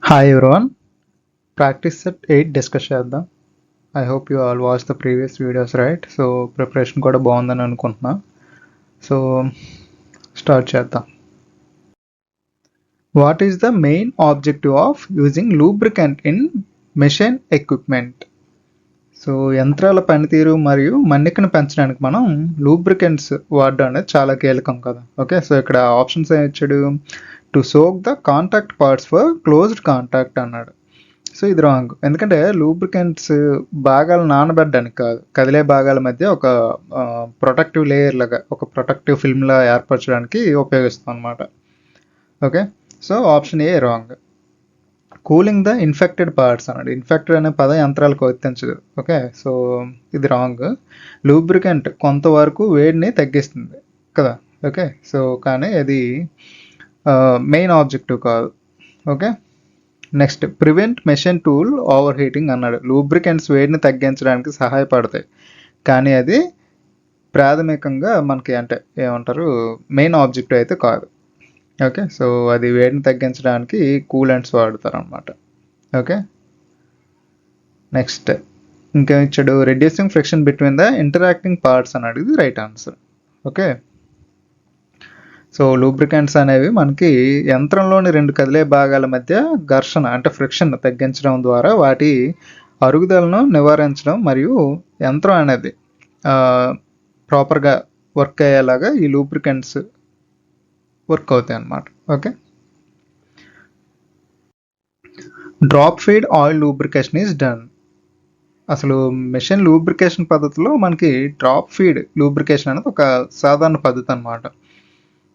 Hi everyone, practice set 8 discuss చేద్దాం. I hope you all watched the previous videos, right? So preparation కూడా బాగుందని అనుకుంటున్నా. So start చేద్దాం. What is the main objective of using lubricant in machine equipment? So యంత్రాల పనితీరు మరియు మన్నికను పెంచడానికి మనం లూబ్రికెంట్స్ వాడడం అనేది చాలా కీలకం కదా. ఓకే, సో ఇక్కడ ఆప్షన్స్ ఏమి ఇచ్చాడు? To soak the contact parts for closed contact అన్నాడు. సో ఇది రాంగ్, ఎందుకంటే లూబ్రికెంట్స్ భాగాలు నానబెట్టడానికి కాదు, కదిలే భాగాల మధ్య ఒక ప్రొటెక్టివ్ లేయర్ లాగా, ఒక ప్రొటెక్టివ్ ఫిల్మ్లా ఏర్పరచడానికి ఉపయోగిస్తాం అనమాట. Okay, so option A wrong. Cooling the infected parts అన్నాడు. ఇన్ఫెక్టెడ్ అనే పదం యంత్రాలకు వర్తించదు. ఓకే, సో ఇది రాంగ్. లూబ్రికెంట్ కొంతవరకు వేడిని తగ్గిస్తుంది కదా. ఓకే, సో కానీ అది మెయిన్ ఆబ్జెక్టివ్ కాదు. Okay, next prevent machine tool over heating అన్నాడు. లూబ్రికెంట్స్ వేడిని తగ్గించడానికి సహాయపడతాయి, కానీ అది ప్రాథమికంగా మనకి అంటే ఏమంటారు మెయిన్ ఆబ్జెక్టివ్ అయితే కాదు. ఓకే, సో అది వేడిని తగ్గించడానికి కూలెంట్స్ వాడతారు అనమాట. ఓకే, నెక్స్ట్ ఇంకేం ఇచ్చాడు? Reducing friction between the interacting parts అన్నాడు. ఇది right answer. Okay, so lubricants అనేవి మనకి యంత్రంలోని రెండు కదిలే భాగాల మధ్య ఘర్షణ అంటే ఫ్రిక్షన్ తగ్గించడం ద్వారా వాటి అరుగుదలను నివారించడం మరియు యంత్రం అనేది ప్రాపర్గా వర్క్ అయ్యేలాగా ఈ లూబ్రికెంట్స్ వర్క్ అవుతాయి అన్నమాట. Okay, drop feed oil lubrication is done. అసలు మెషిన్ లూబ్రికేషన్ పద్ధతిలో మనకి డ్రాప్ ఫీడ్ లూబ్రికేషన్ అనేది ఒక సాధారణ పద్ధతి అనమాట.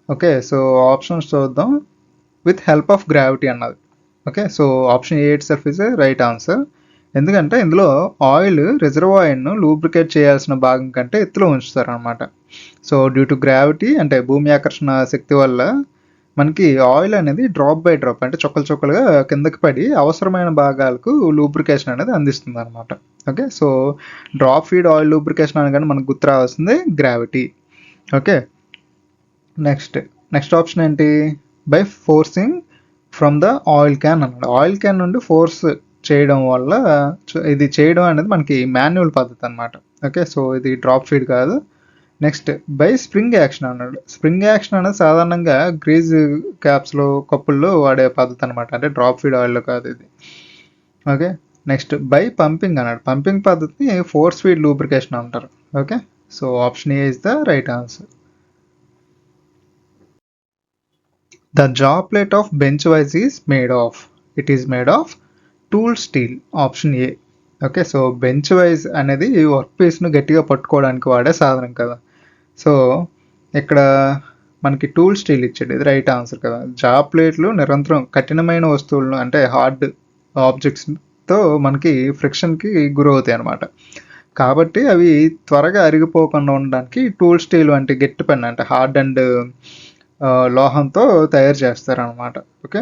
ఓకే, సో ఆప్షన్స్ చూద్దాం. విత్ హెల్ప్ ఆఫ్ గ్రావిటీ అన్నది. Okay, so option A itself is a right answer. ఎందుకంటే ఇందులో ఆయిల్ రిజర్వాయర్ను లూబ్రికేట్ చేయాల్సిన భాగం కంటే ఎత్తులో ఉంచుతారనమాట. సో డ్యూ టు గ్రావిటీ అంటే భూమి ఆకర్షణ శక్తి వల్ల మనకి ఆయిల్ అనేది డ్రాప్ బై డ్రాప్ అంటే చుక్కలు చుక్కలుగా కిందకి పడి అవసరమైన భాగాలకు లూబ్రికేషన్ అనేది అందిస్తుంది అనమాట. Okay, so drop feed oil lubrication అనగానే మనకు గుర్తు రావాల్సింది గ్రావిటీ. ఓకే, నెక్స్ట్ ఆప్షన్ ఏంటి? By forcing from the oil can అన్నాడు. ఆయిల్ క్యాన్ నుండి ఫోర్స్ చేయడం వల్ల ఇది చేయడం అనేది మనకి మాన్యువల్ పద్ధతి అనమాట. ఓకే, సో ఇది డ్రాప్ ఫీడ్ కాదు. నెక్స్ట్ బై స్ప్రింగ్ యాక్షన్ అన్నాడు. స్ప్రింగ్ యాక్షన్ అనేది సాధారణంగా గ్రీజ్ క్యాప్స్లో కప్పుల్లో వాడే పద్ధతి అనమాట, అంటే డ్రాప్ ఫీడ్ ఆయిల్లో కాదు ఇది. ఓకే, నెక్స్ట్ బై పంపింగ్ అన్నాడు. పంపింగ్ పద్ధతిని ఫోర్స్ ఫీడ్ లూబ్రికేషన్ అంటారు. Okay, so option A is the right answer. The jaw plate of bench vise is made of. It is made of tool steel. Option A. Okay, so bench wise అనేది work పీస్ను గట్టిగా పట్టుకోవడానికి వాడే సాధనం కదా. So ఇక్కడ మనకి tool steel ఇచ్చాడు. ఇది రైట్ ఆన్సర్ కదా. జా ప్లేట్లు నిరంతరం కఠినమైన వస్తువులను అంటే హార్డ్ ఆబ్జెక్ట్స్తో మనకి ఫ్రిక్షన్కి గురవుతాయి అనమాట. కాబట్టి అవి త్వరగా అరిగిపోకుండా ఉండడానికి టూల్ స్టీల్ వంటి గట్టి పెన్ అంటే హార్డ్ అండ్ లోహంతో తయారు చేస్తారనమాట. ఓకే,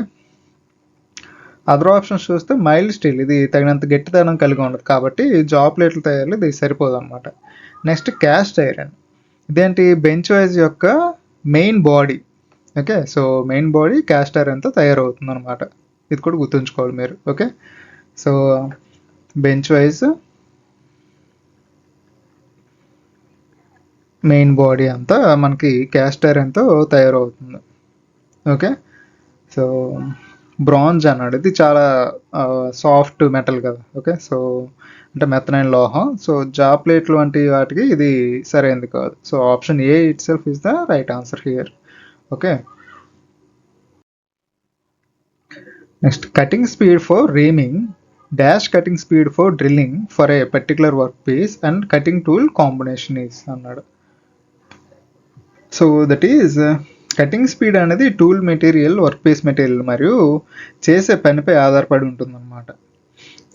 అదర్ ఆప్షన్స్ చూస్తే మైల్డ్ స్టీల్, ఇది తగినంత గట్టిదనం కలిగి ఉండదు కాబట్టి జా ప్లేట్ల తయారీలో ఇది సరిపోదు అనమాట. Next cast iron. ఇదేంటి? బెంచ్ వైజ్ యొక్క main body. Okay, so main body cast ఐరన్తో తయారవుతుంది అనమాట. ఇది కూడా గుర్తుంచుకోవాలి మీరు. Okay, so bench vice main body అంతా మనకి క్యాస్ట్ ఐరన్తో తయారవుతుంది. ఓకే, సో బ్రాంజ్ అన్నాడు. ఇది చాలా సాఫ్ట్ మెటల్ కదా. ఓకే, సో అంటే మెత్తనైన లోహం. సో జా ప్లేట్లు వంటి వాటికి ఇది సరైనది కాదు. So option A itself is the right answer here. Okay, next cutting speed for reaming dash cutting speed for drilling for a particular work piece and cutting tool combination is అన్నాడు. So that is cutting speed అనేది tool material, work piece material మరియు చేసే పనిపై ఆధారపడి ఉంటుందన్నమాట.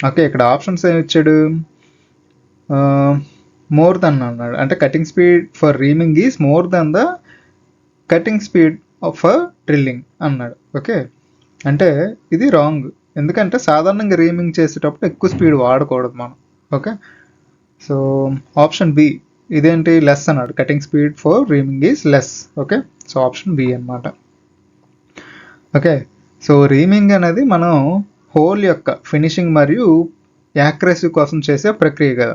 Okay, ఇక్కడ options ఏమి ఇచ్చాడు? More than అన్నాడు. అంటే cutting speed for reaming is more than the cutting speed for drilling అన్నాడు. ఓకే, అంటే ఇది రాంగ్. ఎందుకంటే సాధారణంగా రీమింగ్ చేసేటప్పుడు ఎక్కువ స్పీడ్ వాడకూడదు మనం. Okay, so option B. ఇదేంటి? లెస్ అన్నాడు. Cutting speed for reaming is less. Okay, so option B అనమాట. ఓకే, సో రీమింగ్ అనేది మనం హోల్ యొక్క ఫినిషింగ్ మరియు యాక్యురసీ కోసం చేసే ప్రక్రియ కదా.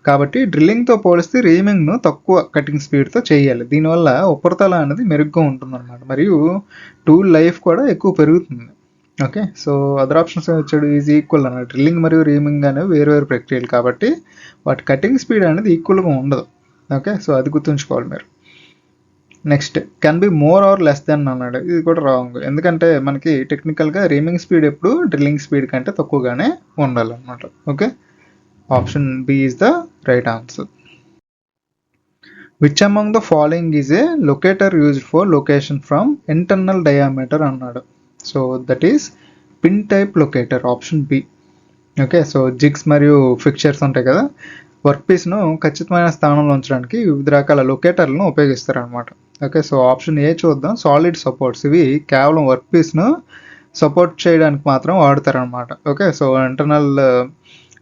కాబట్టి డ్రిల్లింగ్తో పోలిస్తే రీమింగ్ను తక్కువ కటింగ్ స్పీడ్తో చేయాలి. దీనివల్ల ఉపరితలం అనేది మెరుగ్గా ఉంటుందన్నమాట, మరియు టూల్ లైఫ్ కూడా ఎక్కువ పెరుగుతుంది. ఓకే, సో అదర్ ఆప్షన్స్ వచ్చాడు ఈజ్ ఈక్వల్ అన్నమాట. డ్రిల్లింగ్ మరియు రీమింగ్ అనేవి వేరు ప్రక్రియలు కాబట్టి వాటి కటింగ్ స్పీడ్ అనేది ఈక్వల్గా ఉండదు. ఓకే, సో అది గుర్తుంచుకోవాలి మీరు. Next can be more or less than అన్నాడు. ఇది కూడా రాంగ్, ఎందుకంటే మనకి టెక్నికల్గా రీమింగ్ స్పీడ్ ఎప్పుడు డ్రిల్లింగ్ స్పీడ్ కంటే తక్కువగానే ఉండాలన్నమాట. Okay, option B is the right answer. Which among the following is a locator used for location from internal diameter అన్నాడు. So that is pin type locator, option B. Okay, so jigs మరియు fixtures ఉంటాయి కదా, work పీస్ను ఖచ్చితమైన స్థానంలో ఉంచడానికి వివిధ రకాల లొకేటర్లను ఉపయోగిస్తారనమాట. ఓకే, సో ఆప్షన్ ఏ చూద్దాం. సాలిడ్ సపోర్ట్స్, ఇవి కేవలం వర్క్ పీస్ను సపోర్ట్ చేయడానికి మాత్రం వాడతారనమాట. ఓకే, సో ఇంటర్నల్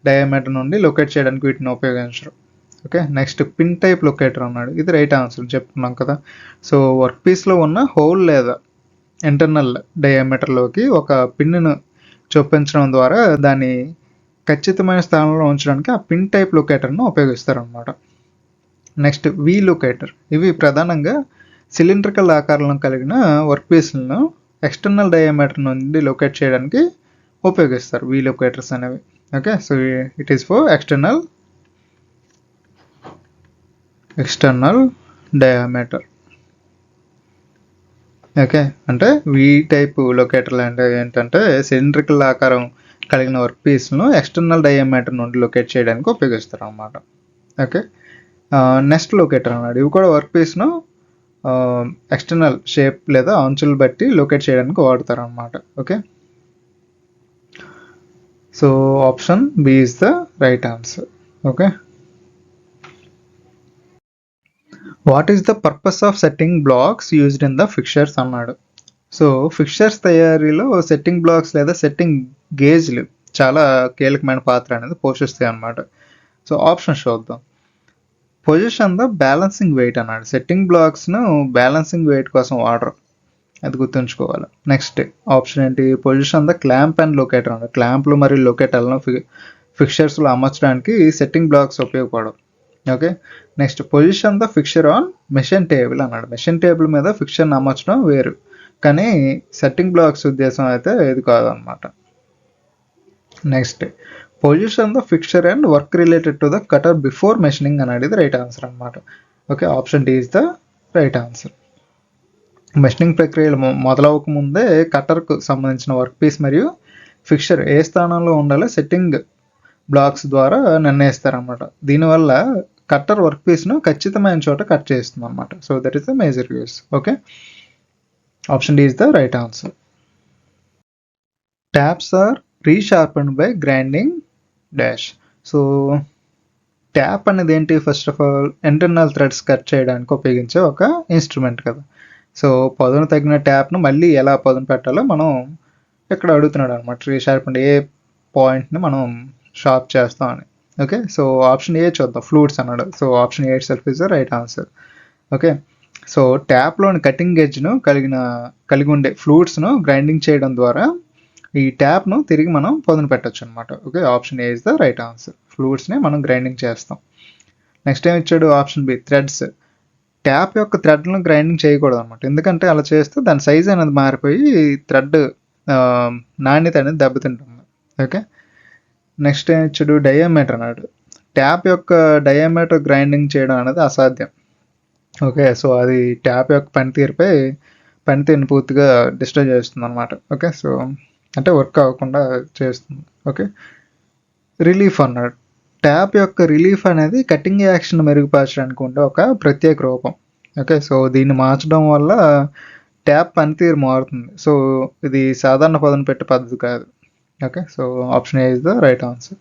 డయామీటర్ నుండి లొకేట్ చేయడానికి వీటిని ఉపయోగించరు. Okay, next pin type locator అన్నాడు. ఇది రైట్ ఆన్సర్ చెప్పుకున్నాం కదా. సో వర్క్ పీస్లో ఉన్న హోల్ లేదా ఇంటర్నల్ డయామీటర్లోకి ఒక పిన్ను చొప్పించడం ద్వారా దాన్ని ఖచ్చితమైన స్థానంలో ఉంచడానికి ఆ పిన్ టైప్ లొకేటర్ను ఉపయోగిస్తారనమాట. నెక్స్ట్ వి లొకేటర్, ఇవి ప్రధానంగా సిలిండ్రికల్ ఆకారంలో కలిగిన వర్క్ పీస్లను ఎక్స్టర్నల్ డయామీటర్ నుండి లొకేట్ చేయడానికి ఉపయోగిస్తారు వి లొకేటర్స్ అనేవి. Okay, so it is for external diameter. Okay, అంటే వి టైప్ లొకేటర్లు అంటే ఏంటంటే సిలిండ్రికల్ ఆకారం కలిగిన వర్క్ పీస్ను ఎక్స్టర్నల్ డయామీటర్ నుండి లొకేట్ చేయడానికి ఉపయోగిస్తారు అన్నమాట. ఓకే, నెక్స్ట్ లొకేటర్ అన్నాడు. ఇవి కూడా వర్క్ పీస్ను ఎక్స్టర్నల్ షేప్ లేదా అంచులు బట్టి లొకేట్ చేయడానికి వాడతారు అన్నమాట. Okay, so option B is the right answer. Okay, what is the purpose of setting blocks used in the fixtures అన్నాడు. సో ఫిక్చర్స్ తయారీలో సెట్టింగ్ బ్లాక్స్ లేదా సెట్టింగ్ గేజ్లు చాలా కీలకమైన పాత్ర అనేది పోషిస్తాయి అన్నమాట. సో ఆప్షన్ చూద్దాం. పొజిషన్ ద బ్యాలెన్సింగ్ వెయిట్ అన్నాడు. సెట్టింగ్ బ్లాక్స్ను బ్యాలెన్సింగ్ వెయిట్ కోసం వాడరు, అది గుర్తుంచుకోవాలి. నెక్స్ట్ ఆప్షన్ ఏంటి, position the clamp and locator అన్నాడు. క్లాంప్లు మరియు లొకేటర్లను ఫిక్చర్స్లో అమర్చడానికి సెట్టింగ్ బ్లాక్స్ ఉపయోగపడవు. Okay, next position the fixture on machine table అన్నాడు. మెషిన్ టేబుల్ మీద ఫిక్చర్ని అమర్చడం వేరు, కానీ సెట్టింగ్ బ్లాక్స్ ఉద్దేశం అయితే ఇది కాదనమాట. Next position the fixture and work related to the cutter before machining అనేది రైట్ ఆన్సర్ అనమాట. Okay, option D is the right answer. Machining ప్రక్రియలు మొదలవక ముందే కటర్కు సంబంధించిన వర్క్ పీస్ మరియు ఫిక్చర్ ఏ స్థానంలో ఉండాలో సెట్టింగ్ బ్లాక్స్ ద్వారా నిర్ణయిస్తారనమాట. దీనివల్ల కట్టర్ వర్క్ పీస్ను ఖచ్చితమైన చోట కట్ చేస్తుంది అనమాట. So that is the major use. Okay, option D is the right answer. Taps are resharpened by grinding dash. So tap అనేది ఏంటి, first of all internal threads cut చేయడానికి ఉపయోగించే ఒక ఇన్స్ట్రుమెంట్ కదా. సో పదును తగిన ట్యాప్ను మళ్ళీ ఎలా పదును పెట్టాలో మనం ఇక్కడ అడుగుతున్నాడు అనమాట. రీషార్పెండ్ ఏ పాయింట్ని మనం షార్ప్ చేస్తామని. ఓకే, సో ఆప్షన్ ఏ చూద్దాం. ఫ్లూట్స్ అన్నాడు. So option A self is the right answer. Okay, so ట్యాప్లోని కటింగ్ ఎడ్జ్ను కలిగి ఉండే ఫ్లూట్స్ను గ్రైండింగ్ చేయడం ద్వారా ఈ ట్యాప్ను తిరిగి మనం పదును పెట్టచ్చు అనమాట. Okay, option A is the right answer. ఫ్లూట్స్ని మనం గ్రైండింగ్ చేస్తాం. నెక్స్ట్ ఏం ఇచ్చాడు, ఆప్షన్ బి థ్రెడ్స్. ట్యాప్ యొక్క థ్రెడ్లను గ్రైండింగ్ చేయకూడదు అనమాట, ఎందుకంటే అలా చేస్తే దాని సైజ్ అనేది మారిపోయి థ్రెడ్ నాణ్యత అనేది దెబ్బతింటుంది. ఓకే, నెక్స్ట్ ఏం ఇచ్చాడు, డయామీటర్ అన్నాడు. ట్యాప్ యొక్క డయామీటర్ గ్రైండింగ్ చేయడం అనేది అసాధ్యం. ఓకే, సో అది ట్యాప్ యొక్క పనితీరుని పూర్తిగా డిస్టర్బ్ చేస్తుంది అనమాట. ఓకే, సో అంటే వర్క్ అవ్వకుండా చేస్తుంది. ఓకే, రిలీఫ్ అన్నాడు. ట్యాప్ యొక్క రిలీఫ్ అనేది కటింగ్ యాక్షన్ మెరుగుపరచడానికి ఉండే ఒక ప్రత్యేక రూపం. ఓకే, సో దీన్ని మార్చడం వల్ల ట్యాప్ పనితీరు మారుతుంది. సో ఇది సాధారణ పదును పెట్టే పద్ధతి కాదు. Okay, so option A is the right answer.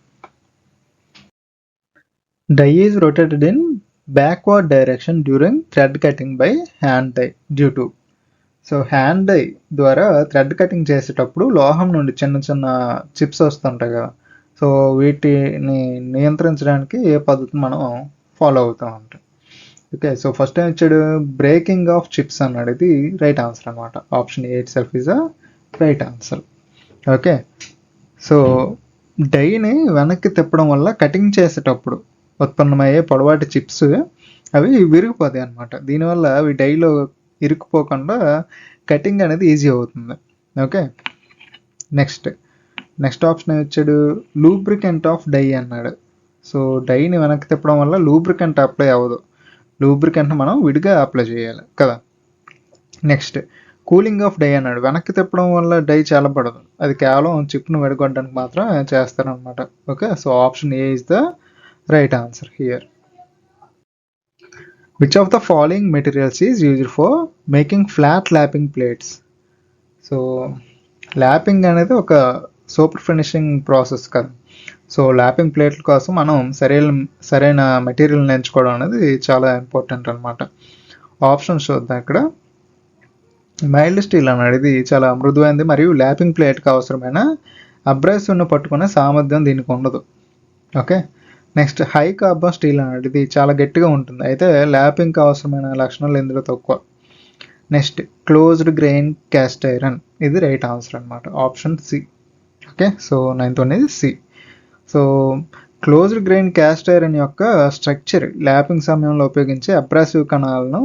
Die is rotated in backward direction during thread cutting by hand die due to. So hand die ద్వారా థ్రెడ్ కటింగ్ చేసేటప్పుడు లోహం నుండి చిన్న చిన్న చిప్స్ వస్తుంటాయి కదా. సో వీటిని నియంత్రించడానికి ఏ పద్ధతిని మనం ఫాలో అవుతూ ఉంటాం. ఓకే, సో ఫస్ట్ టైం ఇచ్చాడు బ్రేకింగ్ ఆఫ్ చిప్స్ అన్నాడు. ఇది రైట్ ఆన్సర్ అనమాట. Option A itself is a right answer. Okay, so డైని వెనక్కి తిప్పడం వల్ల కటింగ్ చేసేటప్పుడు ఉత్పన్నమయ్యే పొడవాటి చిప్స్ అవి విరిగిపోతాయి అన్నమాట. దీనివల్ల అవి డైలో ఇరుక్కుపోకుండా కటింగ్ అనేది ఈజీ అవుతుంది. ఓకే, నెక్స్ట్ ఆప్షన్ ఇచ్చాడు లూబ్రికెంట్ ఆఫ్ డై అన్నాడు. సో డైని వెనక్కి తిప్పడం వల్ల లూబ్రికెంట్ అప్లై అవ్వదు, లూబ్రికెంట్ మనం విడిగా అప్లై చేయాలి కదా. నెక్స్ట్ కూలింగ్ ఆఫ్ డై అన్నాడు. వెనక్కి తిప్పడం వల్ల డై చల్లబడదు, అది కేవలం చిప్ను విడగొట్టడానికి మాత్రం చేస్తారనమాట. Okay, so option A is the right answer here. Which of the following materials is used for making flat lapping plates? So lapping అనేది ఒక సూపర్ ఫినిషింగ్ ప్రాసెస్ కదా. సో ల్యాపింగ్ ప్లేట్ల కోసం మనం సరైన మెటీరియల్ని ఎంచుకోవడం అనేది చాలా ఇంపార్టెంట్ అనమాట. ఆప్షన్స్ చూద్దాం ఇక్కడ. మైల్డ్ స్టీల్ అన్నాడు. ఇది చాలా మృదువైంది మరియు ల్యాపింగ్ ప్లేట్కి అవసరమైన అబ్రాసివ్ను పట్టుకునే సామర్థ్యం దీనికి ఉండదు. Okay, next high carbon steel అన్నాడు. ఇది చాలా గట్టిగా ఉంటుంది, అయితే ల్యాపింగ్కి అవసరమైన లక్షణాలు ఇందులో తక్కువ. Next closed grain cast iron, ఇది రైట్ ఆన్సర్ అనమాట, option C. Okay, so 9th అనేది C. So closed grain cast iron యొక్క స్ట్రక్చర్ ల్యాపింగ్ సమయంలో ఉపయోగించే అబ్రాసివ్ కణాలను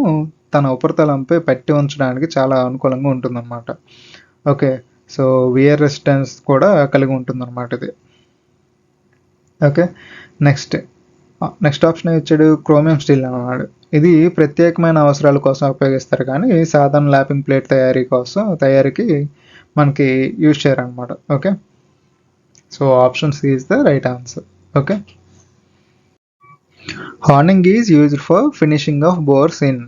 తన ఉపరితలంపై పట్టి ఉంచడానికి చాలా అనుకూలంగా ఉంటుందన్నమాట. ఓకే, సో వియర్ రెసిస్టెన్స్ కూడా కలిగి ఉంటుందన్నమాట ఇది. ఓకే, నెక్స్ట్ ఆప్షన్ ఇచ్చాడు క్రోమియం స్టీల్ అన్నాడు. ఇది ప్రత్యేకమైన అవసరాల కోసం ఉపయోగిస్తారు, కానీ సాధారణ ల్యాపింగ్ ప్లేట్ తయారీకి మనకి యూజ్ చేయరనమాట. Okay, so option C is the right answer. Okay, honing is used for finishing of bores in.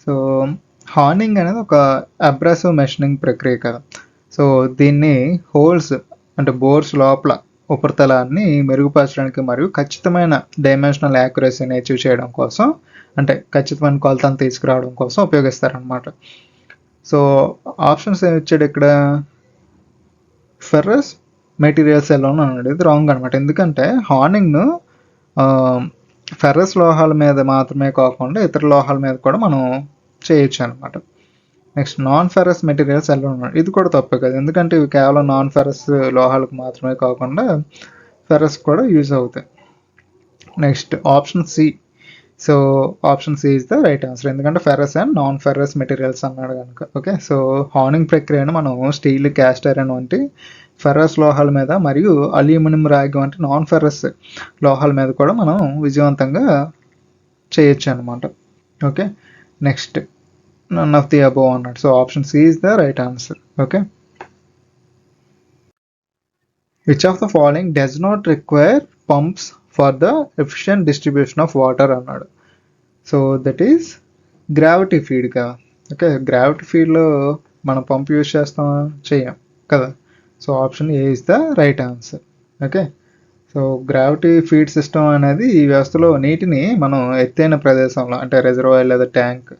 So honing అనేది ఒక అబ్రాసివ్ మెషినింగ్ ప్రక్రియ కదా. సో దీన్ని హోల్స్ అంటే బోర్స్ లోపల ఉపరితలాన్ని మెరుగుపరచడానికి మరియు ఖచ్చితమైన డైమెన్షనల్ యాక్యురసీని అచీవ్ చేయడం కోసం, అంటే ఖచ్చితమైన కొలతను తీసుకురావడం కోసం ఉపయోగిస్తారనమాట. సో ఆప్షన్స్ ఏమి ఇచ్చాడు ఇక్కడ? ఫెర్రస్ మెటీరియల్స్ ఎలోన్ అన్నాడు. ఇది రాంగ్ అనమాట, ఎందుకంటే హార్నింగ్ను ఫెర్రస్ లోహాల మీద మాత్రమే కాకుండా ఇతర లోహాల మీద కూడా మనం చేయొచ్చు అనమాట. నెక్స్ట్ నాన్ ఫెర్రస్ మెటీరియల్స్ ఎలా ఉన్నాడు, ఇది కూడా తప్పే కదా, ఎందుకంటే ఇవి కేవలం నాన్ ఫెర్రస్ లోహాలకు మాత్రమే కాకుండా ఫెర్రస్ కూడా యూజ్ అవుతాయి. Next option C. So option C is the right answer, ఎందుకంటే ferrous and non ferrous materials అన్నాడు కనుక. ఓకే, సో హార్నింగ్ ప్రక్రియను మనం స్టీల్, క్యాస్ట్ ఐరన్ వంటి ఫెర్రస్ లోహాల మీద మరియు అల్యూమినియం, రాగి వంటి నాన్ ఫెర్రస్ లోహాల మీద కూడా మనం విజయవంతంగా చేయొచ్చు అనమాట. Okay, next none of the above అన్నాడు. So option C is the right answer. Okay, which of the following does not require pumps for the efficient distribution of water అన్నాడు. So that is gravity feed కదా. Okay, gravity ఫీడ్లో మనం pump use చేయం కదా. So option A is the right answer. Okay, so gravity feed system అనేది ఈ వ్యవస్థలో నీటిని మనం ఎత్తైన ప్రదేశంలో అంటే రిజర్వాయర్ లేదా ట్యాంక్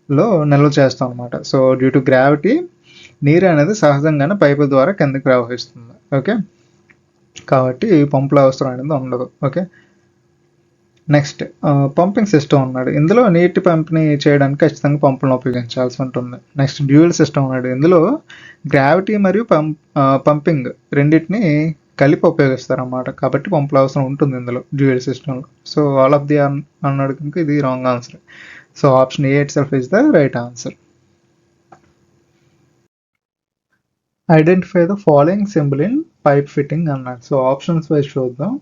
లో నిల్వ చేస్తాం అనమాట. సో డ్యూ టు గ్రావిటీ నీరు అనేది సహజంగానే పైపుల ద్వారా కిందకి ప్రవహిస్తుంది. ఓకే, కాబట్టి పంపుల అవసరం అనేది ఉండదు. ఓకే, నెక్స్ట్ పంపింగ్ సిస్టమ్ అన్నాడు. ఇందులో నీటి పంపిణీ చేయడానికి ఖచ్చితంగా పంపులను ఉపయోగించాల్సి ఉంటుంది. నెక్స్ట్ డ్యూయల్ సిస్టమ్ అన్నాడు. ఇందులో గ్రావిటీ మరియు పంపింగ్ రెండింటిని కలిపి ఉపయోగిస్తారు అన్నమాట, కాబట్టి పంపుల అవసరం ఉంటుంది ఇందులో డ్యూయల్ సిస్టంలో. సో ఆల్ ఆఫ్ ది అన్నాడు కనుక ఇది wrong answer. So option A itself is the right answer. Identify the following symbol in pipe fitting అన్నాడు. సో ఆప్షన్స్ వైజ్ చూద్దాం.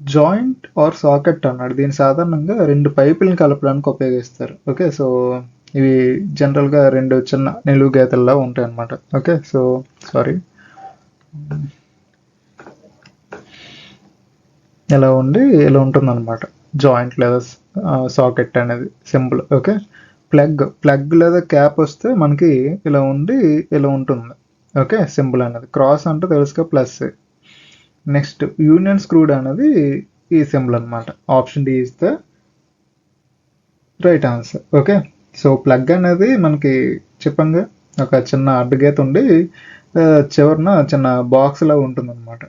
జాయింట్ ఆర్ సాకెట్ అన్నాడు. దీన్ని సాధారణంగా రెండు పైపులను కలపడానికి ఉపయోగిస్తారు. ఓకే, సో ఇవి జనరల్గా రెండు చిన్న నిలువు గీతల్లా ఉంటాయి అన్నమాట. ఓకే, సో సారీ ఇలా ఉంటుంది అనమాట జాయింట్ లేదా సాకెట్ అనేది సింబల్. ఓకే, ప్లగ్ లేదా క్యాప్ వస్తే మనకి ఇలా ఉంటుంది. ఓకే, సింబల్ అనేది. క్రాస్ అంటే తెలుసుగా ప్లస్. నెక్స్ట్ యూనియన్ స్క్రూడ్ అనేది ఈ సింబల్ అనమాట. Option D is the right answer. Okay, so plug అనేది మనకి చెప్పంగా ఒక చిన్న అడ్డగీత ఉండి చివరిన చిన్న బాక్స్ లాగా ఉంటుంది అనమాట.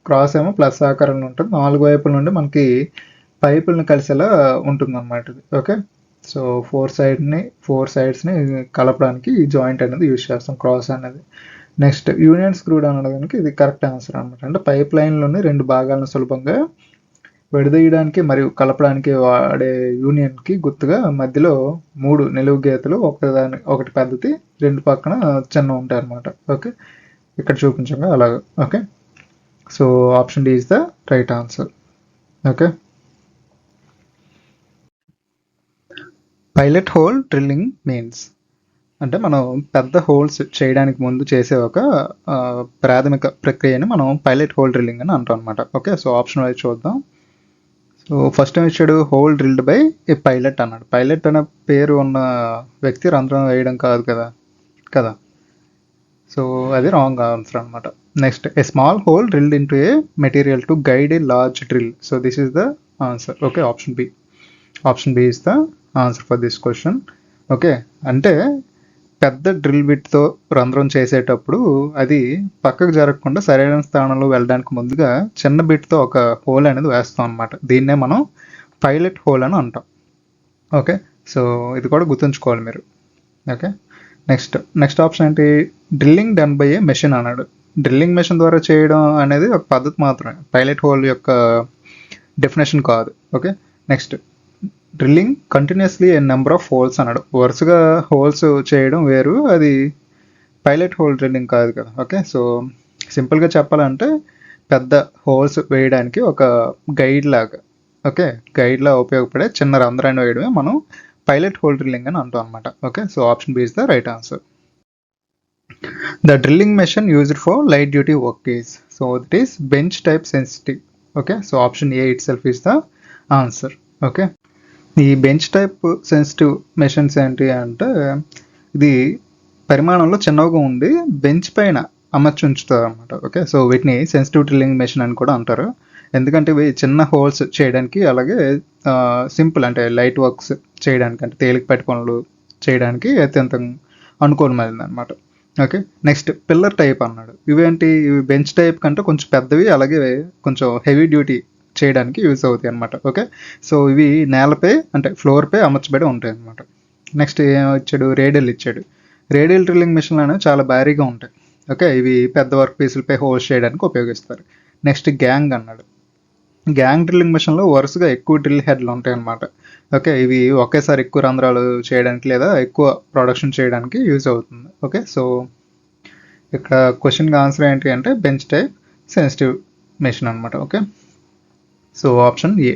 క్రాస్ ఏమో ప్లస్ ఆకారంలో ఉంటుంది, నాలుగు వైపుల నుండి మనకి పైపులను కలిసేలా ఉంటుంది అనమాట ఇది. ఓకే, సో ఫోర్ సైడ్స్ని కలపడానికి ఈ జాయింట్ అనేది యూజ్ చేస్తాం, క్రాస్ అనేది. నెక్స్ట్ యూనియన్ స్క్రూడ్ అనడానికి ఇది కరెక్ట్ ఆన్సర్ అనమాట. అంటే పైప్ లైన్లోని రెండు భాగాలను సులభంగా విడదీయడానికి మరియు కలపడానికి వాడే యూనియన్కి గుర్తుగా మధ్యలో 3 నిలువు గీతలు, ఒకటి పెద్దది, రెండు పక్కన చిన్న ఉంటాయి అనమాట. ఓకే, ఇక్కడ చూపించంగా అలాగ. Okay, so option D is the right answer. Okay, pilot hole drilling means అంటే మనం పెద్ద హోల్స్ చేయడానికి ముందు చేసే ఒక ప్రాథమిక ప్రక్రియని మనం పైలట్ హోల్ డ్రిల్లింగ్ అని అంటాం అనమాట. ఓకే, సో ఆప్షన్ వైజ్ చూద్దాం. సో ఫస్ట్ టైం ఇచ్చాడు whole drilled by A pilot అన్నాడు. పైలట్ అనే పేరు ఉన్న వ్యక్తి రంధ్రం వేయడం కాదు కదా. సో అది రాంగ్ ఆన్సర్ అనమాట. Next a small hole drilled into a material to guide a large drill. So this is the answer. Okay, option B is the answer for this question. Okay, అంటే పెద్ద drill బిట్తో రంధ్రం చేసేటప్పుడు అది పక్కకు జరగకుండా సరైన స్థానంలో వెళ్ళడానికి ముందుగా చిన్న బిట్తో ఒక హోల్ అనేది వేస్తాం అనమాట. దీన్నే మనం పైలట్ హోల్ అని అంటాం. ఓకే, సో ఇది కూడా గుర్తుంచుకోవాలి మీరు. ఓకే, నెక్స్ట్ ఆప్షన్ ఏంటి? Drilling done by A machine అన్నాడు. డ్రిల్లింగ్ మెషిన్ ద్వారా చేయడం అనేది ఒక పద్ధతి మాత్రమే, పైలట్ హోల్ యొక్క డెఫినేషన్ కాదు. Okay, next drilling continuously A number of holes అన్నాడు. వరుసగా హోల్స్ చేయడం వేరు, అది పైలట్ హోల్ డ్రిల్లింగ్ కాదు కదా. ఓకే, సో సింపుల్గా చెప్పాలంటే పెద్ద హోల్స్ వేయడానికి ఒక గైడ్ లా ఉపయోగపడే చిన్న రంధ్రాన్ని వేయడమే మనం పైలట్ హోల్ డ్రిల్లింగ్ అని అంటాం అనమాట. Okay, so option B is the right answer. The drilling machine used for light duty work is, so it is bench type sensitive. Okay, so option A itself is the answer. Okay, ఈ bench type sensitive machines ఏంటి అంటే ఇది పరిమాణంలో చిన్నగా ఉండి bench పైన అమర్చి ఉంచుతారు అనమాట. ఓకే, సో వీటిని సెన్సిటివ్ డ్రిల్లింగ్ మెషిన్ అని కూడా అంటారు. ఎందుకంటే ఇవి చిన్న హోల్స్ చేయడానికి, అలాగే సింపుల్ అంటే లైట్ వర్క్స్ చేయడానికి, అంటే తేలికపాటి పనులు చేయడానికి అత్యంత అనుకూలమైనది అనమాట. ఓకే, నెక్స్ట్ పిల్లర్ టైప్ అన్నాడు. ఇవేంటి? ఇవి బెంచ్ టైప్ కంటే కొంచెం పెద్దవి, అలాగే కొంచెం హెవీ డ్యూటీ చేయడానికి యూజ్ అవుతాయి అనమాట. ఓకే, సో ఇవి నేలపై అంటే ఫ్లోర్పై అమర్చబడి ఉంటాయి అనమాట. నెక్స్ట్ ఇచ్చాడు? రేడియల్ ఇచ్చాడు. రేడియల్ డ్రిల్లింగ్ మిషన్లు అనేవి చాలా భారీగా ఉంటాయి. ఓకే, ఇవి పెద్ద వర్క్ పీసులపై హోల్స్ చేయడానికి ఉపయోగిస్తారు. నెక్స్ట్ గ్యాంగ్ అన్నాడు. గ్యాంగ్ డ్రిల్లింగ్ మిషన్లో వరుసగా ఎక్కువ డ్రిల్ హెడ్లు ఉంటాయి అనమాట. ఓకే, ఇవి ఒకేసారి ఎక్కువ రంధ్రాలు చేయడానికి లేదా ఎక్కువ ప్రొడక్షన్ చేయడానికి యూజ్ అవుతుంది. ఓకే, సో ఇక్కడ క్వశ్చన్కి ఆన్సర్ ఏంటి అంటే బెంచ్ టైప్ సెన్సిటివ్ మెషిన్ అనమాట. Okay, so option A.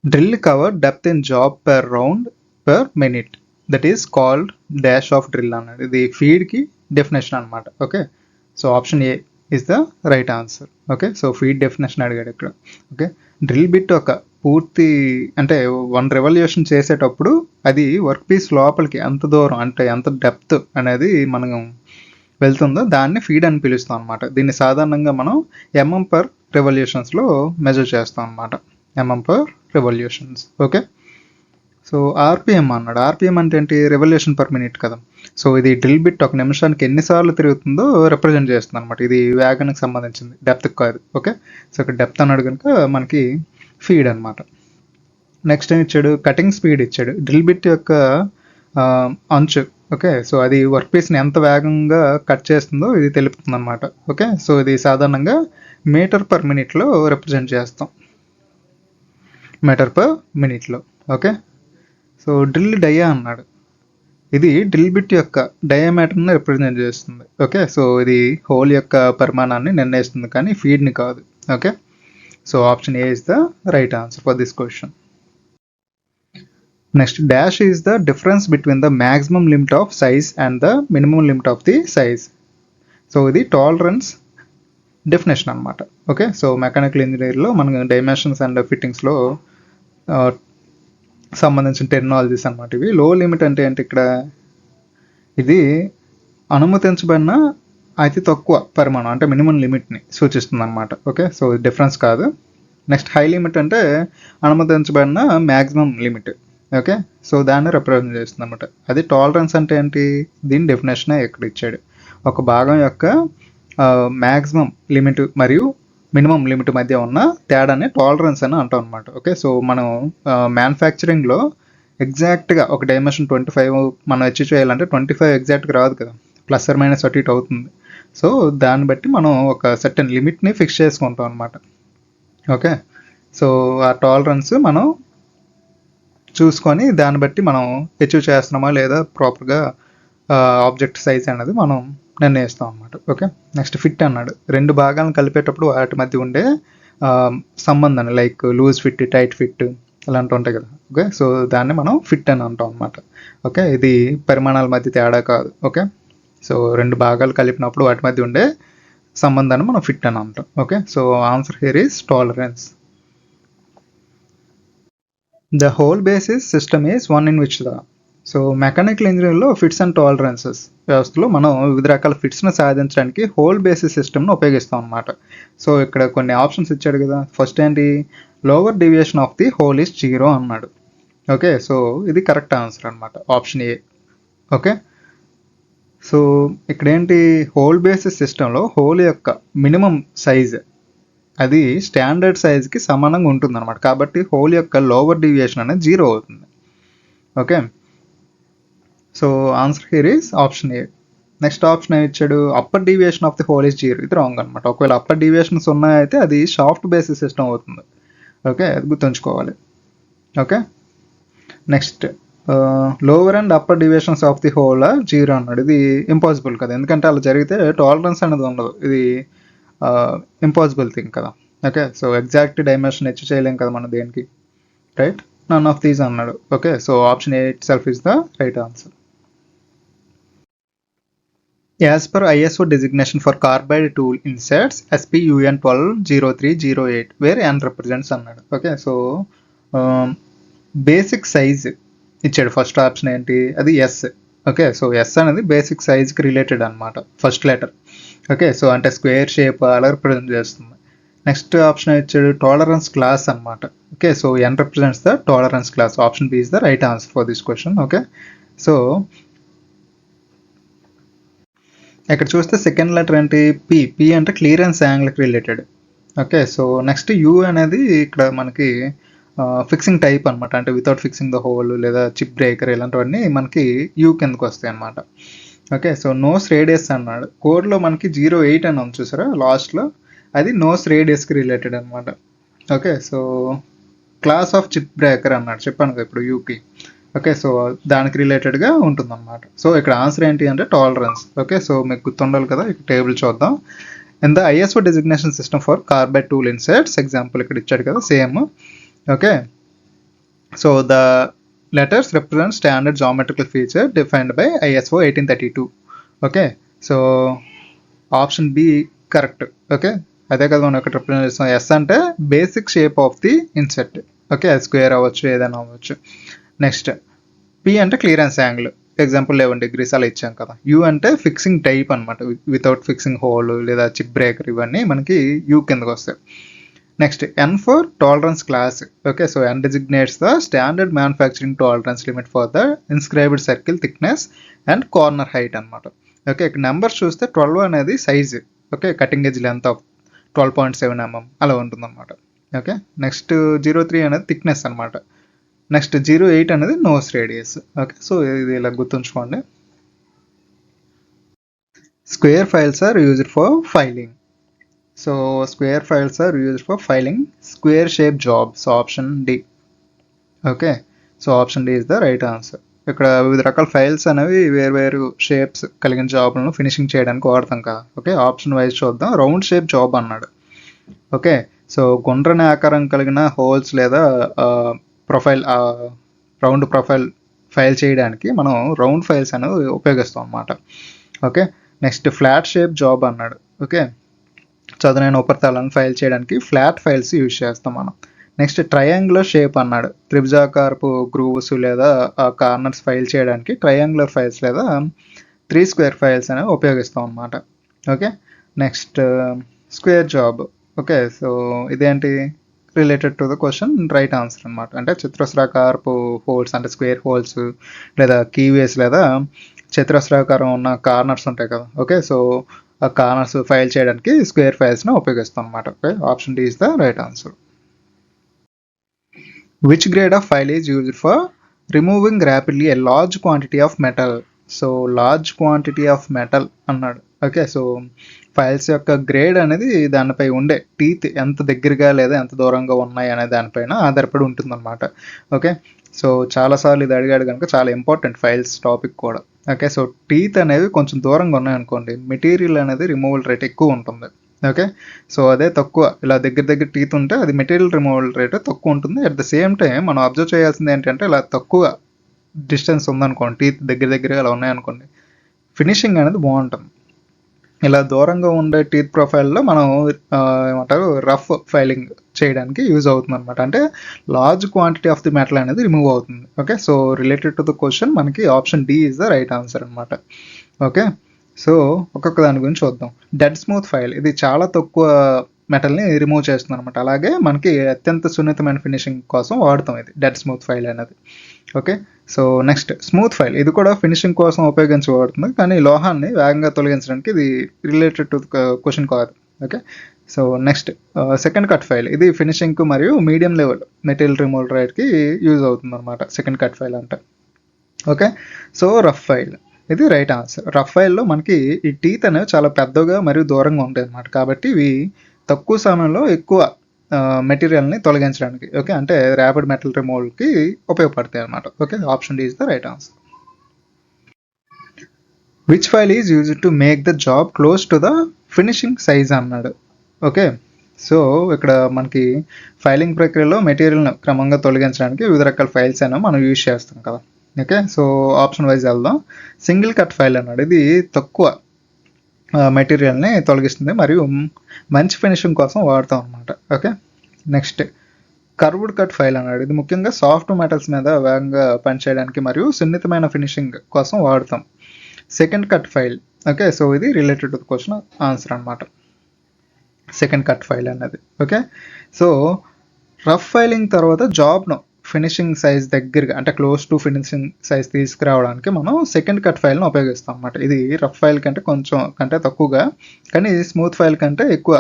Drill cover depth in job per round per minute, that is called dash of drill అన్నాడు. ఇది ఫీడ్కి డెఫినేషన్ అనమాట. Okay, so option A is the right answer. Okay, so feed definition అడిగాడు ఇక్కడ. Okay, drill bit ఒక పూర్తి అంటే 1 revolution చేసేటప్పుడు అది వర్క్ పీస్ లోపలికి ఎంత దూరం అంటే ఎంత డెప్త్ అనేది మనం వెళ్తుందో దాన్ని ఫీడ్ అని పిలుస్తాం అనమాట. దీన్ని సాధారణంగా మనం ఎంఎం పర్ రెవల్యూషన్స్లో మెజర్ చేస్తాం అనమాట, MM per revolutions. Okay, so RPM అన్నాడు. ఆర్పిఎం అంటే ఏంటి? రెవల్యూషన్ పర్ మినిట్ కదా. సో ఇది డ్రిల్ బిట్ ఒక నిమిషానికి ఎన్నిసార్లు తిరుగుతుందో రిప్రజెంట్ చేస్తుంది అనమాట. ఇది వేగానికి సంబంధించింది, డెప్త్కి కాదు. ఓకే, సో ఇక్కడ డెప్త్ అన్నాడు కనుక మనకి ఫీడ్ అనమాట. నెక్స్ట్ ఏం ఇచ్చాడు? కటింగ్ స్పీడ్ ఇచ్చాడు. డ్రిల్ బిట్ యొక్క అంచు. ఓకే, సో అది వర్క్ పీస్ని ఎంత వేగంగా కట్ చేస్తుందో ఇది తెలుపుతుంది అనమాట. ఓకే, సో ఇది సాధారణంగా మీటర్ పర్ మినిట్లో రిప్రజెంట్ చేస్తాం, మీటర్ పర్ మినిట్లో. ఓకే, సో డ్రిల్ డయా అన్నాడు. ఇది డ్రిల్ బిట్ యొక్క డయామీటర్ని రిప్రజెంట్ చేస్తుంది. ఓకే, సో ఇది హోల్ యొక్క పరిమాణాన్ని నిర్ణయిస్తుంది కానీ ఫీడ్ని కాదు. Okay, so option A is the right answer for this question. Next dash is the difference between the maximum limit of size and the minimum limit of the size. So ఇది tolerance definition అనమాట. Okay, so mechanical ఇంజనీరింగ్లో మనకు dimensions and ఫిట్టింగ్స్లో సంబంధించిన technologies అనమాట ఇవి. లో limit అంటే ఏంటి? ఇక్కడ ఇది అనుమతించబడిన అతి తక్కువ పరిమాణం అంటే మినిమం లిమిట్ని సూచిస్తుంది అనమాట. ఓకే, సో డిఫరెన్స్ కాదు. నెక్స్ట్ హై లిమిట్ అంటే అనుమతించబడిన మ్యాక్సిమం లిమిట్. ఓకే, సో దాన్ని రిప్రజెంట్ చేస్తుంది అనమాట. అది టాలరెన్స్ అంటే ఏంటి? దీని డెఫినేషనే ఇక్కడ ఇచ్చాడు. ఒక భాగం యొక్క మ్యాక్సిమం లిమిట్ మరియు మినిమం లిమిట్ మధ్య ఉన్న తేడాని టాలరెన్స్ అని అంటాం అనమాట. ఓకే, సో మనం మ్యానుఫ్యాక్చరింగ్లో ఎగ్జాక్ట్గా ఒక డైమెన్షన్ 25 మనం అచీవ్ చేయాలంటే 25 ఎగ్జాక్ట్గా రాదు కదా, ప్లస్ ఆర్ మైనస్ అటు ఇటు అవుతుంది. సో దాన్ని బట్టి మనం ఒక సర్టెన్ లిమిట్ని ఫిక్స్ చేసుకుంటాం అనమాట. ఓకే, సో ఆ టాలరెన్స్ మనం చూసుకొని దాన్ని బట్టి మనం అచీవ్ చేస్తున్నామా లేదా ప్రాపర్గా ఆబ్జెక్ట్ సైజ్ అనేది మనం నిర్ణయిస్తాం అనమాట. ఓకే, నెక్స్ట్ ఫిట్ అన్నాడు. రెండు భాగాలను కలిపేటప్పుడు వాటి మధ్య ఉండే సంబంధాన్ని, like loose fit, tight fit అలాంటివి ఉంటాయి కదా. ఓకే, సో దాన్ని మనం ఫిట్ అని అంటాం అనమాట. ఓకే, ఇది పరిమాణాల మధ్య తేడా కాదు. ఓకే, సో రెండు భాగాలు కలిపినప్పుడు వాటి మధ్య ఉండే సంబంధాన్ని మనం ఫిట్ అని అంటాం. Okay, so answer here is tolerance. The whole basis system is one in which the so mechanical ఇంజనీరింగ్లో ఫిట్స్ అండ్ టాలరెన్సెస్ వ్యవస్థలో మనం వివిధ రకాల ఫిట్స్ను సాధించడానికి హోల్ బేసిస్ సిస్టమ్ను ఉపయోగిస్తాం అనమాట. సో ఇక్కడ కొన్ని ఆప్షన్స్ ఇచ్చాడు కదా. ఫస్ట్ ఏంటి, lower deviation of the hole is 0 అన్నాడు. ఓకే, సో ఇది కరెక్ట్ ఆన్సర్ అనమాట, ఆప్షన్ ఏ. ఓకే, సో ఇక్కడ ఏంటి, హోల్ బేసిస్ సిస్టంలో హోల్ యొక్క మినిమం సైజ్ అది స్టాండర్డ్ సైజ్కి సమానంగా ఉంటుంది అనమాట. కాబట్టి హోల్ యొక్క లోవర్ డీవియేషన్ అనేది 0 అవుతుంది. Okay, so answer here is option A. Next option ఏమి ఇచ్చాడు, upper deviation of the hole is 0. ఇది రాంగ్ అనమాట. ఒకవేళ అప్పర్ డీవియేషన్స్ ఉన్నాయైతే అది సాఫ్ట్ బేసిస్ సిస్టమ్ అవుతుంది. ఓకే, అది గుర్తుంచుకోవాలి. Okay, next lower and upper deviations of the hole are 0 అన్నాడు. ఇది ఇంపాసిబుల్ కదా, ఎందుకంటే అలా జరిగితే టాలరెన్స్ అనేది ఉండదు. ఇది ఇంపాసిబుల్ థింగ్ కదా. Okay, so exact dimension achieve చేయలేం కదా మనం దేనికి, రైట్? నన్ ఆఫ్ దీస్ అన్నాడు. Okay, so option A itself is the right answer. As per ISO designation for carbide tool inserts SPUN 120308 where n represents అన్నాడు. Okay, so basic size ఇచ్చాడు. First option ఏంటి, అది S. Okay, so S అనేది basic సైజ్కి related అనమాట, first letter. Okay, so అంటే square shape అలా represent చేస్తుంది. నెక్స్ట్ ఆప్షన్ ఇచ్చాడు టాలరెన్స్ క్లాస్ అనమాట. Okay, so N represents the tolerance class. Option B is the right answer for this question. Okay, so ఇక్కడ చూస్తే second letter ఏంటి, P. P అంటే clearance యాంగిల్కి related. Okay, so next you అనేది ఇక్కడ మనకి ఫిక్సింగ్ టైప్ అనమాట, అంటే వితౌట్ ఫిక్సింగ్ ద హోల్ లేదా చిప్ బ్రేకర్ ఇలాంటివన్నీ మనకి యూ కిందకు వస్తాయి అనమాట. ఓకే, సో నోస్ రేడియస్ అన్నాడు. కోడ్లో మనకి 08 అని ఉంది చూసారా లాస్ట్లో, అది నోస్ రేడియస్కి రిలేటెడ్ అనమాట. Okay, so class of chip breaker అన్నాడు, చెప్పాను కదా ఇప్పుడు యూకి. ఓకే, సో దానికి రిలేటెడ్గా ఉంటుందన్నమాట. సో ఇక్కడ ఆన్సర్ ఏంటి అంటే టాలరెన్స్. ఓకే, సో మీకు గుర్తుండాలి కదా, ఇక్కడ టేబుల్ చూద్దాం. In the ISO designation system for carbide tool inserts, example ఇక్కడ ఇచ్చాడు కదా same. Okay, so the letters represent standard geometrical feature defined by ISO 1832. Okay, so option B correct. Okay, అదే కదా మనం ఇక్కడ రిప్రజెంట్ చేస్తాం. ఎస్ అంటే basic shape of the insert. Okay, అది స్క్వేర్ అవ్వచ్చు, ఏదైనా అవ్వచ్చు. నెక్స్ట్ పి అంటే క్లియరెన్స్ యాంగిల్, ఎగ్జాంపుల్ 11 degrees అలా ఇచ్చాం కదా. యూ అంటే ఫిక్సింగ్ టైప్ అనమాట, వితౌట్ ఫిక్సింగ్ హోల్ లేదా చిప్ బ్రేకర్, ఇవన్నీ మనకి యూ కిందకు వస్తాయి. Next N for tolerance class. Okay, so N designates the standard manufacturing tolerance limit for the inscribed circle thickness and corner height అనమాట. Okay, ఇక్కడ numbers చూస్తే 12 అనేది size. Okay, cutting edge length of 12.7 mm అలా ఉంటుందన్నమాట. Okay, next 03 అనేది thickness అనమాట. Next 08 అనేది nose radius. Okay, so ఇది ఇలా గుర్తుంచుకోండి. Square files are used for filing. So square files are used for filing square shape jobs. Option D. Okay, so option D is the right answer. ఇక్కడ వివిధ రకాల files అనేవి వేరు shapes కలిగిన జాబ్లను finishing చేయడానికి వాడతాం కదా. ఓకే, ఆప్షన్ వైజ్ చూద్దాం. రౌండ్ షేప్ జాబ్ అన్నాడు. ఓకే, సో గుండ్రని ఆకారం కలిగిన హోల్స్ లేదా ప్రొఫైల్, రౌండ్ ప్రొఫైల్ ఫైల్ చేయడానికి మనం రౌండ్ ఫైల్స్ అనేవి ఉపయోగిస్తాం అన్నమాట. Okay, next flat shape job అన్నాడు. ఓకే, చదునైన ఉపరితలాన్ని ఫైల్ చేయడానికి ఫ్లాట్ ఫైల్స్ యూజ్ చేస్తాం మనం. నెక్స్ట్ ట్రయాంగులర్ షేప్ అన్నాడు. త్రిభుజాకారపు గ్రూవ్స్ లేదా కార్నర్స్ ఫైల్ చేయడానికి ట్రయాంగులర్ ఫైల్స్ లేదా 3 square ఫైల్స్ అనేవి ఉపయోగిస్తాం అన్నమాట. Okay, next square job. Okay, so ఇదేంటి, related to the question, right answer అనమాట. అంటే చతురస్రాకారపు హోల్స్ అంటే స్క్వేర్ హోల్స్ లేదా కీవేస్ లేదా చతురస్రాకారం ఉన్న కార్నర్స్ ఉంటాయి కదా. ఓకే, సో కార్నర్స్ ఫైల్ చేయడానికి స్క్వేర్ ఫైల్స్ని ఉపయోగిస్తాం అనమాట. Okay, option D is the right answer. Which grade of file is used for removing rapidly a large quantity of metal? So large quantity of metal అన్నాడు. Okay, so files యొక్క grade అనేది దానిపై ఉండే teeth ఎంత దగ్గరగా లేదా ఎంత దూరంగా ఉన్నాయి అనే దానిపైన ఆధారపడి ఉంటుందన్నమాట. ఓకే, సో చాలాసార్లు ఇది అడిగాడు కనుక చాలా ఇంపార్టెంట్ ఫైల్స్ టాపిక్ కూడా. ఓకే, సో టీత్ అనేవి కొంచెం దూరంగా ఉన్నాయనుకోండి, మెటీరియల్ అనేది రిమూవల్ రేట్ ఎక్కువ ఉంటుంది. ఓకే, సో అదే తక్కువ ఇలా దగ్గర టీత్ ఉంటే అది మెటీరియల్ రిమూవల్ రేట్ తక్కువ ఉంటుంది. అట్ ద సేమ్ టైం మనం అబ్జర్వ్ చేయాల్సింది ఏంటంటే ఇలా తక్కువ డిస్టెన్స్ ఉందనుకోండి, టీత్ దగ్గరగా అలా ఉన్నాయనుకోండి, ఫినిషింగ్ అనేది బాగుంటుంది. ఇలా దూరంగా ఉండే టీత్ ప్రొఫైల్లో మనం ఏమంటారు రఫ్ ఫైలింగ్ చేయడానికి యూజ్ అవుతుంది అనమాట. అంటే large quantity of the metal అనేది రిమూవ్ అవుతుంది. Okay, so related to the question మనకి option D is the right answer అనమాట. ఓకే, సో ఒక్కొక్క దాని గురించి చూద్దాం. డెడ్ స్మూత్ ఫైల్, ఇది చాలా తక్కువ మెటల్ని రిమూవ్ చేస్తుంది అనమాట. అలాగే మనకి అత్యంత సున్నితమైన ఫినిషింగ్ కోసం వాడుతాం ఇది డెడ్ స్మూత్ ఫైల్ అనేది. Okay, so next smooth file, ఇది కూడా ఫినిషింగ్ కోసం ఉపయోగించబడుతుంది, కానీ లోహాన్ని వేగంగా తొలగించడానికి ఇది రిలేటెడ్ టు క్వశ్చన్ కాదు. Okay, so next second cut file, ఇది ఫినిషింగ్ మరియు మీడియం లెవెల్ మెటీరియల్ రిమూవల్ రేట్కి యూజ్ అవుతుంది అనమాట సెకండ్ కట్ ఫైల్ అంటే. ఓకే, సో రఫ్ ఫైల్, ఇది రైట్ ఆన్సర్. రఫ్ ఫైల్లో మనకి ఈ టీత్ అనేవి చాలా పెద్దగా మరియు దూరంగా ఉంటాయి అన్నమాట. కాబట్టి ఇవి తక్కువ సమయంలో ఎక్కువ మెటీరియల్ని తొలగించడానికి, ఓకే, అంటే ర్యాపిడ్ మెటల్ రిమూవల్కి ఉపయోగపడతాయి అన్నమాట. Okay, option D is the right answer. Which file is used to make the job close to the finishing size అన్నాడు. ఓకే, సో ఇక్కడ మనకి ఫైలింగ్ ప్రక్రియలో మెటీరియల్ను క్రమంగా తొలగించడానికి వివిధ రకాల ఫైల్స్ అనేవి మనం యూజ్ చేస్తాం కదా. ఓకే, సో ఆప్షన్ వైజ్ వెళ్దాం. సింగిల్ కట్ ఫైల్ అన్నాడు, ఇది తక్కువ మెటీరియల్ని తొలగిస్తుంది మరియు మంచి ఫినిషింగ్ కోసం వాడతాం అనమాట. Okay, next curved cut file అన్నాడు, ఇది ముఖ్యంగా సాఫ్ట్ మెటల్స్ మీద వేగంగా పనిచేయడానికి మరియు సున్నితమైన ఫినిషింగ్ కోసం వాడతాం. Second cut file, okay, so ఇది related to the question answer అనమాట, సెకండ్ కట్ ఫైల్ అన్నది. ఓకే, సో రఫ్ ఫైలింగ్ తర్వాత జాబ్ను ఫినిషింగ్ సైజ్ దగ్గరగా అంటే క్లోజ్ టు ఫినిషింగ్ సైజ్ తీసుకురావడానికి మనం సెకండ్ కట్ ఫైల్ను ఉపయోగిస్తాం అన్నమాట. ఇది రఫ్ ఫైల్ కంటే తక్కువగా, కానీ స్మూత్ ఫైల్ కంటే ఎక్కువ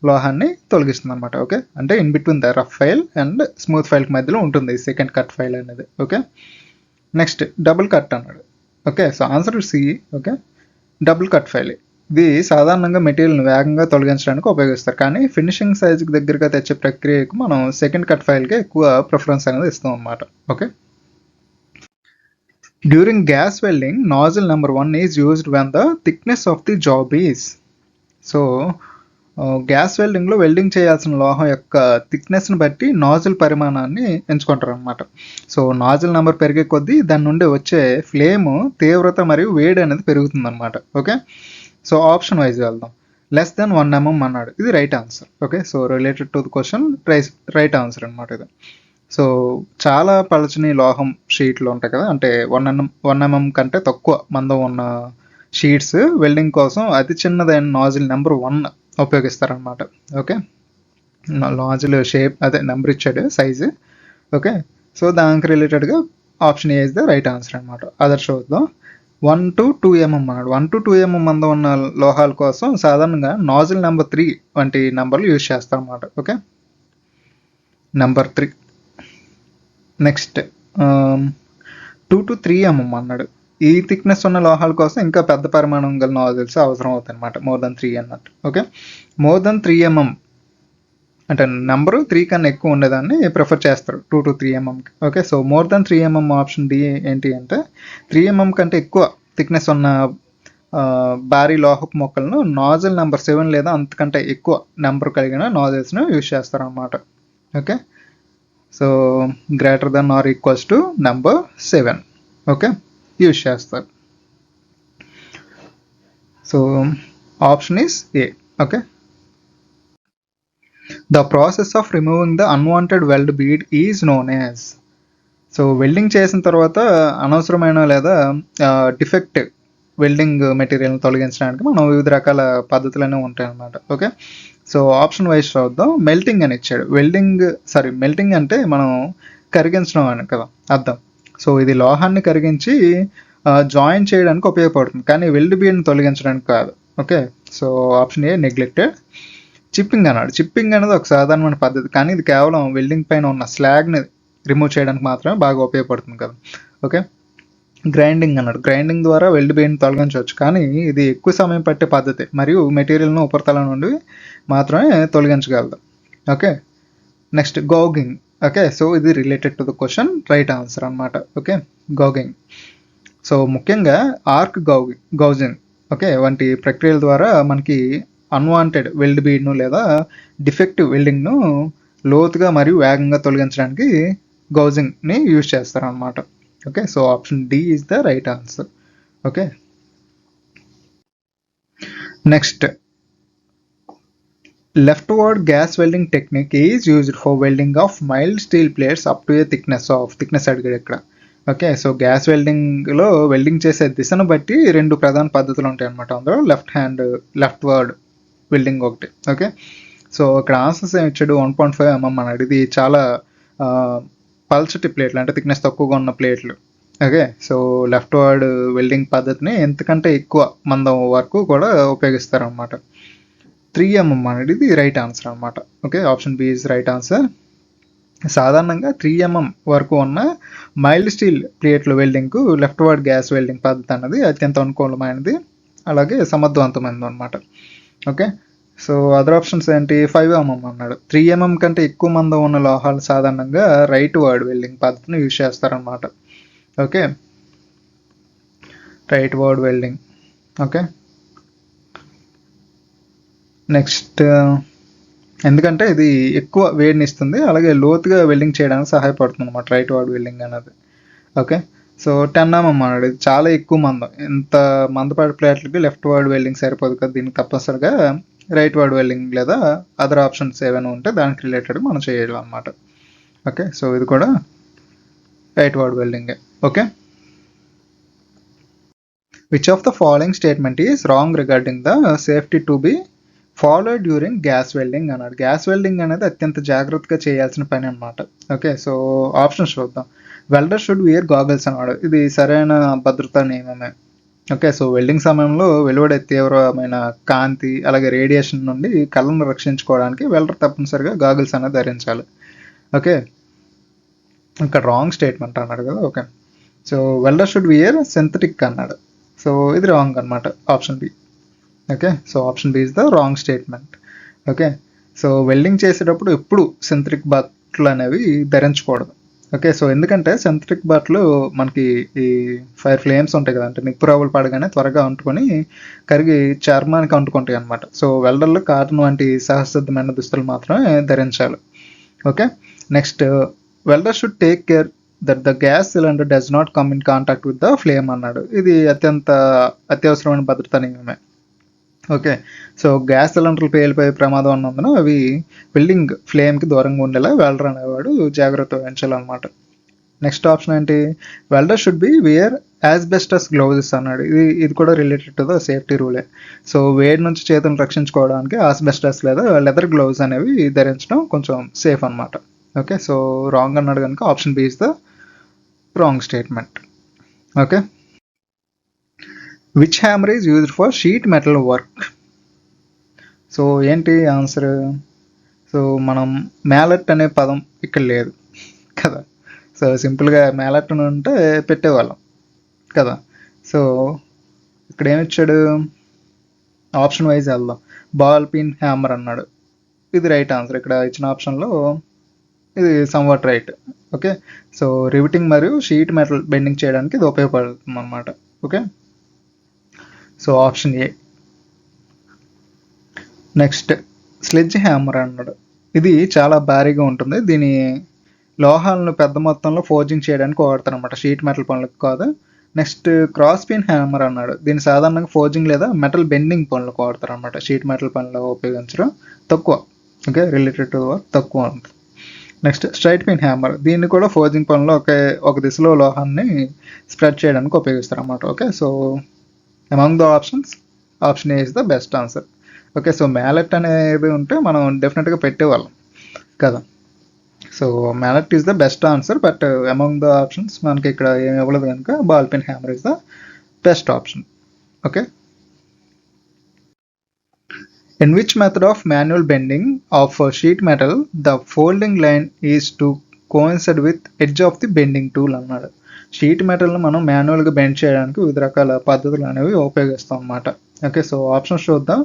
లోహాన్ని తొలగిస్తుంది అనమాట. ఓకే, అంటే in between the rough file and smooth file మధ్యలో ఉంటుంది సెకండ్ కట్ ఫైల్ అనేది. ఓకే, నెక్స్ట్ డబుల్ కట్ అన్నాడు. Okay, so answer C. Okay, double cut file, ఇది సాధారణంగా మెటీరియల్ని వేగంగా తొలగించడానికి ఉపయోగిస్తారు, కానీ ఫినిషింగ్ సైజ్కి దగ్గరగా తెచ్చే ప్రక్రియకు మనం సెకండ్ కట్ ఫైల్కి ఎక్కువ ప్రిఫరెన్స్ అనేది ఇస్తాం అన్నమాట. Okay, during gas welding nozzle number 1 is used when the thickness of the job is. So gas వెల్డింగ్లో వెల్డింగ్ చేయాల్సిన లోహం యొక్క థిక్నెస్ని బట్టి నాజిల్ పరిమాణాన్ని ఎంచుకుంటారు అనమాట. సో నాజిల్ నెంబర్ పెరిగే కొద్దీ దాని నుండి వచ్చే ఫ్లేమ్ తీవ్రత మరియు వేడి అనేది పెరుగుతుంది అనమాట. ఓకే, సో ఆప్షన్ వైజ్ వెళ్దాం. లెస్ దెన్ 1 mm అన్నాడు, ఇది right answer. Okay, so related to the question right answer అనమాట ఇది. సో చాలా పలచని లోహం షీట్లు ఉంటాయి కదా, అంటే 1 mm కంటే తక్కువ మందం ఉన్న షీట్స్ వెల్డింగ్ కోసం అతి చిన్నదైన నాజిల్ నెంబర్ 1 ఉపయోగిస్తారనమాట. ఓకే, నాజిల్ షేప్ అదే నెంబర్ ఇచ్చాడు సైజు. ఓకే, సో దానికి రిలేటెడ్గా option A is the right answer అనమాట. అదర్ చూద్దాం. 1 to 2 mm అన్నాడు. 1 to 2 mm మందం ఉన్న లోహాల కోసం సాధారణంగా నాజిల్ నెంబర్ 3 వంటి నెంబర్లు యూజ్ చేస్తాం అన్నమాట. Okay, number 3. Next 2 to 3 mm అన్నాడు. ఈ థిక్నెస్ ఉన్న లోహాల కోసం ఇంకా పెద్ద పరిమాణం గల నాజిల్స్ అవసరం అవుతాయి అనమాట, మోర్ దెన్ 3 అన్నట్టు. ఓకే, మోర్ దెన్ 3 mm అంటే నెంబరు 3 కన్నా ఎక్కువ ఉండేదాన్ని ప్రిఫర్ చేస్తారు 2 to 3 mm. Okay, so more than 3 mm option D ఏంటి అంటే 3 mm కంటే ఎక్కువ థిక్నెస్ ఉన్న భారీ లోహపు మొక్కలను నాజిల్ నెంబర్ 7 లేదా అంతకంటే ఎక్కువ నెంబర్ కలిగిన నాజిల్స్ను యూజ్ చేస్తారు అన్నమాట. Okay, so greater than or equals to number 7 okay use చేస్తారు. So option is A. Okay, the process of removing the unwanted weld bead is known as. So welding చేసిన తర్వాత అనవసరమైన లేదా డిఫెక్ట్ వెల్డింగ్ మెటీరియల్ని తొలగించడానికి మనం వివిధ రకాల పద్ధతులనే ఉంటాయి అన్నమాట. ఓకే, సో ఆప్షన్ వైజ్ చూద్దాం. మెల్టింగ్ అని ఇచ్చాడు. మెల్టింగ్ అంటే మనం కరిగించడం అని కదా అర్థం. సో ఇది లోహాన్ని కరిగించి జాయిన్ చేయడానికి ఉపయోగపడుతుంది, కానీ వెల్డ్ బీడ్ని తొలగించడానికి కాదు. ఓకే, సో ఆప్షన్ ఏ నెగ్లెక్టెడ్. చిప్పింగ్ అన్నాడు. చిప్పింగ్ అనేది ఒక సాధారణమైన పద్ధతి, కానీ ఇది కేవలం వెల్డింగ్ పైన ఉన్న స్లాగ్ని రిమూవ్ చేయడానికి మాత్రమే బాగా ఉపయోగపడుతుంది కదా. ఓకే, గ్రైండింగ్ అన్నాడు. గ్రైండింగ్ ద్వారా వెల్డ్ బీడ్ని తొలగించవచ్చు, కానీ ఇది ఎక్కువ సమయం పట్టే పద్ధతి మరియు మెటీరియల్ను ఉపరితలం నుండి మాత్రమే తొలగించగలదు. Okay, next gouging. Okay, so ఇది related to the question, right answer అనమాట. Okay, gouging. సో ముఖ్యంగా ఆర్క్ గౌజింగ్ ఓకే వంటి ప్రక్రియల ద్వారా మనకి అన్వాంటెడ్ వెల్డ్ బీడ్ను లేదా డిఫెక్టివ్ వెల్డింగ్ను లోతుగా మరియు వేగంగా తొలగించడానికి గౌజింగ్ని యూజ్ చేస్తారనమాట. Okay, so option D is the right answer. Okay, next leftward gas welding technique is used for welding of mild steel plates up to a thickness అడిగాడు ఇక్కడ. ఓకే, సో గ్యాస్ వెల్డింగ్లో welding చేసే దిశను బట్టి రెండు ప్రధాన పద్ధతులు ఉంటాయి అనమాట. అందులో లెఫ్ట్వర్డ్ వెల్డింగ్ ఒకటి. ఓకే, సో ఇక్కడ ఆన్సర్స్ ఏమి ఇచ్చాడు, 1.5 mm అన్నాడు. ఇది చాలా పల్చటి ప్లేట్లు, అంటే థిక్నెస్ తక్కువగా ఉన్న ప్లేట్లు. ఓకే, సో లెఫ్ట్వర్డ్ వెల్డింగ్ పద్ధతిని ఎంతకంటే ఎక్కువ మందం వరకు కూడా ఉపయోగిస్తారు అనమాట. 3 mm అనేది ఇది రైట్ ఆన్సర్ అనమాట. Okay, option B is right answer. సాధారణంగా 3 mm వరకు ఉన్న మైల్డ్ స్టీల్ ప్లేట్ల వెల్డింగ్కు లెఫ్ట్వర్డ్ గ్యాస్ వెల్డింగ్ పద్ధతి అనేది అత్యంత అనుకూలమైనది, అలాగే సమర్థవంతమైనది అనమాట. ఓకే, సో అదర్ ఆప్షన్స్ ఏంటి, 5 mm అన్నాడు. 3 mm కంటే ఎక్కువ మందం ఉన్న లోహాలు సాధారణంగా రైట్ వర్డ్ వెల్డింగ్ పద్ధతిని యూజ్ చేస్తారనమాట. Okay, right word welding. Okay, next ఎందుకంటే ఇది ఎక్కువ వేడిని ఇస్తుంది, అలాగే లోతుగా వెల్డింగ్ చేయడానికి సహాయపడుతుంది అనమాట రైట్ వర్డ్ వెల్డింగ్ అనేది. ఓకే, సో 10 mm అన్నాడు. ఇది చాలా ఎక్కువ మందం, ఇంత మందపాటి ప్లేట్లకి లెఫ్ట్ వర్డ్ వెల్డింగ్ సరిపోదు కదా, దీనికి తప్పనిసరిగా రైట్ వర్డ్ వెల్డింగ్ లేదా అదర్ ఆప్షన్స్ ఏమైనా ఉంటే దానికి రిలేటెడ్ మనం చేయాలి అనమాట. ఓకే, సో ఇది కూడా రైట్ వర్డ్ వెల్డింగే. Okay, which of the following statement is wrong regarding the safety to be follow during gas welding అన్నాడు. గ్యాస్ వెల్డింగ్ అనేది అత్యంత జాగ్రత్తగా చేయాల్సిన పని అనమాట. ఓకే, సో ఆప్షన్స్ చూద్దాం. వెల్డర్ షుడ్ వియర్ గాగల్స్ అన్నాడు. ఇది సరైన భద్రతా నియమమే. ఓకే, సో వెల్డింగ్ సమయంలో వెలువడే తీవ్రమైన కాంతి అలాగే రేడియేషన్ నుండి కళ్ళను రక్షించుకోవడానికి వెల్డర్ తప్పనిసరిగా గాగల్స్ అనేది ధరించాలి. ఓకే, ఇంకా రాంగ్ స్టేట్మెంట్ అన్నాడు కదా. Okay, so welder should wear synthetic అన్నాడు. సో ఇది రాంగ్ అనమాట, option B. Okay, so option B is the wrong statement. Okay, so welding చేసేటప్పుడు ఎప్పుడు సింథటిక్ బట్టలు అనేవి ధరించకూడదు. ఓకే, సో ఎందుకంటే సింథటిక్ బట్టలు మనకి ఈ ఫైర్ ఫ్లేమ్స్ ఉంటాయి కదా, అంటే నిప్పు రవ్వలు పడగానే త్వరగా అంటుకొని కరిగి చర్మానికి అంటుకుంటాయి అనమాట. సో వెల్డర్లు కాటన్ వంటి సహసిద్ధమైన దుస్తులు మాత్రమే ధరించాలి. Okay, next welder should take care that the gas cylinder does not come in contact with the flame అన్నాడు. ఇది అత్యవసరమైన భద్రతా నియమమే. ఓకే, సో గ్యాస్ సిలిండర్లు పేలిపోయే ప్రమాదం ఉన్నందున అవి వెల్డింగ్ ఫ్లేమ్కి దూరంగా ఉండేలా వెల్డర్ అనేవాడు జాగ్రత్త వహించాలన్నమాట. నెక్స్ట్ ఆప్షన్ ఏంటి, welder should be wear asbestos gloves అన్నాడు. ఇది కూడా రిలేటెడ్ టు ద సేఫ్టీ రూలే. సో వేడి నుంచి చేతులను రక్షించుకోవడానికి ఆస్బెస్టస్ లేదా లెదర్ గ్లౌజ్ అనేవి ధరించడం కొంచెం సేఫ్ అనమాట. ఓకే, సో రాంగ్ అన్నాడు కనుక option B is the wrong statement. Okay, which hammer is used for sheet metal work. So ఏంటి ఆన్సర్, సో మనం మ్యాలెట్ అనే పదం ఇక్కడ లేదు కదా, సో సింపుల్గా మ్యాలెట్ అని ఉంటే పెట్టేవాళ్ళం కదా. సో ఇక్కడ ఏమిచ్చాడు, ఆప్షన్ వైజ్ వెళ్దాం. బాల్ పిన్ హ్యామర్ అన్నాడు. ఇది రైట్ ఆన్సర్. ఇక్కడ ఇచ్చిన ఆప్షన్లో ఇది somewhat right. Okay, so riveting మరియు షీట్ మెటల్ బెండింగ్ చేయడానికి ఇది ఉపయోగపడుతుంది అనమాట. Okay, so option A. Next sledge hammer అన్నాడు. ఇది చాలా భారీగా ఉంటుంది, దీని లోహాలను పెద్ద మొత్తంలో ఫోర్జింగ్ చేయడానికి వాడతారు అనమాట, షీట్ మెటల్ పనులకు కాదు. నెక్స్ట్ క్రాస్ పిన్ హ్యామర్ అన్నాడు. దీన్ని సాధారణంగా ఫోర్జింగ్ లేదా మెటల్ బెండింగ్ పనులకు వాడతారు అనమాట, షీట్ మెటల్ పనులు ఉపయోగించడం తక్కువ. ఓకే, రిలేటెడ్ టు వర్క్ తక్కువ ఉంటుంది. నెక్స్ట్ స్ట్రైట్ పిన్ హ్యామర్, దీన్ని కూడా ఫోర్జింగ్ పనులు ఒక దిశలో లోహాన్ని స్ప్రెడ్ చేయడానికి ఉపయోగిస్తారు అన్నమాట. Okay, so among the options option A is the best answer. Okay, so malate అనేది ఉంటే మనం డెఫినెట్గా పెట్టేవాళ్ళం కదా. So malate is the best answer, but among the options మనకి ఇక్కడ ఏమి ఇవ్వలేదు కనుక ball pin hammer is the best option. Okay, In which method of manual bending of sheet metal the folding line is to coincide with edge of the bending tool అన్నాడు. Sheet మెటల్ని మనం మాన్యువల్గా bend చేయడానికి వివిధ రకాల పద్ధతులు అనేవి ఉపయోగిస్తాం అన్నమాట. ఓకే, సో ఆప్షన్స్ చూద్దాం.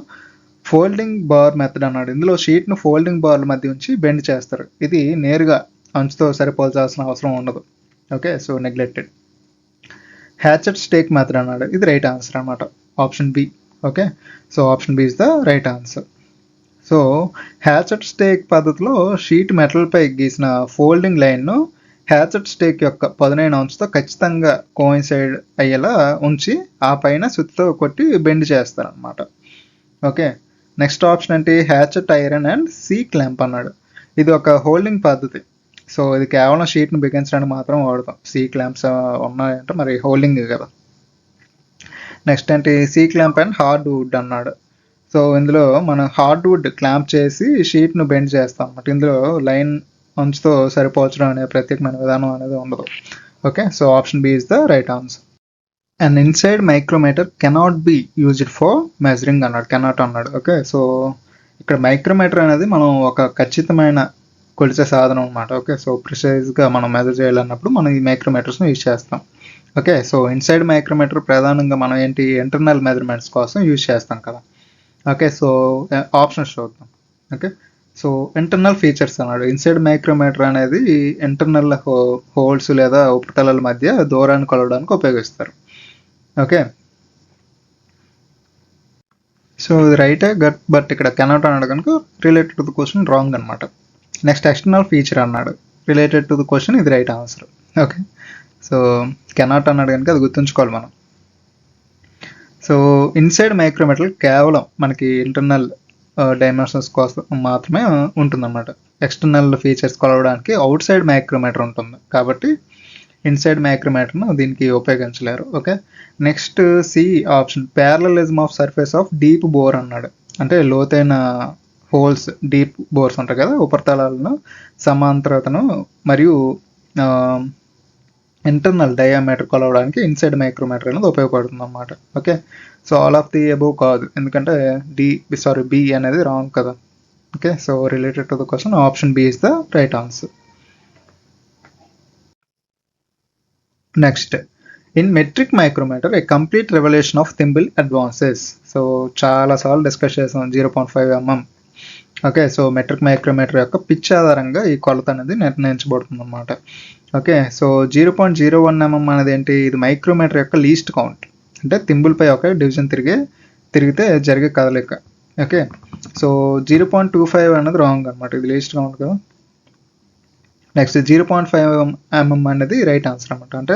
ఫోల్డింగ్ బార్ మెథడ్ అన్నాడు. ఇందులో షీట్ను ఫోల్డింగ్ బార్ల మధ్య ఉంచి బెండ్ చేస్తారు. ఇది నేరుగా అంచుతో సరిపోల్చాల్సిన అవసరం ఉండదు. Okay, so neglected. Hatchet stake method అన్నాడు. ఇది రైట్ ఆన్సర్ అన్నమాట, option B. Okay, so option B is the right answer. So hatchet stake పద్ధతిలో షీట్ మెటల్పై గీసిన ఫోల్డింగ్ లైన్ను హ్యాచెట్ స్టేక్ యొక్క పదునైన అంచుతో ఖచ్చితంగా కోయిన్సైడ్ అయ్యేలా ఉంచి ఆ పైన సుత్తితో కొట్టి బెండ్ చేస్తారనమాట. ఓకే, నెక్స్ట్ ఆప్షన్ అంటే hatchet iron and C clamp అన్నాడు. ఇది ఒక హోల్డింగ్ పద్ధతి. సో ఇది కేవలం షీట్ను బిగించడానికి మాత్రం వాడతాం. సీ క్లాంప్స్ ఉన్నాయంటే మరి హోల్డింగ్ కదా. నెక్స్ట్ అంటే C clamp and hard wood అన్నాడు. సో ఇందులో మనం హార్డ్ వుడ్ క్లాంప్ చేసి షీట్ను బెండ్ చేస్తాం అన్నమాట. ఇందులో లైన్ అంచుతో సరిపోల్చడం అనే ప్రత్యేకమైన విధానం అనేది ఉండదు. Okay, so option B is the right answer. And inside micrometer cannot be used for measuring అన్నాడు. కెనాట్ అన్నాడు. ఓకే, సో ఇక్కడ మైక్రోమీటర్ అనేది మనం ఒక ఖచ్చితమైన కొలిచే సాధనం అనమాట. ఓకే, సో ప్రిసైజ్గా మనం మెజర్ చేయాలన్నప్పుడు మనం ఈ మైక్రోమీటర్స్ని యూజ్ చేస్తాం. ఓకే, సో ఇన్సైడ్ మైక్రోమీటర్ ప్రధానంగా మనం ఏంటి ఇంటర్నల్ మెజర్మెంట్స్ కోసం యూజ్ చేస్తాం కదా. ఓకే, సో ఆప్షన్స్ చూద్దాం. ఓకే, సో ఇంటర్నల్ ఫీచర్స్ అన్నాడు. ఇన్సైడ్ మైక్రోమీటర్ అనేది ఇంటర్నల్ హోల్స్ లేదా ఉపరితలాల మధ్య దూరాన్ని కొలవడానికి ఉపయోగిస్తారు. ఓకే, సో ఇది రైటే బట్ ఇక్కడ కెనాట్ అన్నాడు కనుక related to the question wrong అనమాట. నెక్స్ట్ ఎక్స్టర్నల్ ఫీచర్ అన్నాడు. రిలేటెడ్ టు ద క్వశ్చన్ ఇది right answer. Okay, so cannot అన్నాడు కనుక అది గుర్తుంచుకోవాలి మనం. సో ఇన్సైడ్ మైక్రోమీటర్ కేవలం మనకి ఇంటర్నల్ డైమెన్షన్స్ కోసం మాత్రమే ఉంటుందన్నమాట. ఎక్స్టర్నల్ ఫీచర్స్ కొలవడానికి అవుట్ సైడ్ మైక్రోమీటర్ ఉంటుంది కాబట్టి ఇన్సైడ్ మైక్రోమీటర్ను దీనికి ఉపయోగించలేరు. Okay, next C option parallelism of surface of deep bore అన్నాడు. అంటే లోతైన హోల్స్ డీప్ బోర్స్ ఉంటాయి కదా, ఉపరితలాలను సమాంతరతను మరియు ఇంటర్నల్ డయామీటర్ కొలవడానికి ఇన్సైడ్ మైక్రోమీటర్ అనేది ఉపయోగపడుతుంది అన్నమాట. Okay, so all of the above కాదు, ఎందుకంటే బి అనేది రాంగ్ కదా. Okay, so related to the question option B is the right answer. Next, in metric micrometer a complete revolution of thimble advances. So చాలాసార్లు discuss చేసాం 0.5 mm. Okay, so metric micrometer యొక్క pitch ఆధారంగా ఈ కొలత అనేది నిర్ణయించబడుతుంది అన్నమాట. ఓకే, సో 0.01 mm అనేది ఏంటి, ఇది మైక్రోమీటర్ యొక్క లీస్ట్ కౌంట్. అంటే థింబుల్పై ఒక డివిజన్ తిరిగితే జరిగే కదలిక. ఓకే, సో 0.25 అనేది రాంగ్ అనమాట, ఇది లీస్ట్ కౌంట్ కదా. నెక్స్ట్ 0.5 mm అనేది రైట్ ఆన్సర్ అనమాట. అంటే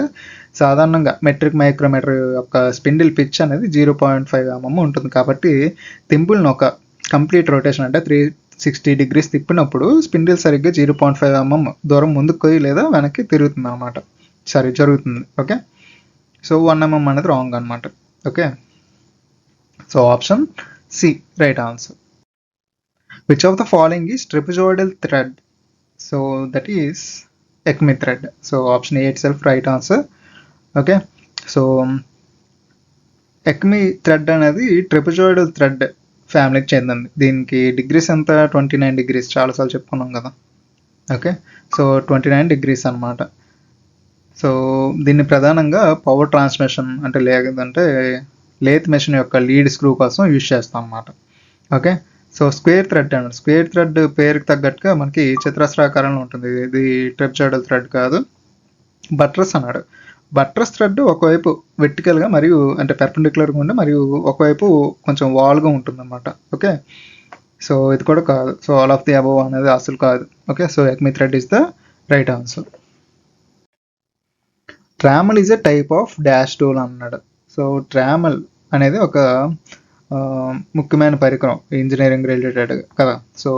సాధారణంగా మెట్రిక్ మైక్రోమీటర్ యొక్క స్పిండిల్ పిచ్ అనేది 0.5 mm ఉంటుంది కాబట్టి థింబుల్ని ఒక కంప్లీట్ రొటేషన్ అంటే 360 degrees తిప్పినప్పుడు స్పిండిల్ సరిగ్గా 0.5 mm దూరం ముందుకు లేదా వెనక్కి తిరుగుతుంది అనమాట. జరుగుతుంది. ఓకే, సో 1 mm అనేది రాంగ్ అనమాట. Okay, so option C right answer. Which of the following is trapezoidal thread? So that is acme thread. So option A itself right answer. Okay, so acme thread అనేది trapezoidal thread ఫ్యామిలీకి చెందింది. దీనికి degrees ఎంత, 29 degrees, చాలాసార్లు చెప్పుకున్నాం కదా. Okay, so 29 degrees అనమాట. So దీన్ని ప్రధానంగా పవర్ ట్రాన్స్మిషన్ అంటే లేదంటే లేత్ మెషిన్ యొక్క లీడ్ స్క్రూ కోసం యూజ్ చేస్తాం అన్నమాట. ఓకే, సో స్క్వేర్ థ్రెడ్ అన్నాడు. స్క్వేర్ థ్రెడ్ పేరుకి తగ్గట్టుగా మనకి చతురస్రాకారంలో ఉంటుంది. ఇది ట్రెపెజోయిడల్ థ్రెడ్ కాదు. బట్రస్ అన్నాడు. బట్రస్ థ్రెడ్ ఒకవైపు వెర్టికల్గా మరియు అంటే పెర్పెండిక్యులర్గా ఉండి మరియు ఒకవైపు కొంచెం వాల్గా ఉంటుంది అన్నమాట. ఓకే, సో ఇది కూడా కాదు. So all of the above అనేది అసలు కాదు. Okay, so acme thread is the right answer. Trammel is a type of dash tool అన్నాడు. సో ట్రామల్ అనేది ఒక ముఖ్యమైన పరికరం ఇంజనీరింగ్ రిలేటెడ్ కదా. సో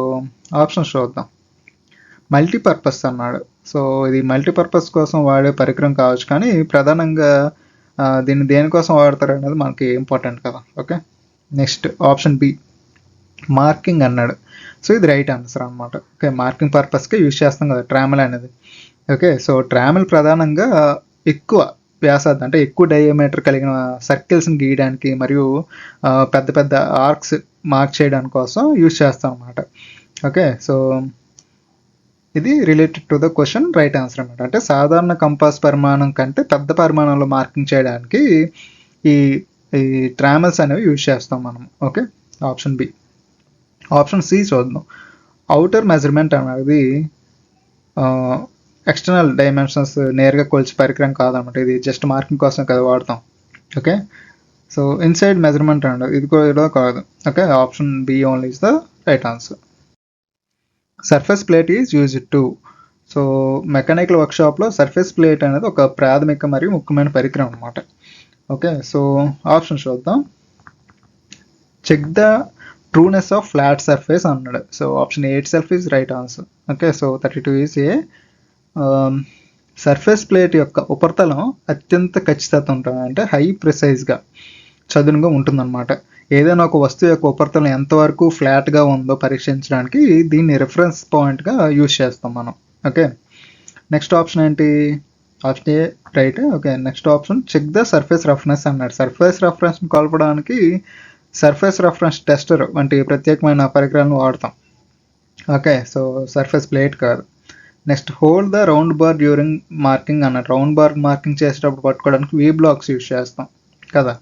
ఆప్షన్స్ చూద్దాం. మల్టీపర్పస్ అన్నాడు. సో ఇది మల్టీపర్పస్ కోసం వాడే పరికరం కావచ్చు, కానీ ప్రధానంగా దీన్ని దేనికోసం వాడతారు అనేది మనకి ఇంపార్టెంట్ కదా. Okay, next option B marking అన్నాడు. సో ఇది రైట్ ఆన్సర్ అనమాట. ఓకే, మార్కింగ్ పర్పస్కి యూజ్ చేస్తాం కదా ట్రామల్ అనేది. ఓకే, సో ట్రామల్ ప్రధానంగా ఎక్కువ వ్యాసార్థం అంటే ఎక్కువ డయామీటర్ కలిగిన సర్కిల్స్ని గీయడానికి మరియు పెద్ద పెద్ద ఆర్క్స్ మార్క్ చేయడానికి కోసం యూజ్ చేస్తాం అనమాట. ఓకే, సో ఇది related to the question right answer అనమాట. అంటే సాధారణ కంపాస్ పరిమాణం కంటే పెద్ద పరిమాణంలో మార్కింగ్ చేయడానికి ఈ ఈ ట్రామెల్స్ అనేవి యూజ్ చేస్తాం మనం. Okay, option B. Option C చూద్దాం. అవుటర్ మెజర్మెంట్ అనేది ఎక్స్టర్నల్ డైమెన్షన్స్ నేరుగా కొలిచే పరికరం కాదనమాట. ఇది జస్ట్ మార్కింగ్ కోసం కదా వాడతాం. ఓకే, సో ఇన్సైడ్ మెజర్మెంట్ అనేది ఇది కూడా కాదు. Okay, option B only is the right answer. Surface plate is used to. So mechanical వర్క్షాప్లో సర్ఫేస్ ప్లేట్ అనేది ఒక ప్రాథమిక మరియు ముఖ్యమైన పరికరం అనమాట. ఓకే, సో ఆప్షన్ చూద్దాం. Check the trueness of flat surface అన్నాడు. So option A itself is right answer. Okay, so 32 is A. Surface plate యొక్క ఉపరితలం అత్యంత ఖచ్చితత్వం ఉంటుంది, అంటే హై ప్రిసైజ్గా చదునుగా ఉంటుందన్నమాట. ఏదైనా ఒక వస్తువు యొక్క ఉపరితలం ఎంతవరకు ఫ్లాట్గా ఉందో పరీక్షించడానికి దీన్ని రిఫరెన్స్ పాయింట్గా యూజ్ చేస్తాం మనం. ఓకే, నెక్స్ట్ ఆప్షన్ ఏంటి? Option A right. Okay, next option check the surface roughness అన్నాడు. సర్ఫేస్ రఫ్నెస్ కొలపడానికి సర్ఫేస్ రఫ్నెస్ టెస్టర్ వంటి ప్రత్యేకమైన పరికరాలను వాడతాం. ఓకే, సో సర్ఫేస్ ప్లేట్ కాదు. Next hold the round bar during marking అన్నాడు. రౌండ్ బార్ మార్కింగ్ చేసేటప్పుడు పట్టుకోవడానికి వి బ్లాక్స్ యూజ్ చేస్తాం కదా.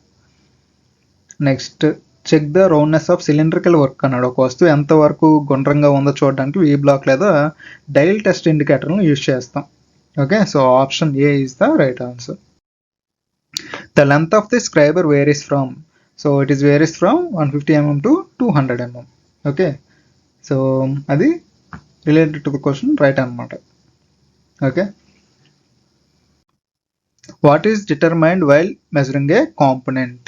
Next check the roundness of cylindrical work అన్నాడు. ఒక వస్తువు ఎంతవరకు గుండ్రంగా ఉందో చూడడానికి వి బ్లాక్ లేదా డైల్ టెస్ట్ ఇండికేటర్లను యూజ్ చేస్తాం. Okay, so option A is the right answer. The length of the scriber varies from. So it is varies from 150 mm to 200 mm. Okay, so అది related to the question right అనమాట. Okay, what is determined while measuring a component?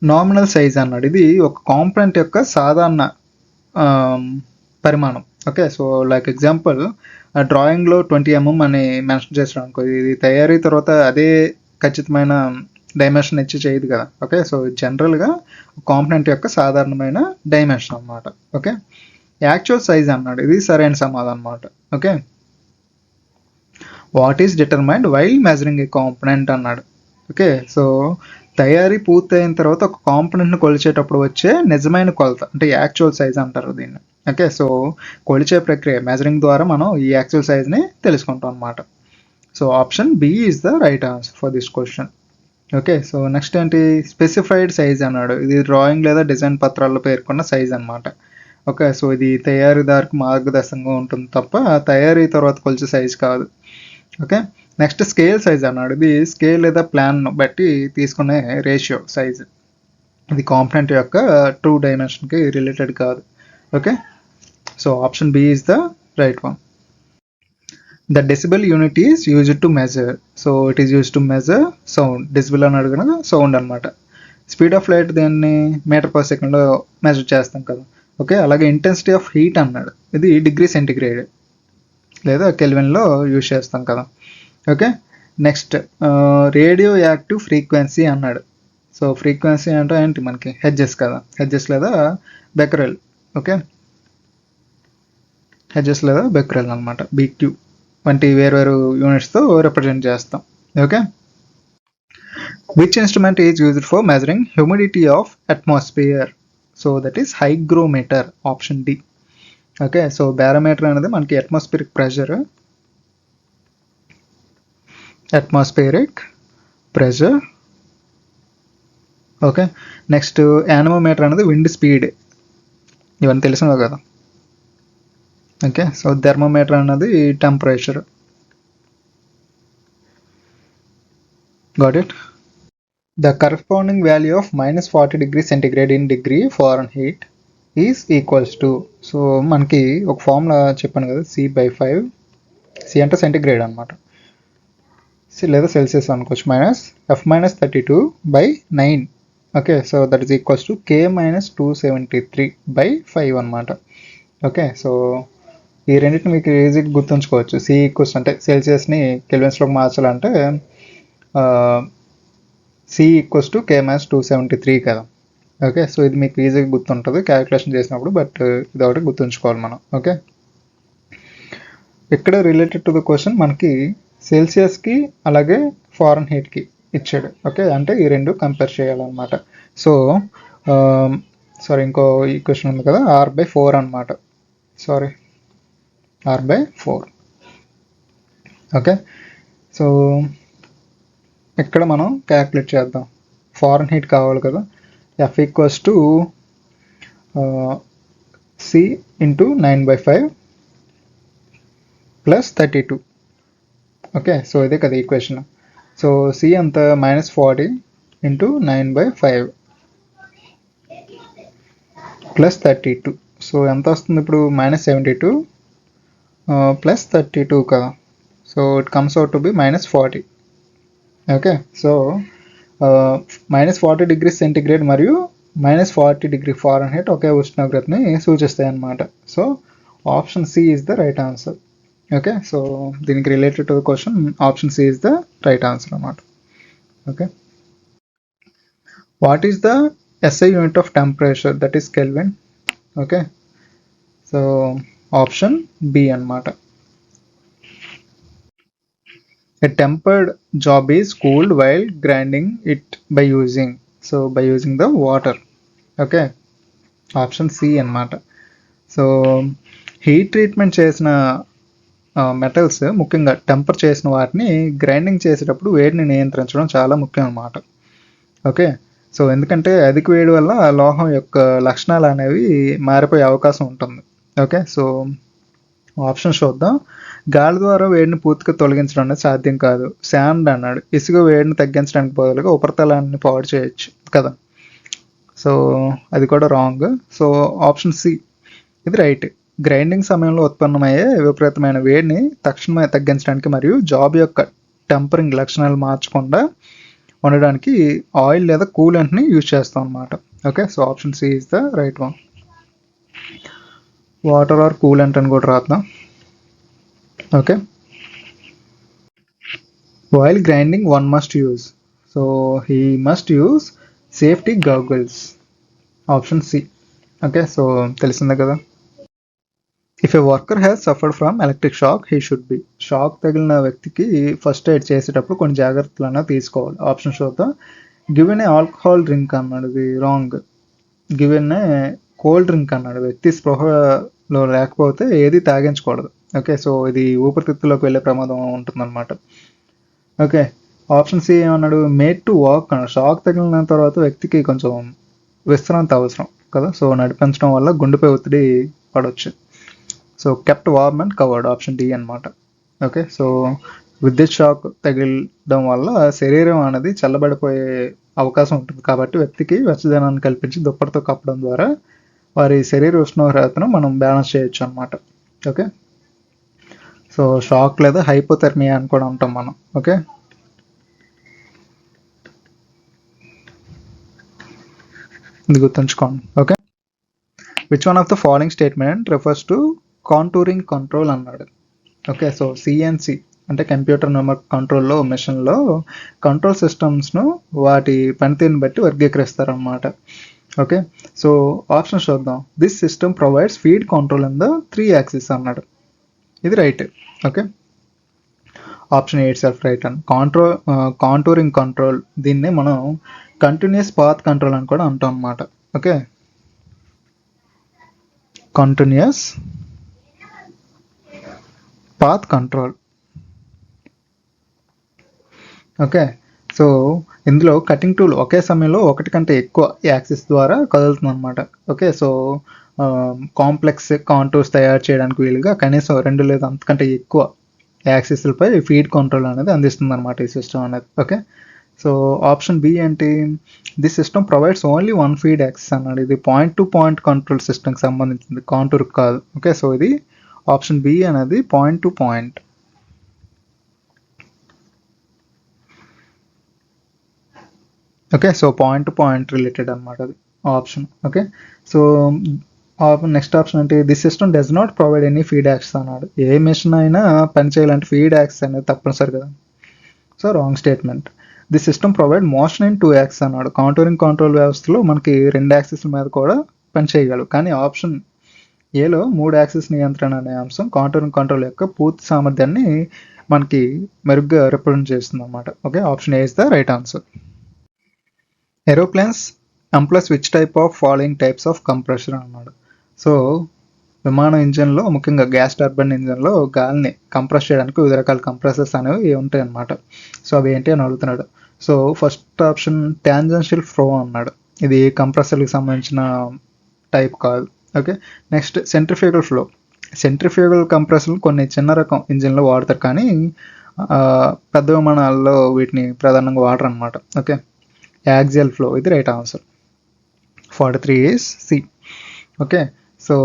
Nominal size అన్నాడు. ఇది ఒక component యొక్క సాధారణ పరిమాణం. Okay, so like example డ్రాయింగ్లో 20 mm అని మెన్షన్ చేసాడు అనుకో, ఇది తయారీ తర్వాత అదే ఖచ్చితమైన డైమెన్షన్ ఇచ్చి చేయదు కదా. ఓకే, సో జనరల్గా కాంపోనెంట్ యొక్క సాధారణమైన డైమెన్షన్ అన్నమాట. ఓకే, యాక్చువల్ సైజ్ అన్నాడు. ఇది సరైన సమాధానం అన్నమాట. Okay, what is determined while measuring a component అన్నాడు. ఓకే, సో తయారీ పూర్తయిన తర్వాత ఒక కాంపోనెంట్ని కొలిచేటప్పుడు వచ్చే నిజమైన కొలత అంటే యాక్చువల్ సైజ్ అంటారు దీన్ని. ఓకే, సో కొలిచే ప్రక్రియ మెజరింగ్ ద్వారా మనం ఈ యాక్చువల్ సైజ్ని తెలుసుకుంటాం అన్నమాట. So option B is the right answer for this question. Okay, so next ఏంటి? స్పెసిఫైడ్ సైజ్ అన్నాడు. ఇది డ్రాయింగ్ లేదా డిజైన్ పత్రాల్లో పేర్కొన్న సైజ్ అనమాట. ఓకే, సో ఇది తయారీదారుకు మార్గదర్శకంగా ఉంటుంది తప్ప తయారీ తర్వాత కొలిచే సైజ్ కాదు. ఓకే, నెక్స్ట్ స్కేల్ సైజ్ అన్నాడు. ఇది స్కేల్ లేదా ప్లాన్ బట్టి తీసుకునే రేషియో సైజ్. ఇది కాంపోనెంట్ యొక్క ట్రూ డైమెన్షన్కి రిలేటెడ్ కాదు. Okay, so option B is the right one. The decibel unit is used to measure. So it is use to measure sound. Decibel అన్నాడు కనుక సౌండ్ అనమాట. స్పీడ్ ఆఫ్ లైట్ దీన్ని metre per సెకండ్లో measure చేస్తాం కదా. Okay, అలాగే intensity of heat అన్నాడు. ఇది డిగ్రీ సెంటిగ్రేడ్ లేదా కెల్విన్లో యూజ్ చేస్తాం కదా. Okay, next radio active frequency అన్నాడు. సో ఫ్రీక్వెన్సీ అంటే ఏంటి మనకి? హెడ్జెస్ కదా, హెడ్జెస్ లేదా బెకరెల్. ఓకే, హెడ్జెస్ లేదా బెకరెల్ అనమాట. BQ వంటి వేరు యూనిట్స్తో రిప్రజెంట్ చేస్తాం. Okay, which instrument is used for measuring humidity of atmosphere? So that is hygrometer. Option D. Okay, so barometer అనేది మనకి atmospheric pressure, okay, next anemometer అనేది విండ్ స్పీడ్, ఇవన్నీ తెలిసినవి కదా. ఓకే, సో థర్మోమీటర్ అన్నది temperature. Got it? The corresponding value of -40 degrees centigrade in degree Fahrenheit is equals to. సో మనకి ఒక ఫార్ములా చెప్పాను కదా, C/5. C అంటే సెంటిగ్రేడ్ అనమాట, లేదా సెల్సియస్ అనుకోవచ్చు. -F-32/9. Okay, so that is equals to K - 273/5 అనమాట. ఓకే, సో ఈ రెండింటిని మీకు ఈజీగా గుర్తుంచుకోవచ్చు. C ఈక్వల్స్ అంటే సెల్సియస్ని కెల్విన్స్లోకి మార్చాలంటే C ఈక్వల్స్ టు K - 273 కదా. ఓకే, సో ఇది మీకు ఈజీగా గుర్తుంటుంది క్యాలిక్యులేషన్ చేసినప్పుడు, బట్ ఇది ఒకటి గుర్తుంచుకోవాలి మనం. ఓకే, ఇక్కడ రిలేటెడ్ టు ద క్వశ్చన్ మనకి సెల్సియస్కి అలాగే ఫారెన్హీట్కి ఇచ్చాడు. ఓకే, అంటే ఈ రెండు కంపేర్ చేయాలన్నమాట. సో సారీ ఇంకో ఈక్వేషన్ ఉంది కదా, r/4 అనమాట. Sorry, r/4. ఓకే, సో ఇక్కడ మనం క్యాల్కులేట్ చేద్దాం. ఫారెన్ హీట్ కావాలి కదా, F = C × 9/5 + 32. ఓకే, సో ఇదే కదా ఈక్వేషన్. సో C అంత -40 × 9/5 + 32. సో ఎంత వస్తుంది ఇప్పుడు? -72 + 32 కదా. So it comes out to be -40. Okay, so -40 degree centigrade మరియు -40 డిగ్రీ ఫారెన్ హీట్ ఒకే ఉష్ణోగ్రతని సూచిస్తాయి అన్నమాట. So option C is the right answer. Okay, so దీనికి related to question option C is the right answer అన్నమాట. Okay, what is the SI unit of temperature, that is kelvin. Okay, so option B అన్నమాట. A tempered job is cooled while grinding it by using the water. Okay, option C అన్నమాట. So heat treatment చేసిన metals, ముఖ్యంగా temper చేసిన వాటిని grinding చేసేటప్పుడు వేడిని నియంత్రించడం చాలా ముఖ్యం అన్నమాట. ఓకే, సో ఎందుకంటే అధిక వేడి వల్ల లోహం యొక్క లక్షణాలు అనేవి మారిపోయే అవకాశం ఉంటుంది. ఓకే, సో ఆప్షన్ చూద్దాం. గాలి ద్వారా వేడిని పూర్తిగా తొలగించడం అనేది సాధ్యం కాదు. శాండ్ అన్నాడు, ఇసుక వేడిని తగ్గించడానికి బదులుగా ఉపరితలాన్ని పాడు చేయొచ్చు కదా. సో అది కూడా రాంగ్. సో ఆప్షన్ సి ఇది రైట్. గ్రైండింగ్ సమయంలో ఉత్పన్నమయ్యే విపరీతమైన వేడిని తక్షణమే తగ్గించడానికి మరియు జాబ్ యొక్క టెంపరింగ్ లక్షణాలు మార్చకుండా ఉండడానికి ఆయిల్ లేదా కూలెంట్ని యూజ్ చేస్తాం అన్నమాట. Okay, so option C is the right one. Water or coolant అని కూడా రాద్దాం. Okay, while grinding one must use, so he must use safety goggles. Option C. Okay, so తెలిసిందే కదా. If a worker has suffered from electric shock, he should be. Shock తగిలిన వ్యక్తికి first aid చేసేటప్పుడు కొన్ని జాగ్రత్తలు అనేవి తీసుకోవాలి. ఆప్షన్ చూద్దాం. గివెన్ ఏ ఆల్కహాల్ డ్రింక్ అన్నాడు, ఇది wrong. Given a cold drink అన్నాడు, వ్యక్తి స్పృహలో లేకపోతే ఏది తాగించకూడదు. ఓకే, సో ఇది ఊపిరితిత్తులోకి వెళ్ళే ప్రమాదం ఉంటుందన్నమాట. ఓకే, ఆప్షన్ సి ఏమన్నాడు? మేడ్ టు వాక్ అన్నాడు. షాక్ తగిలిన తర్వాత వ్యక్తికి కొంచెం విశ్రాంతి అవసరం కదా, సో నడిపించడం వల్ల గుండెపై ఒత్తిడి పడవచ్చు. So kept warm and covered, option D అనమాట. ఓకే, సో విద్యుత్ షాక్ తగిలడం వల్ల శరీరం అనేది చల్లబడిపోయే అవకాశం ఉంటుంది కాబట్టి వ్యక్తికి వెచ్చదనాన్ని కల్పించి దుప్పటితో కప్పడం ద్వారా వారి శరీర ఉష్ణోగ్రతను మనం బ్యాలెన్స్ చేయొచ్చు అనమాట. ఓకే, సో షాక్ లేదా హైపోథెర్మియా అని కూడా అంటాం మనం. ఓకే, ఇది గుర్తుంచుకోండి. Okay, which one of the following statement refers to contouring control అన్నాడు. ఓకే, సో సిఎన్సి అంటే కంప్యూటర్ నెంబర్ కంట్రోల్లో మెషిన్లో కంట్రోల్ సిస్టమ్స్ను వాటి పనితీరుని బట్టి వర్గీకరిస్తారనమాట. ఓకే, సో ఆప్షన్ చూద్దాం. This system provides feed control in the 3 axis అన్నాడు, ఇది right. Okay, option eight self right అని. కాంటూరింగ్ కంట్రోల్, దీన్ని మనం కంటిన్యూస్ పాత్ కంట్రోల్ అని కూడా అంటాం అన్నమాట. Okay, continuous path control. Okay, so ఇందులో కటింగ్ టూల్ ఒకే సమయంలో ఒకటి కంటే ఎక్కువ యాక్సిస్ ద్వారా కదులుతుంది అనమాట. ఓకే, సో కాంప్లెక్స్ కాంటూర్స్ తయారు చేయడానికి వీలుగా కనీసం 2 లేదా అంతకంటే ఎక్కువ యాక్సిస్లపై ఫీడ్ కంట్రోల్ అనేది అందిస్తుంది అనమాట ఈ సిస్టమ్ అనేది. ఓకే, సో ఆప్షన్ బి ఏంటి? This system provides only 1 feed axis అన్నాడు. ఇది పాయింట్ టు పాయింట్ కంట్రోల్ సిస్టమ్కి సంబంధించింది, కాంటూర్ కాదు. ఓకే, సో ఇది ఆప్షన్ బి అనేది point to point. Okay, so point to point related అనమాట అది option. Okay, so next option అంటే this system does not provide any feed access అన్నాడు. A machine అయినా పని చేయాలంటే ఫీడ్ యాక్సెస్ అనేది తప్పనిసరి కదా, so wrong statement. This system provide motion in 2 access అన్నాడు. కాంటూరింగ్ కంట్రోల్ వ్యవస్థలో మనకి 2 యాక్సెస్ల మీద కూడా పని చేయగలరు, కానీ ఆప్షన్ ఏలో 3 యాక్సెస్ నియంత్రణ అనే అంశం కాంటూరింగ్ కంట్రోల్ యొక్క పూర్తి సామర్థ్యాన్ని మనకి మెరుగ్గా రిప్రజెంట్ చేస్తుంది అనమాట. Okay, option A is the right answer. Aeroplanes employees which type of following types of compression అన్నాడు. సో విమానం ఇంజిన్లో, ముఖ్యంగా గ్యాస్ టర్బైన్ ఇంజిన్లో గాలిని కంప్రెస్ చేయడానికి వివిధ రకాల కంప్రెసర్స్ అనేవి ఉంటాయి అన్నమాట. సో అవి ఏంటి అని అడుగుతున్నాడు. So first option tangential flow అన్నాడు. ఇది కంప్రెసర్కి సంబంధించిన టైప్ కాదు. Okay, next centrifugal flow. Centrifugal కంప్రెసర్లు కొన్ని చిన్న రకం ఇంజిన్లో వాడతారు, కానీ పెద్ద విమానాల్లో వీటిని ప్రధానంగా వాడరు అనమాట. ఓకే, యాక్సియల్ ఫ్లో ఇది right answer. 43 is C. Okay, so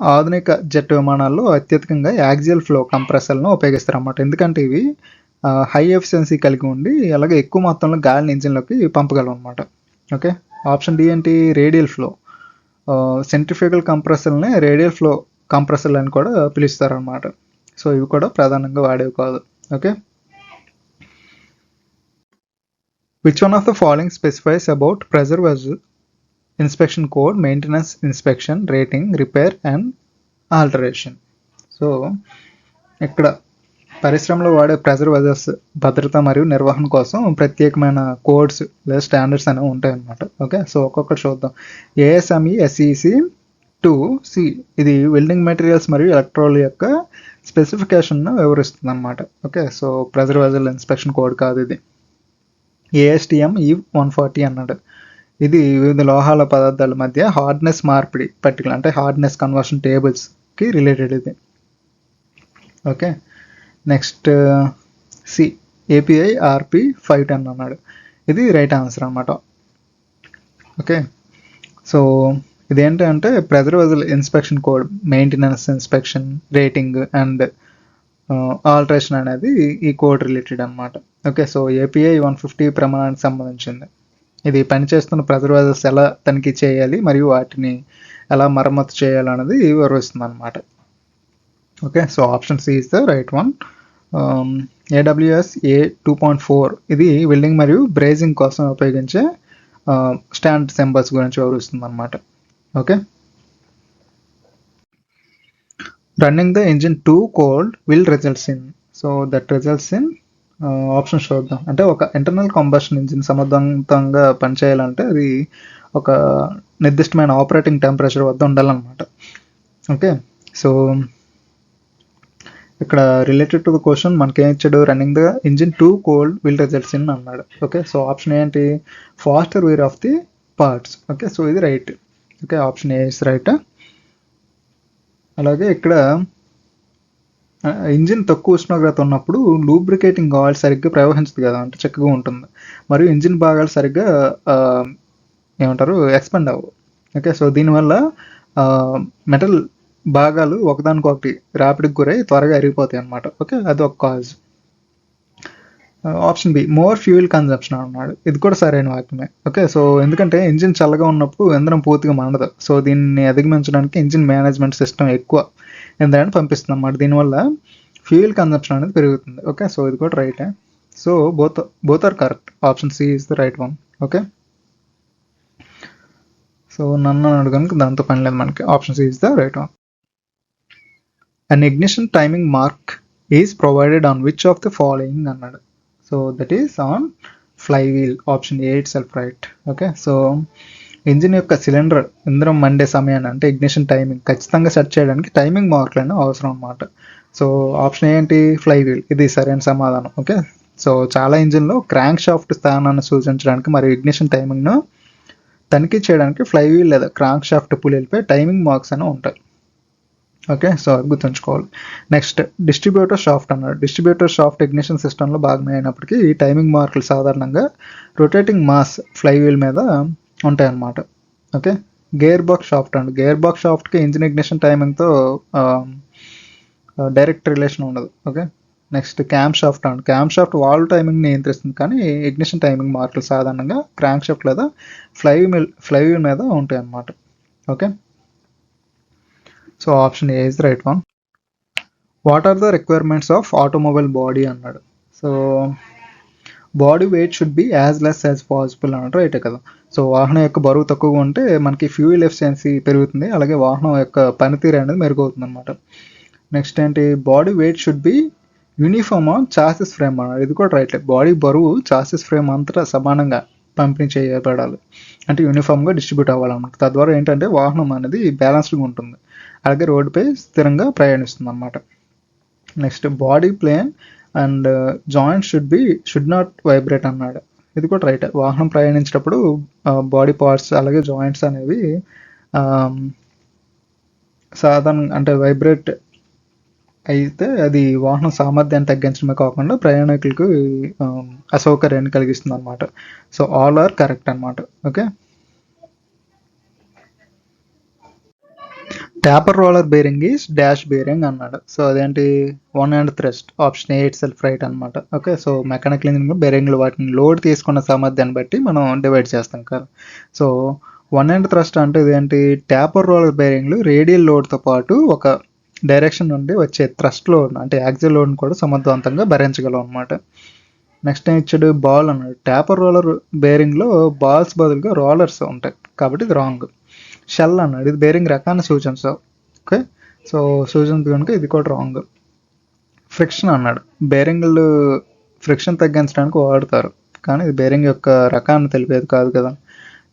ఆధునిక జెట్ విమానాల్లో అత్యధికంగా యాక్సియల్ ఫ్లో కంప్రెసర్లను ఉపయోగిస్తారు అన్నమాట. ఎందుకంటే ఇవి హై ఎఫిషియన్సీ కలిగి ఉండి అలాగే ఎక్కువ మొత్తంలో గాలిని ఇంజిన్లోకి పంపగలవు అనమాట. ఓకే, ఆప్షన్ డి ఏంటి, రేడియల్ ఫ్లో. సెంట్రిఫ్యూగల్ కంప్రెసర్లని రేడియల్ ఫ్లో కంప్రెసర్లు అని కూడా పిలుస్తారు అన్నమాట. సో ఇవి కూడా ప్రధానంగా వాడేవి కాదు. Okay, which one of the following specifies about pressure vessel inspection code, maintenance, inspection, rating, repair and alteration. So ఇక్కడ పరిశ్రమలో వాడే ప్రెజర్ వెజల్స్ భద్రత మరియు నిర్వహణ కోసం ప్రత్యేకమైన కోడ్స్ లేదా స్టాండర్డ్స్ అనేవి ఉంటాయన్నమాట. ఓకే, సో ఒక్కొక్కటి చూద్దాం. ASME SEC 2C ఇది వెల్డింగ్ మెటీరియల్స్ మరియు ఎలక్ట్రోల్ యొక్క స్పెసిఫికేషన్ను వివరిస్తుంది అనమాట. Okay, so pressure vessel inspection code కాదు ఇది. ASTM E140 అన్నాడు. ఇది వివిధ లోహాల పదార్థాల మధ్య హార్డ్నెస్ మార్పిడి పట్టికలు, అంటే హార్డ్నెస్ కన్వర్షన్ టేబుల్స్కి రిలేటెడ్ ఇది. Okay, next C API RP 510 అన్నాడు. ఇది రైట్ ఆన్సర్ అన్నమాట. ఓకే, సో ఇదేంటంటే pressure vessel inspection code, maintenance, inspection, rating and alteration అనేది ఈ కోడ్ రిలేటెడ్ అనమాట. ఓకే, సో API 150 ప్రమాణానికి సంబంధించింది. ఇది పనిచేస్తున్న ప్రెజర్ వెజల్స్ ఎలా తనిఖీ చేయాలి మరియు వాటిని ఎలా మరమ్మతు చేయాలన్నది వివరిస్తుంది అనమాట. Okay, so option C is the right one. AWS A2.4 ఇది వెల్డింగ్ మరియు బ్రేజింగ్ కోసం ఉపయోగించే స్టాండ్ సింబల్స్ గురించి వివరిస్తుంది అనమాట. Okay, running the engine too cold will results in. So that results in option చూద్దాం. అంటే ఒక ఇంటర్నల్ కంబషన్ ఇంజిన్ సమర్థవంతంగా పనిచేయాలంటే అది ఒక నిర్దిష్టమైన ఆపరేటింగ్ టెంపరేచర్ వద్ద ఉండాలన్నమాట. ఓకే, సో ఇక్కడ రిలేటెడ్ టు ద క్వశ్చన్ మనకి ఏం ఇచ్చాడు, running the engine too cold will results in అన్నాడు. ఓకే, సో ఆప్షన్ ఏంటి, faster wear of the parts. Okay, so ఇది right. Okay, option A is right. అలాగే ఇక్కడ ఇంజిన్ తక్కువ ఉష్ణోగ్రత ఉన్నప్పుడు లూబ్రికేటింగ్ ఆయిల్ సరిగ్గా ప్రవహించదు కదా, అంటే చక్కగా ఉంటుంది, మరియు ఇంజిన్ భాగాలు సరిగ్గా ఏమంటారు ఎక్స్పెండ్ అవ్వవు. ఓకే, సో దీనివల్ల మెటల్ భాగాలు ఒకదానికొకటి ర్యాపిడ్కి గురై త్వరగా అరిగిపోతాయి అన్నమాట. ఓకే, అది ఒక cause. Option be more fuel consumption అన్నాడు. ఇది కూడా సరైన వాక్యమే. ఓకే, సో ఎందుకంటే ఇంజిన్ చల్లగా ఉన్నప్పుడు ఇంధనం పూర్తిగా మండదు. సో దీన్ని అధిగమించడానికి ఇంజిన్ మేనేజ్మెంట్ సిస్టమ్ ఎక్కువ ఇంధనాన్ని పంపిస్తుంది అన్నమాట. దీనివల్ల ఫ్యూయల్ కన్జంప్షన్ అనేది పెరుగుతుంది. ఓకే, సో ఇది కూడా రైటే. So both are correct. Option C is the right one. Okay, so నన్ను అడగడానికి దాంతో పని లేదు మనకి. Option C is the right one. An ignition timing mark is provided on which of the following అన్నాడు. So that is on flywheel. Option A itself right. Okay, so engine యొక్క cylinder ఇంధనం Monday సమయాన్ని, అంటే ignition timing ఖచ్చితంగా set చేయడానికి timing మార్కులు అవసరం అన్నమాట. సో ఆప్షన్ ఏంటి, ఫ్లైవీల్. ఇది సరైన సమాధానం. ఓకే, సో చాలా ఇంజిన్లో క్రాంక్ షాఫ్ట్ స్థానాన్ని సూచించడానికి మరియు ఇగ్నిషన్ టైమింగ్ను తనిఖీ చేయడానికి ఫ్లైవీల్ లేదా క్రాంక్ షాఫ్ట్ పులీలపై టైమింగ్ మార్క్స్ అని ఉంటాయి. ఓకే, సో అది గుర్తుంచుకోవాలి. నెక్స్ట్ డిస్ట్రిబ్యూటర్ షాఫ్ట్ అన్నాడు. డిస్ట్రిబ్యూటర్ షాఫ్ట్ ఇగ్నిషన్ సిస్టంలో భాగమే అయినప్పటికీ ఈ టైమింగ్ మార్కులు సాధారణంగా రొటేటింగ్ మాస్ ఫ్లైవీల్ మీద ఉంటాయి అన్నమాట. ఓకే, గేర్ బాక్స్ షాఫ్ట్ అండి. గేర్ బాక్స్ షాఫ్ట్కి ఇంజిన్ ఇగ్నిషన్ టైమింగ్తో డైరెక్ట్ రిలేషన్ ఉండదు. ఓకే, నెక్స్ట్ క్యాంప్ షాఫ్ట్ అండి. క్యాంప్ షాఫ్ట్ వాల్వ్ టైమింగ్ నియంత్రిస్తుంది, కానీ ఇగ్నిషన్ టైమింగ్ మార్కులు సాధారణంగా క్రాంక్ షాఫ్ట్ లేదా ఫ్లైవీల్ మీద ఉంటాయి అన్నమాట. Okay, so option A is the right one. What are the requirements of automobile body అన్నాడు. So body weight should be as less as possible అన్నాడు. రైటే కదా. సో వాహనం యొక్క బరువు తక్కువగా ఉంటే మనకి ఫ్యూయల్ ఎఫిషియన్సీ పెరుగుతుంది, అలాగే వాహనం యొక్క పనితీరు అనేది మెరుగవుతుంది అనమాట. నెక్స్ట్ ఏంటి, body weight should B uniform on chassis frame అన్నాడు. ఇది కూడా రైట్. బాడీ బరువు చాసిస్ ఫ్రేమ్ అంతటా సమానంగా పంపిణీ చేయబడాలి, అంటే యూనిఫామ్గా డిస్ట్రిబ్యూట్ అవ్వాలన్నమాట. తద్వారా ఏంటంటే వాహనం అనేది బ్యాలెన్స్డ్గా ఉంటుంది, అలాగే రోడ్డుపై స్థిరంగా ప్రయాణిస్తుంది అన్నమాట. Next body plane and joints should not vibrate అన్నాడు. ఇది కూడా రైట్. వాహనం ప్రయాణించేటప్పుడు బాడీ పార్ట్స్ అలాగే జాయింట్స్ అనేవి సాధారణ అంటే వైబ్రేట్ అయితే అది వాహనం సామర్థ్యాన్ని తగ్గించడమే కాకుండా ప్రయాణికులకు అసౌకర్యాన్ని కలిగిస్తుంది అనమాట. సో ఆల్ ఆర్ కరెక్ట్ అనమాట. Okay. Taper roller bearing is dash bearing అన్నాడు. సో అదేంటి, one hand thrust, option A itself right అనమాట. ఓకే. సో మెకానికల్ ఇంజనీరింగ్ బేరింగ్లు వాటిని లోడ్ తీసుకున్న సామర్థ్యాన్ని బట్టి మనం డివైడ్ చేస్తాం కదా. సో వన్ హ్యాండ్ థ్రస్ట్ అంటే ఇదేంటి, టాపర్ రోలర్ బేరింగ్లు రేడియల్ లోడ్తో పాటు ఒక డైరెక్షన్ నుండి వచ్చే థ్రస్ట్ లోడ్ అంటే యాక్సిల్ లోడ్ని కూడా సమర్థవంతంగా భరించగలం అనమాట. నెక్స్ట్ ఏం ఇచ్చాడు, బాల్ అన్నాడు. టాపర్ రోలర్ బేరింగ్లో బాల్స్ బదులుగా రోలర్స్ ఉంటాయి కాబట్టి ఇది రాంగ్. షెల్ అన్నాడు, ఇది బేరింగ్ రకాన్ని సూచించవు. ఓకే. సో సూచన కనుక ఇది కూడా రాంగ్. ఫ్రిక్షన్ అన్నాడు, బేరింగ్లు ఫ్రిక్షన్ తగ్గించడానికి వాడతారు కానీ ఇది బేరింగ్ యొక్క రకాన్ని తెలిపేది కాదు కదా.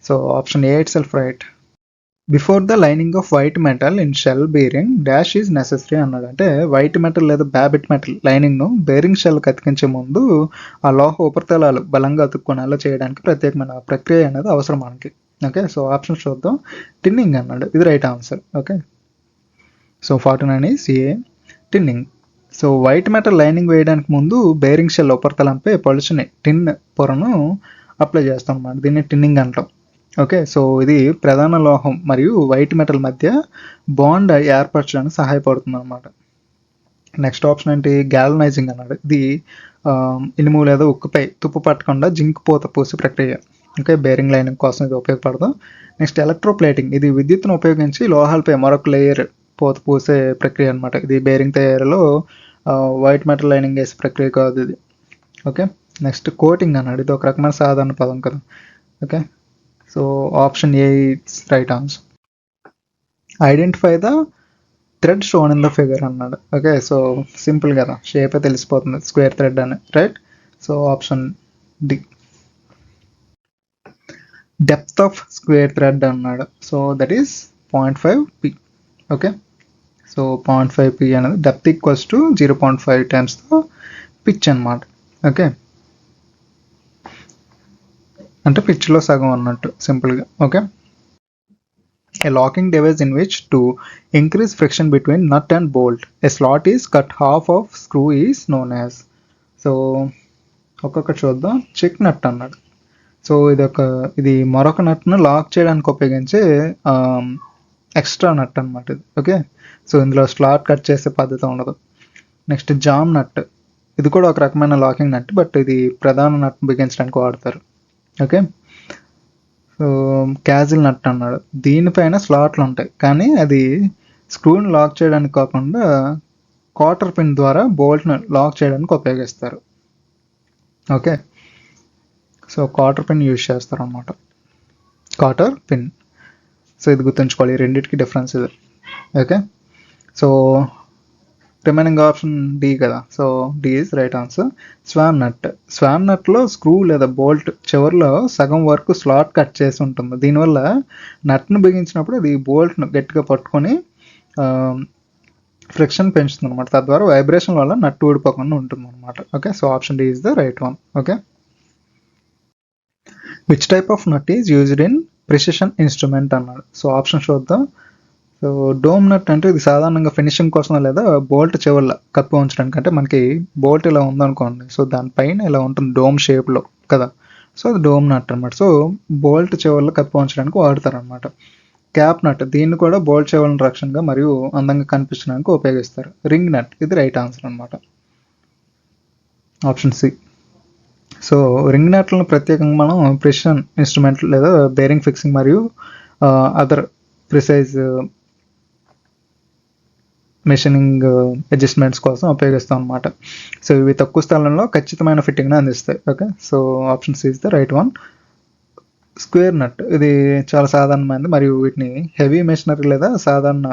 So option A itself right. Before the lining of white metal in shell bearing dash is necessary అన్నాడు. అంటే వైట్ మెటల్ లేదా బ్యాబిట్ మెటల్ లైనింగ్ను బేరింగ్ షెల్కి అతికించే ముందు ఆ లోహ ఉపరితలాలు బలంగా అతుక్కునేలా చేయడానికి ప్రత్యేకమైన ప్రక్రియ అనేది అవసరం మనకి. ఓకే. సో ఆప్షన్ చూద్దాం. టిన్నింగ్ అన్నాడు, ఇది right answer. Okay. So 49 is A, tinning. So white metal lining వేయడానికి ముందు బేరింగ్ షెల్ ఉపరితలంపై పలుచని టిన్ పొరను అప్లై చేస్తాం అన్నమాట. దీన్ని టిన్నింగ్ అంటాం. ఓకే. సో ఇది ప్రధాన లోహం మరియు వైట్ మెటల్ మధ్య బాండ్ ఏర్పరచడానికి సహాయపడుతుంది అనమాట. నెక్స్ట్ ఆప్షన్ ఏంటి, గ్యాల్వనైజింగ్ అన్నాడు. ఇది ఇనుము లేదా ఉక్కుపై తుప్పు పట్టకుండా జింక్ పూత పూసే ప్రక్రియ. ఓకే. బేరింగ్ లైనింగ్ కోసం ఇది ఉపయోగపడదు. నెక్స్ట్ ఎలక్ట్రోప్లేటింగ్, ఇది విద్యుత్తును ఉపయోగించి లోహాలపై మరొక లేయర్ పూత పూసే ప్రక్రియ అనమాట. ఇది బేరింగ్ తయారీలో వైట్ మెటల్ లైనింగ్ వేసే ప్రక్రియ కాదు ఇది. ఓకే. నెక్స్ట్ కోటింగ్ అన్నాడు, ఇది ఒక రకమైన సాధారణ పదం కదా. Okay. So option A it's right answer. Identify the thread shown in the figure అన్నాడు. ఓకే. సో సింపుల్ కదా, షేపే తెలిసిపోతుంది, స్క్వేర్ థ్రెడ్ అని, right. So option D. Depth of square thread అన్నాడు. So that is 0.5 p. Okay. So 0.5 p అనేది depth equals to 0.5 times the pitch అనమాట. Okay. అంటే పిచ్లో సగం అన్నట్టు సింపుల్గా. Okay. A locking device in which to increase friction between nut and bolt a slot is cut half of screw is known as. So ఒక్కొక్కటి చూద్దాం. Check నట్ అన్నాడు. So ఇది మరొక నట్ను లాక్ చేయడానికి ఉపయోగించే ఎక్స్ట్రా నట్ అనమాట ఇది. ఓకే. సో ఇందులో స్లాట్ కట్ చేసే పద్ధతి ఉండదు. నెక్స్ట్ జామ్ నట్, ఇది కూడా ఒక రకమైన లాకింగ్ నట్, బట్ ఇది ప్రధాన నట్ బిగించడానికి వాడతారు. ఓకే. సో క్యాజిల్ నట్ అన్నాడు. దీనిపైన స్లాట్లు ఉంటాయి కానీ అది స్క్రూని లాక్ చేయడానికి కాకుండా కాటర్ పిన్ ద్వారా బోల్ట్ను లాక్ చేయడానికి ఉపయోగిస్తారు. ఓకే. సో కాటర్ పిన్ యూజ్ చేస్తారు అన్నమాట, కాటర్ పిన్. సో ఇది గుర్తుంచుకోవాలి, రెండింటికి డిఫరెన్స్ ఇది. Okay. So remaining option D కదా. So D is right answer. స్వామ్ నట్, స్వామ్ నట్లో స్క్రూ లేదా బోల్ట్ చివరిలో సగం వరకు స్లాట్ కట్ చేసి ఉంటుంది. దీనివల్ల నట్ను బిగించినప్పుడు అది బోల్ట్ను గట్టిగా పట్టుకొని ఫ్రిక్షన్ పెంచుతుంది అనమాట. తద్వారా వైబ్రేషన్ వల్ల నట్టు ఊడిపోకుండా ఉంటుంది అనమాట. Okay. So option D is the right one. Okay. Which type of nut is used in precision instrument అన్నాడు. సో ఆప్షన్ చూద్దాం. సో డోమ్ నట్ అంటే ఇది సాధారణంగా ఫినిషింగ్ కోసం లేదా బోల్ట్ చివరిలో కప్పి ఉంచడానికి, అంటే మనకి బోల్ట్ ఇలా ఉందనుకోండి, సో దానిపైన ఇలా ఉంటుంది డోమ్ షేప్లో కదా. సో అది డోమ్ నట్ అనమాట. సో బోల్ట్ చివరిలో కప్పి ఉంచడానికి వాడతారు అనమాట. క్యాప్ నట్, దీన్ని కూడా బోల్ట్ చివరిని రక్షణగా మరియు అందంగా కనిపించడానికి ఉపయోగిస్తారు. రింగ్ నట్, ఇది రైట్ ఆన్సర్ అనమాట. Option C. సో రింగ్ నట్లను ప్రత్యేకంగా మనం ప్రిసిషన్ ఇన్స్ట్రుమెంట్ లేదా బేరింగ్ ఫిక్సింగ్ మరియు అదర్ ప్రిసైజ్ మెషినింగ్ అడ్జస్ట్మెంట్స్ కోసం ఉపయోగిస్తాం అనమాట. సో ఇవి తక్కువ స్థలంలో ఖచ్చితమైన ఫిట్టింగ్ని అందిస్తాయి. Okay. So option C is the right one. Square nut, ఇది చాలా సాధారణమైనది మరియు వీటిని హెవీ మెషినరీ లేదా సాధారణ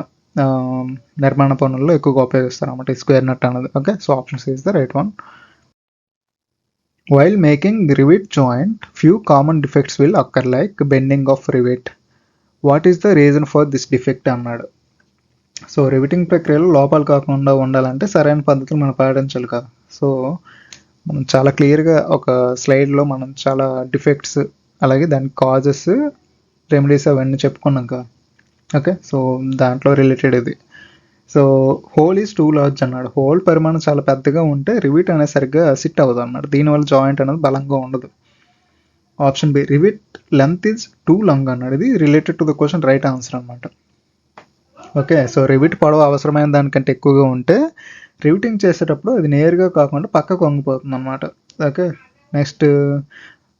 నిర్మాణ పనుల్లో ఎక్కువగా ఉపయోగిస్తారు అన్నమాట ఈ స్క్వేర్ నట్ అన్నది. Okay. So option C is the right one. While making rivet joint, few common defects will occur like bending of rivet. What is the reason for this defect అన్నాడు. సో రివిటింగ్ ప్రక్రియలో లోపాలు కాకుండా ఉండాలంటే సరైన పద్ధతులు మనం పాటించాలి కదా. సో మనం చాలా క్లియర్గా ఒక స్లైడ్లో మనం చాలా డిఫెక్ట్స్ అలాగే దాని కాజెస్ రెమెడీస్ అవన్నీ చెప్పుకున్నాం కదా. ఓకే, సో దాంట్లో రిలేటెడ్ ఇది. So whole is two large అన్నాడు. హోల్ పరిమాణం చాలా పెద్దగా ఉంటే రివిట్ అనేది సరిగ్గా సిట్ అవ్వదు అన్నాడు. దీనివల్ల జాయింట్ అనేది బలంగా ఉండదు. Option B, rivet length is too long అన్నాడు. ఇది related to the question, right answer అనమాట. ఓకే, సో రివిట్ పొడవు అవసరమైన దానికంటే ఎక్కువగా ఉంటే రివిటింగ్ చేసేటప్పుడు అది నేరుగా కాకుండా పక్కకు వంగిపోతుంది అనమాట. Okay, next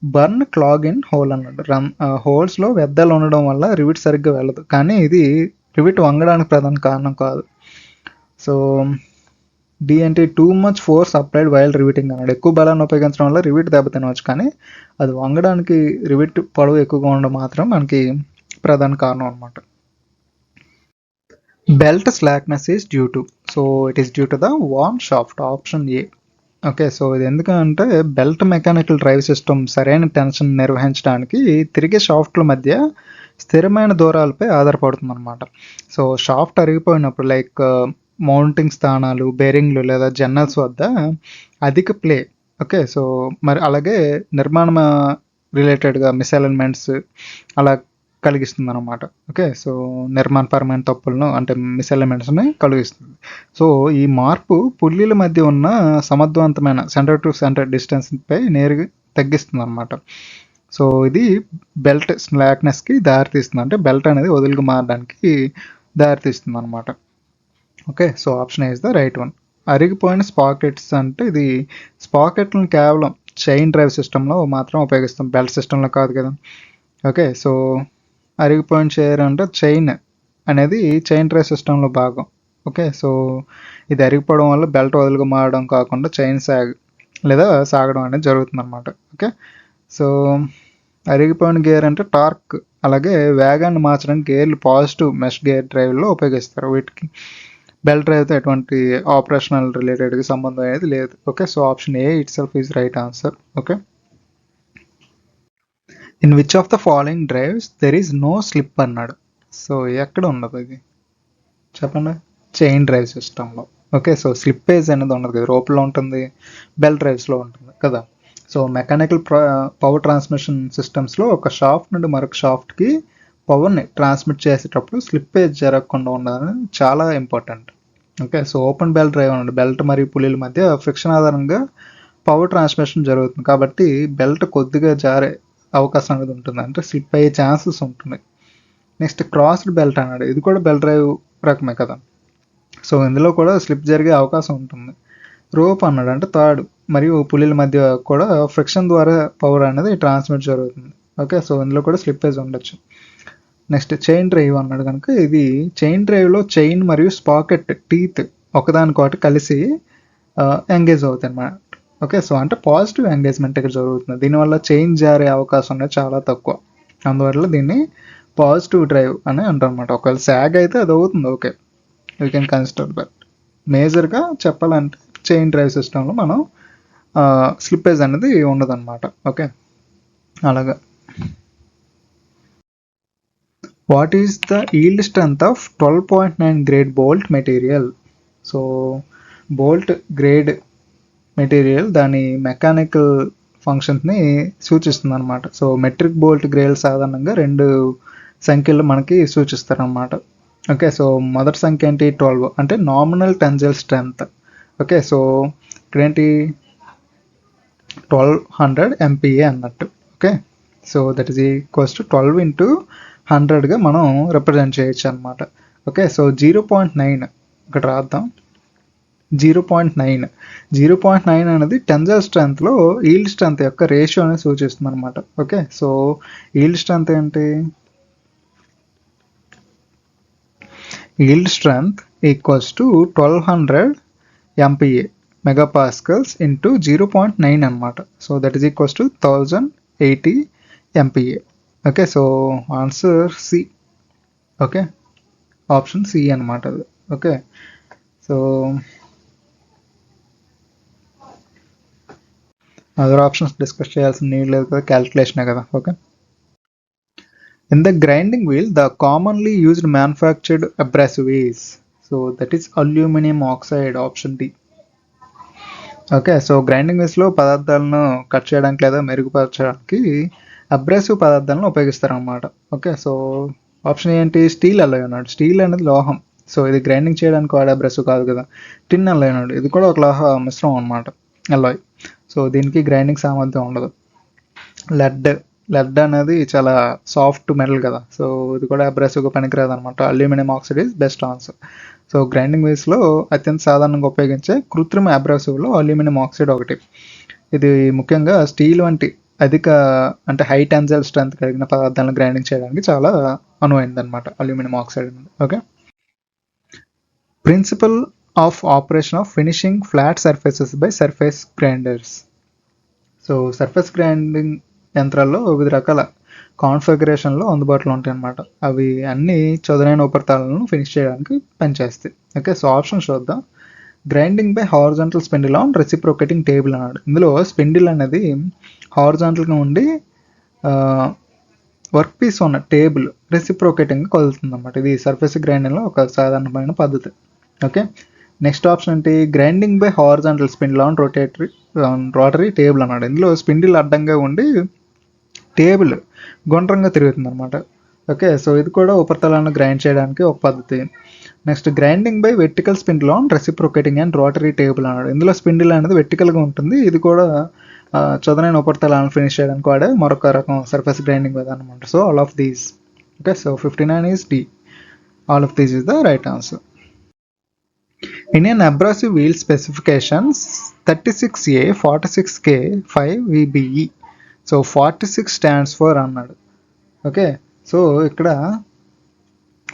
burn clog in whole అన్నాడు. హోల్స్లో వ్యర్థాలు ఉండడం వల్ల రివిట్ సరిగ్గా వెళ్ళదు, కానీ ఇది రివిట్ వంగడానికి ప్రధాన కారణం కాదు. సో డి అంటే too much force applied while riveting అన్నాడు. ఎక్కువ బలాన్ని ఉపయోగించడం వల్ల రివిట్ దెబ్బతినవచ్చు, కానీ అది వంగడానికి రివిట్ పొడవు ఎక్కువగా ఉండడం మాత్రం మనకి ప్రధాన కారణం అనమాట. Belt slackness is due to, so it is due to the worm shaft, option A. Okay, so ఇది ఎందుకంటే బెల్ట్ మెకానికల్ డ్రైవ్ సిస్టమ్ సరైన టెన్షన్ నిర్వహించడానికి తిరిగే షాఫ్ట్ల మధ్య స్థిరమైన దూరాలపై ఆధారపడుతుంది అనమాట. సో షాఫ్ట్ అరిగిపోయినప్పుడు లైక్ మౌంటింగ్ స్థానాలు, బేరింగ్లు లేదా జన్నల్స్ వద్ద అధిక ప్లే. ఓకే, సో మరి అలాగే నిర్మాణ రిలేటెడ్గా మిస్అలైన్మెంట్స్ అలా కలిగిస్తుంది అనమాట. ఓకే, సో నిర్మాణపరమైన తప్పులను అంటే మిస్అలైన్మెంట్స్ని కలిగిస్తుంది. సో ఈ మార్పు పుల్లీల మధ్య ఉన్న సమర్థవంతమైన సెంటర్ టు సెంటర్ డిస్టెన్స్పై నేరుగా తగ్గిస్తుంది అనమాట. సో ఇది బెల్ట్ స్లాక్నెస్కి దారితీస్తుంది, అంటే బెల్ట్ అనేది వదులుగా మారడానికి దారితీస్తుంది అనమాట. Okay, so option is the right one. అరిగిపోయిన స్పాకెట్స్ అంటే ఇది స్పాకెట్లను కేవలం చైన్ డ్రైవ్ సిస్టంలో మాత్రం ఉపయోగిస్తాం, బెల్ట్ సిస్టంలో కాదు కదా. ఓకే, సో అరిగిపోయిన చైర్ అంటే చైన్ అనేది చైన్ డ్రైవ్ సిస్టంలో భాగం. ఓకే, సో ఇది అరిగిపోవడం వల్ల బెల్ట్ వదులుగా మారడం కాకుండా చైన్ లేదా సాగడం అనేది జరుగుతుంది అనమాట. ఓకే, సో అరిగిపోయిన గేర్ అంటే టార్క్ అలాగే వేగాన్ని మార్చడానికి గేర్లు పాజిటివ్ మెష్ గేర్ డ్రైవ్లో ఉపయోగిస్తారు. వీటికి బెల్ట్ డ్రైవ్తో ఎటువంటి ఆపరేషనల్ రిలేటెడ్గా సంబంధం అనేది లేదు. Okay, so option A itself is right answer. Okay, in which of the following drives there is no slip అన్నాడు. సో ఎక్కడ ఉండదు ఇది చెప్పండి, చైన్ డ్రైవ్ సిస్టంలో. ఓకే, సో స్లిప్పేజ్ అనేది ఉండదు కదా, రోప్లో ఉంటుంది, బెల్ట్ డ్రైవ్స్లో ఉంటుంది కదా. సో మెకానికల్ పవర్ ట్రాన్స్మిషన్ సిస్టమ్స్లో ఒక షాఫ్ట్ నుండి మరొక షాఫ్ట్కి పవర్ని ట్రాన్స్మిట్ చేసేటప్పుడు స్లిప్పేజ్ జరగకుండా ఉండాలని చాలా important. Okay, so open belt drive అన్నది బెల్ట్ మరియు పులీల మధ్య ఫ్రిక్షన్ ఆధారంగా పవర్ ట్రాన్స్మిషన్ జరుగుతుంది, కాబట్టి బెల్ట్ కొద్దిగా జారే అవకాశం అనేది ఉంటుంది, అంటే స్లిప్ అయ్యే ఛాన్సెస్ ఉంటుంది. నెక్స్ట్ క్రాస్డ్ బెల్ట్ అన్నాడు. ఇది కూడా బెల్ట్ డ్రైవ్ రకమే కదా. సో ఇందులో కూడా స్లిప్ జరిగే అవకాశం ఉంటుంది. రోప్ అన్నాడు అంటే తాడు మరియు పులీల మధ్య కూడా ఫ్రిక్షన్ ద్వారా పవర్ అనేది ట్రాన్స్మిట్ జరుగుతుంది. ఓకే, సో ఇందులో కూడా స్లిప్పేజ్ ఉండొచ్చు. నెక్స్ట్ చైన్ డ్రైవ్ అన్నాడు కనుక ఇది చైన్ డ్రైవ్లో చైన్ మరియు స్పాకెట్ టీత్ ఒకదానికొకటి కలిసి ఎంగేజ్ అవుతాయి అన్నమాట. ఓకే, సో అంటే పాజిటివ్ ఎంగేజ్మెంట్ ఇక్కడ జరుగుతుంది. దీనివల్ల చైన్ జారే అవకాశం అనేది చాలా తక్కువ, అందువల్ల దీన్ని పాజిటివ్ డ్రైవ్ అని అంటారు అనమాట. ఒకవేళ సాగ్ అయితే అది అవుతుంది, okay you can consider. But మేజర్గా చెప్పాలంటే చైన్ డ్రైవ్ సిస్టంలో మనం స్లిప్పేజ్ అనేది ఉండదన్నమాట. ఓకే, అలాగా. What is the yield strength of 12.9 grade bolt material? So bolt grade material దాని మెకానికల్ ఫంక్షన్స్ని సూచిస్తుంది అనమాట. సో మెట్రిక్ బోల్ట్ గ్రేడ్ సాధారణంగా 2 సంఖ్యలు మనకి సూచిస్తారనమాట. ఓకే, సో మొదటి సంఖ్య ఏంటి 12 అంటే nominal tensile strength. Okay, so ఇక్కడేంటి 1200 MPa అన్నట్టు. Okay, so that is equals to 12 into 100గా మనం రిప్రజెంట్ చేయొచ్చు అనమాట. ఓకే, సో 0.9 ఇక్కడ రాద్దాం. 0.9 అనేది టెన్జైల్ స్ట్రెంత్లో ఈల్డ్ స్ట్రెంత్ యొక్క రేషియో అనేది సూచిస్తుంది అనమాట. ఓకే, సో ఈల్డ్ స్ట్రెంత్ ఏంటి, yield strength equals to 1200 MPa megapascals into 0.9 అనమాట. So that is equals to 1080 MPa. Okay, so answer C. Okay, option C అనమాట అది. Okay, so other options discuss చేయాల్సిన need లేదు కదా, క్యాలిక్యులేషనే కదా. ఓకే. In the grinding wheel, the commonly used manufactured abrasive is, so that is aluminum oxide, option D. Okay. So grinding వీల్స్లో పదార్థాలను కట్ చేయడానికి లేదా మెరుగుపరచడానికి అబ్రాసివ్ పదార్థాలను ఉపయోగిస్తారన్నమాట. ఓకే. సో ఆప్షన్ ఏంటి, స్టీల్ అలాయ్ అన్నాడు. స్టీల్ అనేది లోహం. సో ఇది గ్రైండింగ్ చేయడానికి వాడే అబ్రాసివ్ కాదు కదా. టిన్ అలాయ్ అన్నాడు. ఇది కూడా ఒక లోహ మిశ్రమం అనమాట, అలాయ్. సో దీనికి గ్రైండింగ్ సామర్థ్యం ఉండదు. లెడ్ అనేది చాలా సాఫ్ట్ మెటల్ కదా, సో ఇది కూడా అబ్రాసివ్గా పనికిరాదు అనమాట. Aluminium oxide is best answer. So grinding వీల్స్లో అత్యంత సాధారణంగా ఉపయోగించే కృత్రిమ అబ్రాసివ్లో అల్యూమినియం ఆక్సైడ్ ఒకటి. ఇది ముఖ్యంగా స్టీల్ వంటి అధిక అంటే హై టెన్సైల్ స్ట్రెంత్ కలిగిన పదార్థాలను గ్రైండింగ్ చేయడానికి చాలా అనువైంది అనమాట అల్యూమినియం ఆక్సైడ్ అనేది. Okay. Principle of operation of finishing flat surfaces by surface grinders. So surface grinding యంత్రాల్లో వివిధ రకాల కాన్ఫిగరేషన్లో అందుబాటులో ఉంటాయి అన్నమాట. అవి అన్ని చదునైన ఉపరితలాలను ఫినిష్ చేయడానికి పనిచేస్తాయి. ఓకే. సో ఆప్షన్ చూద్దాం. Grinding by horizontal spindle on reciprocating table అన్నాడు. ఇందులో స్పిండిల్ అనేది హారిజాంటల్గా ఉండి వర్క్ పీస్ ఉన్న టేబుల్ రెసిప్రోకేటింగ్గా కదులుతుంది అన్నమాట. ఇది సర్ఫేస్ గ్రైండింగ్లో ఒక సాధారణమైన పద్ధతి. ఓకే. నెక్స్ట్ ఆప్షన్ ఏంటి, grinding by horizontal spindle on rotary table అన్నాడు. ఇందులో స్పిండిల్ అడ్డంగా ఉండి టేబుల్ గుండ్రంగా తిరుగుతుంది అనమాట. ఓకే. సో ఇది కూడా ఉపరితలాలను గ్రైండ్ చేయడానికి ఒక పద్ధతి. Next grinding by vertical spindle on reciprocating and rotary table అన్నాడు. ఇందులో స్పిండిల్ అనేది వెర్టికల్గా ఉంటుంది. ఇది కూడా చదునైన ఉపరితలాలను ఫినిష్ చేయడానికి వాడే మరొక రకం సర్ఫేస్ గ్రైండింగ్ విధానం అనమాట. So all of these. Okay. So 59 is D. All of these is the right answer. In an abrasive wheel specifications 36A 46K 5 VBE. So 46 stands for అన్నాడు. ఓకే. సో ఇక్కడ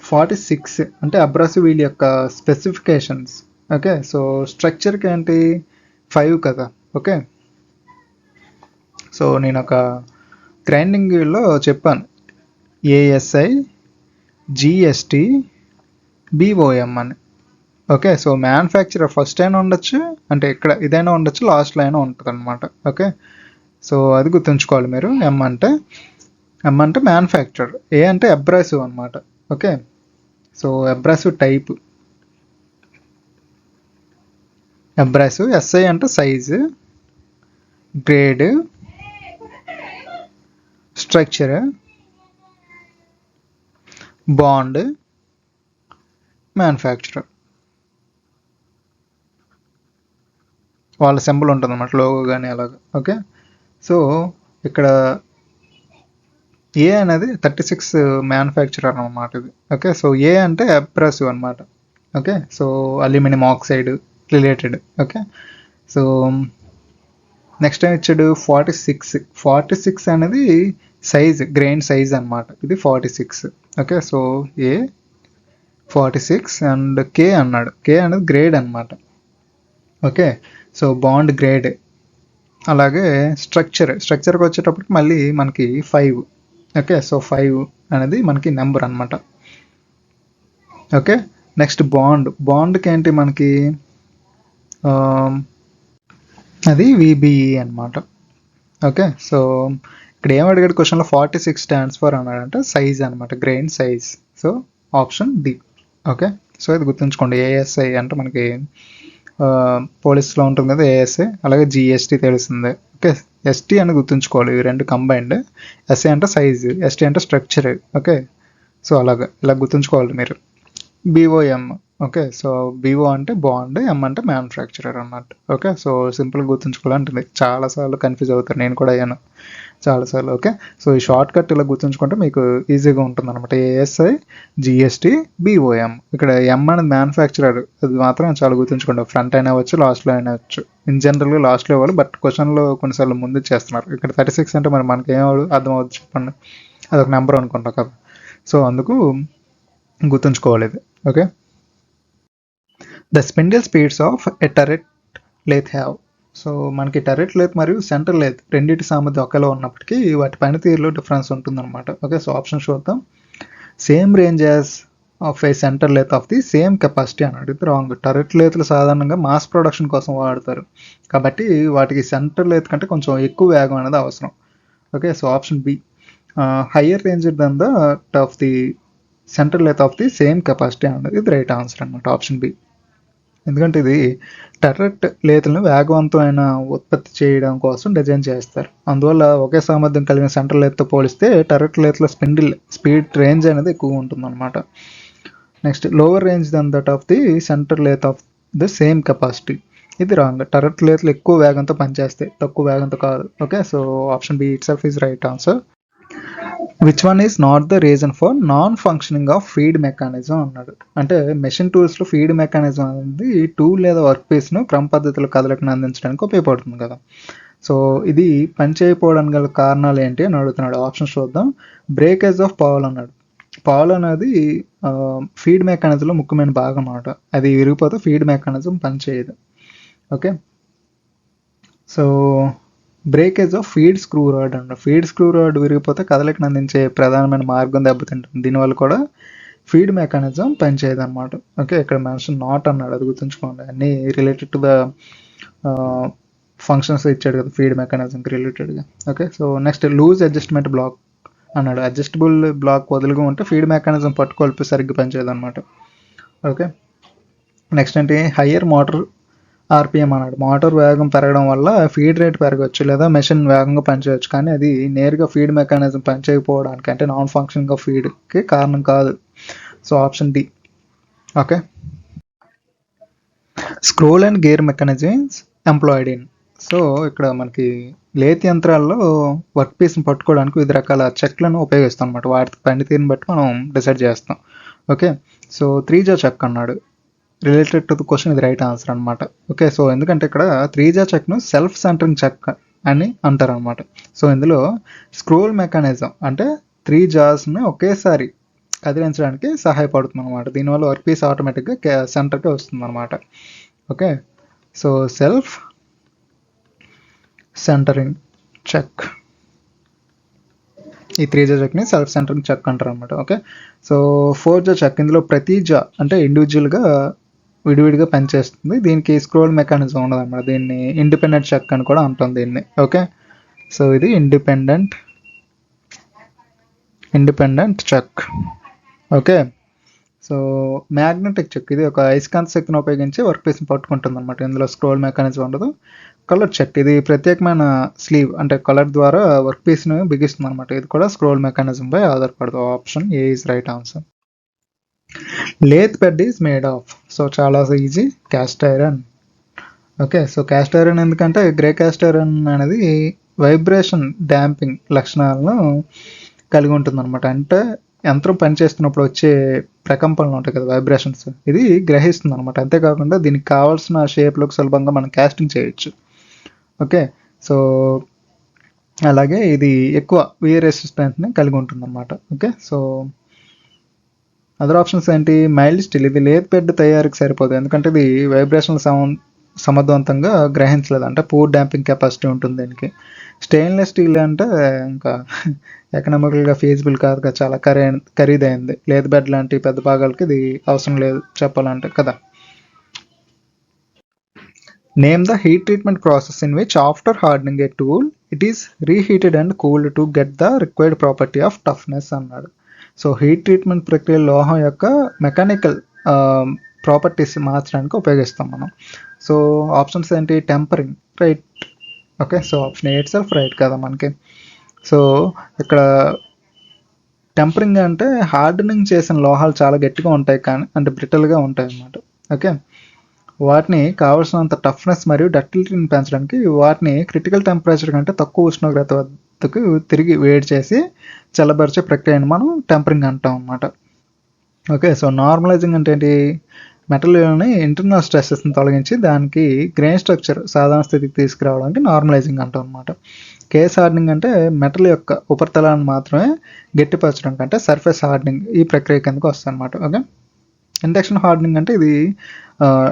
46 అంటే abrasive wheel యొక్క specifications. Okay. So స్ట్రక్చర్కి ఏంటి 5 కదా. Okay. So నేను ఒక grinding వీల్లో చెప్పాను ASI GST BOM అని. ఓకే. సో మ్యానుఫ్యాక్చరర్ ఫస్ట్ అయినా ఉండొచ్చు, అంటే ఇక్కడ ఇదైనా ఉండొచ్చు, లాస్ట్లో అయినా ఉంటుంది అనమాట. ఓకే. సో అది గుర్తుంచుకోవాలి మీరు. ఎం అంటే మ్యానుఫ్యాక్చరర్, ఏ అంటే అబ్రాసివ్ అనమాట. Okay. So abrasive type, abrasive. SI అంటే size, grade, structure, bond, manufacturer. వాళ్ళ సింబల్ ఉంటుంది అన్నమాట, లోగో కానీ అలాగా. ఓకే. సో ఇక్కడ ఏ అనేది 36 మ్యానుఫ్యాక్చరర్ అనమాట ఇది. ఓకే. సో ఏ అంటే అబ్రాసివ్ అనమాట. Okay. So aluminium oxide related. Okay. So next time ఇచ్చాడు 46 అనేది సైజ్, గ్రెయిన్ సైజ్ అనమాట. ఇది 46. ఓకే. సో ఏ 46 అండ్ కే అన్నాడు. కే అనేది గ్రేడ్ అనమాట. ఓకే. So bond grade. అలాగే స్ట్రక్చర్కి వచ్చేటప్పటికి మళ్ళీ మనకి 5. ఓకే. సో 5 అనేది మనకి నెంబర్ అనమాట. ఓకే. నెక్స్ట్ బాండ్కి ఏంటి మనకి అది VBE అనమాట. ఓకే. సో ఇక్కడ ఏం అడిగాడు క్వశ్చన్లో 46 స్టాండ్స్ ఫర్ అన్నాడంటే సైజ్ అనమాట, grain size. So option D. Okay. So ఇది గుర్తుంచుకోండి. ASI అంటే మనకి పోలీస్లో ఉంటుంది కదా ASI, అలాగే GST తెలుస్తుంది. ఓకే. ST అని గుర్తుంచుకోవాలి, ఇవి రెండు కంబైన్డ్. SI అంటే సైజు, ST అంటే స్ట్రక్చర్. ఓకే. సో ఇలా గుర్తుంచుకోవాలి మీరు. BOM. ఓకే. సో BO అంటే బాండ్, M అంటే మ్యానుఫ్యాక్చరర్ అన్నట్టు. ఓకే. సో సింపుల్గా గుర్తుంచుకోవాలంటుంది. చాలాసార్లు కన్ఫ్యూజ్ అవుతారు, నేను కూడా అయ్యాను చాలాసార్లు. ఓకే. సో ఈ షార్ట్ కట్ ఇలా గుర్తుంచుకుంటే మీకు ఈజీగా ఉంటుంది అనమాట. ASI GST BOM. ఇక్కడ M అనేది మ్యానుఫ్యాక్చరర్, అది మాత్రం చాలా గుర్తుంచుకోండి. ఫ్రంట్ అయినా అవ్వచ్చు, లాస్ట్లో అయినా అవ్వచ్చు. ఇన్ జనరల్గా లాస్ట్లో ఇవ్వాలి, బట్ క్వశ్చన్లో కొన్నిసార్లు ముందు చేస్తున్నారు. ఇక్కడ 36 అంటే మరి మనకి ఏం అర్థం అవుతుంది చెప్పండి, అదొక నెంబర్ అనుకుంటాం కదా. సో అందుకు గుర్తుంచుకోవాలి ఇది. Okay. The spindle speeds of a turret lathe have. So మనకి టరెట్ లేత్ మరియు సెంటర్ లేత్ రెండింటి సామర్థ్యం ఒకేలా ఉన్నప్పటికీ వాటి పనితీరులో డిఫరెన్స్ ఉంటుందన్నమాట. ఓకే. సో ఆప్షన్ చూద్దాం. Same range as of a centre lathe of the same capacity అన్నాడు. ఇది రాంగ్. టర్రెట్ లేతులు సాధారణంగా మాస్ ప్రొడక్షన్ కోసం వాడతారు కాబట్టి వాటికి సెంటర్ లేత్ కంటే కొంచెం ఎక్కువ వేగం అనేది అవసరం. Okay, so option B higher range then the of the centre lathe of the same capacity అన్నది ఇది రైట్ ఆన్సర్ అనమాట, ఆప్షన్ బి. ఎందుకంటే ఇది టర్రెట్ లేతులను వేగవంతమైన ఉత్పత్తి చేయడం కోసం డిజైన్ చేస్తారు. అందువల్ల ఒకే సామర్థ్యం కలిగిన సెంటర్ లేత్తో పోలిస్తే టర్రెట్ లేతుల స్పీడ్ రేంజ్ అనేది ఎక్కువ ఉంటుంది అనమాట. Next lower range then that of the centre lathe of the same capacity, ఇది రాంగ్. టర్రెట్ లేతులు ఎక్కువ వేగంతో పనిచేస్తాయి, తక్కువ వేగంతో కాదు. Okay, so option B itself is right answer. Which one is not the reason for non functioning of feed mechanism అన్నాడు. అంటే మెషిన్ టూల్స్లో ఫీడ్ మెకానిజం అనేది టూల్ లేదా వర్క్ పీస్ను క్రమ పద్ధతిలో కదలికను అందించడానికి ఉపయోగపడుతుంది కదా. సో ఇది పనిచేయకపోవడానికి గల కారణాలు ఏంటి అని అడుగుతున్నాడు. ఆప్షన్స్ చూద్దాం. బ్రేకేజ్ ఆఫ్ పవర్ అన్నాడు. పవర్ అనేది ఫీడ్ మెకానిజంలో ముఖ్యమైన భాగం అన్నమాట. అది విరిగిపోతే ఫీడ్ మెకానిజం పనిచేయదు. Okay, so breakage of feed screw rod అంట. ఫీడ్ స్క్రూ రాడ్ విరిగిపోతే కదలికను అందించే ప్రధానమైన మార్గం దెబ్బతింటుంది. దీనివల్ల కూడా ఫీడ్ మెకానిజం పనిచేయదు అనమాట. ఓకే, ఇక్కడ మెన్షన్ నాట్ అన్నాడు, అది గుర్తుంచుకోండి. అన్నీ రిలేటెడ్ టు ద ఫంక్షన్స్ ఇచ్చాడు కదా ఫీడ్ మెకానిజంకి రిలేటెడ్గా. Okay, so next loose adjustment block అన్నాడు. అడ్జస్టబుల్ బ్లాక్ వదులుగా ఉంటే ఫీడ్ మెకానిజం పట్టుకొలిపి సరిగ్గా పనిచేయదు అనమాట. ఓకే, నెక్స్ట్ ఏంటి హయ్యర్ మోటార్ ఆర్పిఎం అన్నాడు. మోటార్ వేగం పెరగడం వల్ల ఫీడ్ రేట్ పెరగవచ్చు లేదా మెషిన్ వేగంగా పనిచేయవచ్చు, కానీ అది నేరుగా ఫీడ్ మెకానిజం పనిచేయకపోవడానికి అంటే నాన్ ఫంక్షనింగ్ ఆఫ్ ఫీడ్కి కారణం కాదు. So option D. Okay, scroll and gear mechanisms employed in. సో ఇక్కడ మనకి లేత్ యంత్రాల్లో వర్క్ పీస్ని పట్టుకోవడానికి వివిధ రకాల చెక్లను ఉపయోగిస్తాం అనమాట. వాటి పనితీరుని బట్టి మనం డిసైడ్ చేస్తాం. ఓకే, సో 3 జా చెక్ అన్నాడు. రిలేటెడ్ టు ద క్వశ్చన్ ఇది రైట్ ఆన్సర్ అనమాట. ఓకే, సో ఎందుకంటే ఇక్కడ 3 జా చెక్ను సెల్ఫ్ సెంటరింగ్ చెక్ అని అంటారు అనమాట. సో ఇందులో స్క్రోల్ మెకానిజం అంటే 3 జాస్ని ఒకేసారి కదిలించడానికి సహాయపడుతుంది అనమాట. దీనివల్ల వర్క్ పీస్ ఆటోమేటిక్గా సెంటర్కి వస్తుంది అనమాట. Okay, so self centering chuck, ఈ 3 జా చెక్ని సెల్ఫ్ సెంటరింగ్ చెక్ అంటారు అనమాట. ఓకే, సో 4 జా చెక్, ఇందులో ప్రతి జా అంటే ఇండివిజువల్గా విడివిడిగా పనిచేస్తుంది. దీనికి స్క్రోల్ మెకానిజం ఉండదు అనమాట. దీన్ని ఇండిపెండెంట్ చెక్ అని కూడా అంటాం దీన్ని. ఓకే, సో ఇది independent chuck. Okay, so magnetic chuck, ఇది ఒక అయస్కాంత శక్తిని ఉపయోగించి వర్క్ పీస్ని పట్టుకుంటుంది అనమాట. ఇందులో స్క్రోల్ మెకానిజం ఉండదు. కలర్ చెక్, ఇది ప్రత్యేకమైన స్లీవ్ అంటే కలర్ ద్వారా వర్క్ పీస్ని బిగిస్తుంది అనమాట. ఇది కూడా స్క్రోల్ మెకానిజంపై ఆధారపడదు. Option A is right answer. Lathe bed is made of. So చాలా easy, cast iron. Okay, so cast iron ఎందుకంటే గ్రే క్యాస్ట్ ఐరన్ అనేది వైబ్రేషన్ డాంపింగ్ లక్షణాలను కలిగి ఉంటుంది అనమాట. అంటే యంత్రం పనిచేస్తున్నప్పుడు వచ్చే ప్రకంపనలు ఉంటాయి కదా, వైబ్రేషన్స్, ఇది గ్రహిస్తుంది అనమాట. అంతేకాకుండా దీనికి కావాల్సిన షేప్లోకి సులభంగా మనం క్యాస్టింగ్ చేయొచ్చు. ఓకే, సో అలాగే ఇది ఎక్కువ వియర్ రెసిస్టెన్స్ని కలిగి ఉంటుంది అనమాట. ఓకే, సో అదర్ ఆప్షన్స్ ఏంటి? మైల్డ్ స్టీల్, ఇది లేత్ బెడ్ తయారీకి సరిపోదు ఎందుకంటే ఇది వైబ్రేషన్ సమర్థవంతంగా గ్రహించలేదు, అంటే పూర్ డాంపింగ్ కెపాసిటీ ఉంటుంది దీనికి. స్టెయిన్లెస్ స్టీల్ అంటే ఇంకా ఎకనామికల్గా ఫీజిబుల్ కాదు కదా, చాలా ఖరీదైంది. లేత్ బెడ్ లాంటి పెద్ద భాగాలకి ఇది అవసరం లేదు చెప్పాలంటే కదా. Name the heat treatment process in which after hardening A tool it is reheated and cooled to get the required property of toughness అన్నాడు. సో హీట్ ట్రీట్మెంట్ ప్రక్రియ లోహం యొక్క మెకానికల్ ప్రాపర్టీస్ మార్చడానికి ఉపయోగిస్తాం మనం. సో ఆప్షన్స్ ఏంటి? Tempering, right. Okay, so option eight self right కదా మనకి. సో ఇక్కడ టెంపరింగ్ అంటే హార్డనింగ్ చేసిన లోహాలు చాలా గట్టిగా ఉంటాయి కానీ అంటే బ్రిటల్గా ఉంటాయి అన్నమాట. ఓకే, వాటిని కావాల్సినంత టఫ్నెస్ మరియు డక్టిలిటీని పెంచడానికి వాటిని క్రిటికల్ టెంపరేచర్ కంటే తక్కువ ఉష్ణోగ్రత వద్దకు తిరిగి వేడి చేసి చల్లబరిచే ప్రక్రియను మనం టెంపరింగ్ అంటాం అన్నమాట. ఓకే, సో నార్మలైజింగ్ అంటే ఏంటి? మెటల్లోని ఇంటర్నల్ స్ట్రెసెస్ని తొలగించి దానికి గ్రెయిన్ స్ట్రక్చర్ సాధారణ స్థితికి తీసుకురావడానికి నార్మలైజింగ్ అంటాం అనమాట. కేస్ హార్డనింగ్ అంటే మెటల్ యొక్క ఉపరితలాన్ని మాత్రమే గట్టిపరచడం కంటే సర్ఫేస్ హార్డనింగ్ ఈ ప్రక్రియ కిందకు వస్తుంది అనమాట. ఓకే, ఇండక్షన్ హార్డనింగ్ అంటే ఇది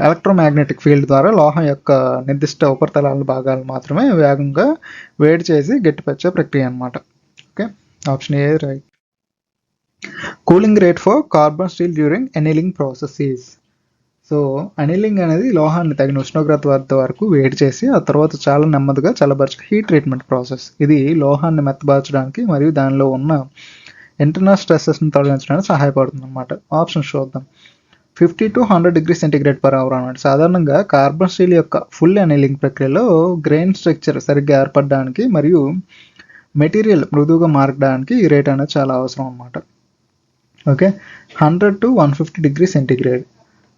ఎలక్ట్రోమాగ్నెటిక్ ఫీల్డ్ ద్వారా లోహం యొక్క నిర్దిష్ట ఉపరితలాల భాగాలు మాత్రమే వేగంగా వేడి చేసి గట్టిపరిచే ప్రక్రియ అనమాట. Okay, option A right. Cooling rate for carbon steel during annealing process is. So annealing అనేది లోహాన్ని తగిన ఉష్ణోగ్రత వద్ద వరకు వేడి చేసి ఆ తర్వాత చాలా నెమ్మదిగా చల్లబరిచే హీట్ ట్రీట్మెంట్ ప్రాసెస్. ఇది లోహాన్ని మెత్తబరచడానికి మరియు దానిలో ఉన్న ఇంటర్నల్ స్ట్రెస్సెస్ని తొలగించడానికి సహాయపడుతుంది అనమాట. ఆప్షన్స్ చూద్దాం. 50 to 100 degree centigrade per hour అన్నమాట. సాధారణంగా కార్బన్ స్టీల్ యొక్క ఫుల్ అనీలింగ్ ప్రక్రియలో గ్రెయిన్ స్ట్రక్చర్ సరిగ్గా ఏర్పడడానికి మరియు మెటీరియల్ మృదువుగా మారడానికి ఈ రేట్ అనేది చాలా అవసరం అనమాట. Okay, 100 to 150 degree centigrade.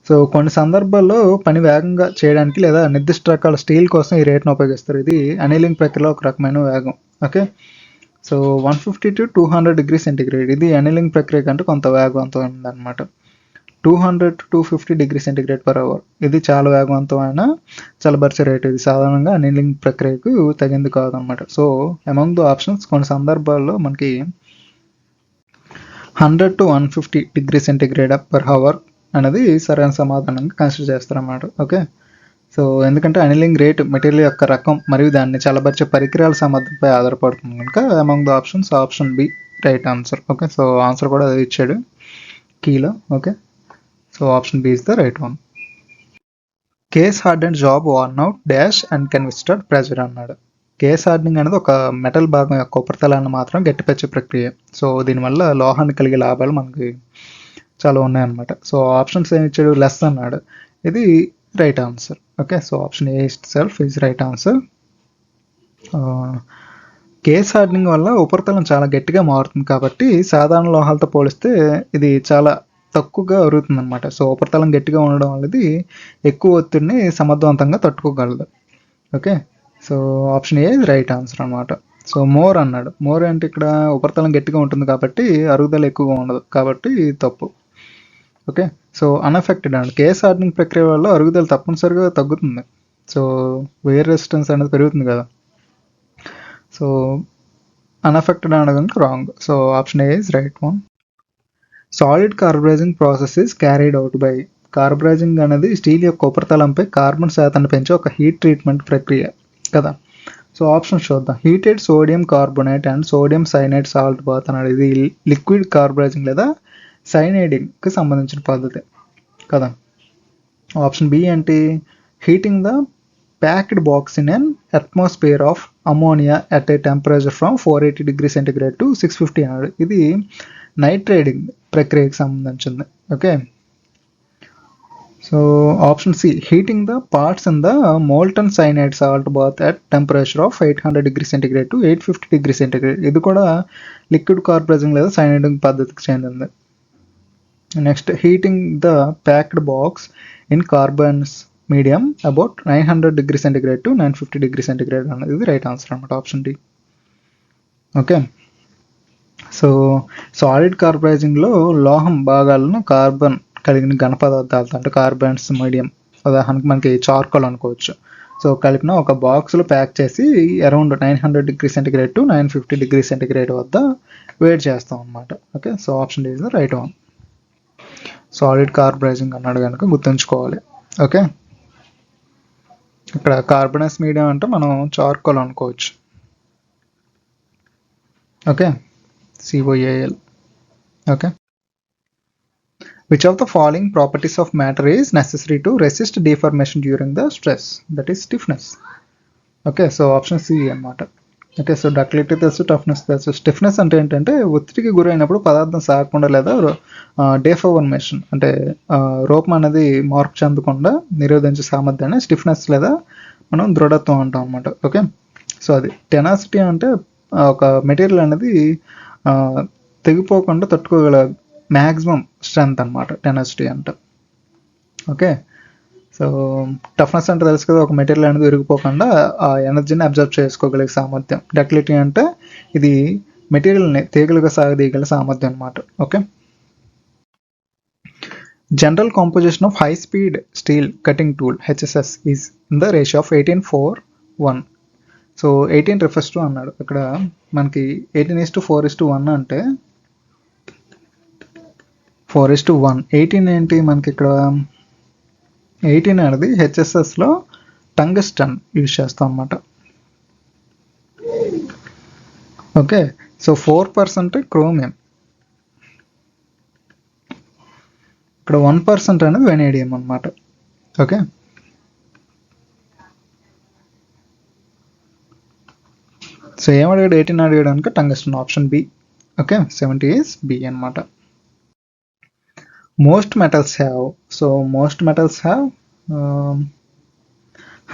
So కొన్ని సందర్భాల్లో పని వేగంగా చేయడానికి లేదా నిర్దిష్ట రకాల స్టీల్ కోసం ఈ రేట్ను ఉపయోగిస్తారు. ఇది అనీలింగ్ ప్రక్రియలో ఒక రకమైన వేగం. Okay, so 150 to 200 degree centigrade ఇది అనీలింగ్ ప్రక్రియ కంటే కొంత వేగవంతమైనది అనమాట. 200 to 250 degree centigrade per hour ఇది చాలా వేగవంతమైన చల్లబరిచే రేట్. ఇది సాధారణంగా అనీలింగ్ ప్రక్రియకు తగింది కాదనమాట. సో అమంగ్ ద ఆప్షన్స్ కొన్ని సందర్భాల్లో మనకి 100 to 150 degree centigrade per hour అనేది సరైన సమాధానంగా కన్సిడర్ చేస్తారన్నమాట. ఓకే, సో ఎందుకంటే అనీలింగ్ రేట్ మెటీరియల్ యొక్క రకం మరియు దాన్ని చల్లబరిచే పరికరాల సామర్థ్యంపై ఆధారపడుతుంది కనుక among the options option B right answer. Okay, so answer కూడా అది ఇచ్చాడు కీలో. Okay, so option B is the right one. Case hardened job worn out dash and can withstand pressure అన్నాడు. కేస్ హార్డనింగ్ అనేది ఒక మెటల్ భాగం యొక్క ఉపరితలాన్ని మాత్రం గట్టిపరిచే ప్రక్రియ. సో దీనివల్ల లోహాన్ని కలిగే లాభాలు మనకి చాలా ఉన్నాయన్నమాట. సో ఆప్షన్స్ ఏమి ఇచ్చాడు? లెస్ అన్నాడు. ఇది right answer. Okay, so option A self is right answer. Case hardening వల్ల ఉపరితలం చాలా గట్టిగా మారుతుంది కాబట్టి సాధారణ లోహాలతో పోలిస్తే ఇది చాలా తక్కువగా అరుగుతుంది అనమాట. సో ఉపరితలం గట్టిగా ఉండడం వల్ల ఇది ఎక్కువ ఒత్తిడిని సమర్థవంతంగా తట్టుకోగలదు. Okay, so option A right answer అనమాట. సో మోర్ అన్నాడు. మోర్ అంటే ఇక్కడ ఉపరితలం గట్టిగా ఉంటుంది కాబట్టి అరుగుదల ఎక్కువగా ఉండదు కాబట్టి తప్పు. ఓకే, సో అన్ఎఫెక్టెడ్ అండి. కేస్ హార్డనింగ్ ప్రక్రియ వల్ల అరుగుదల తప్పనిసరిగా తగ్గుతుంది. సో వేర్ రెసిస్టెన్స్ అనేది పెరుగుతుంది కదా. సో అన్ఎఫెక్టెడ్ అనడం కనుక wrong. So option A is right one. Solid carburising process is carried out by. Carburising అనేది స్టీల్ యొక్క ఉపరితలంపై కార్బన్ శాతాన్ని పెంచే ఒక హీట్ ట్రీట్మెంట్ ప్రక్రియ కదా. సో ఆప్షన్ చూద్దాం. Heated sodium carbonate and sodium cyanide salt bath అన్నాడు. ఇది లిక్విడ్ కార్బరైజింగ్ లేదా సైనైడింగ్కి సంబంధించిన పద్ధతి కదా. ఆప్షన్ బి అంటే heating the packed box in an atmosphere of ammonia at a temperature from 480 degree centigrade to 650 అన్నాడు. ఇది నైట్రేటింగ్ ప్రక్రియకి సంబంధించింది. Okay, so option C heating the parts in the molten cyanide salt bath at temperature of 800 degree centigrade to 850 degree centigrade. ఇది కూడా liquid carburising లేదా cyaniding పద్ధతికి చెందింది. Next heating the packed box in carbons medium about 900 degree centigrade to 950 degree centigrade అన్నది ఇది right answer అనమాట. Option D. Okay, so solid కార్బరైజింగ్లో లోహం భాగాలను కార్బన్ కలిగిన ఘన పదార్థాలతో అంటే కార్బన్స్ మీడియం, ఉదాహరణకి మనకి చార్కోల్ అనుకోవచ్చు. సో కలిపిన ఒక బాక్స్లో ప్యాక్ చేసి around 900 degree centigrade to 950 degree centigrade వద్ద వేడి చేస్తాం అనమాట. Okay, so option D is the right one. Solid carburizing అన్నాడు కనుక గుర్తుంచుకోవాలి. ఓకే, ఇక్కడ కార్బనస్ మీడియం అంటే మనం చార్కోల్ అనుకోవచ్చు. Okay, COAL. Okay, which of the following properties of matter is necessary to resist deformation during the stress, that is stiffness. Okay, so option C అన్నమాట. Okay, so ductility తెలుసు, toughness తెలుసు. Stiffness అంటే ఏంటంటే ఒత్తిడికి గురైనప్పుడు పదార్థం సాగకుండా లేదా డేఫార్మేషన్ అంటే రూపం అనేది మార్పు చెందకుండా నిరోధించే సామర్థ్యాన్ని స్టిఫ్నెస్ లేదా మనం దృఢత్వం అంటాం అనమాట. ఓకే, సో అది టెనాసిటీ అంటే ఒక మెటీరియల్ అనేది తెగిపోకుండా తట్టుకోగల మ్యాక్సిమం స్ట్రెంత్ అనమాట టెనాసిటీ అంటే. ఓకే, సో టఫ్నెస్ అంటే తెలుసు కదా, ఒక మెటీరియల్ అనేది విరిగిపోకుండా ఆ ఎనర్జీని అబ్జర్వ్ చేసుకోగలిగే సామర్థ్యం. డక్టిలిటీ అంటే ఇది మెటీరియల్ని తీగలుగా సాగదీయగల సామర్థ్యం అనమాట. Okay, general composition of high speed steel cutting tool HSS is in the ratio of 18:4:1. So 18 refers to అన్నాడు. ఇక్కడ మనకి 18:4:1 అంటే 4:1. 18 ఏంటి మనకి ఇక్కడ 18 అనేది HSSలో టంగస్టన్ యూజ్ చేస్తాం అన్నమాట. Okay, so 4% chromium. ఇక్కడ 1% అనేది వెనేడియం అనమాట. ఓకే, సో ఏమడిగాడు 18 అడిగాడు కనుక tungsten option B. Okay, 70 is B అనమాట. Most metals have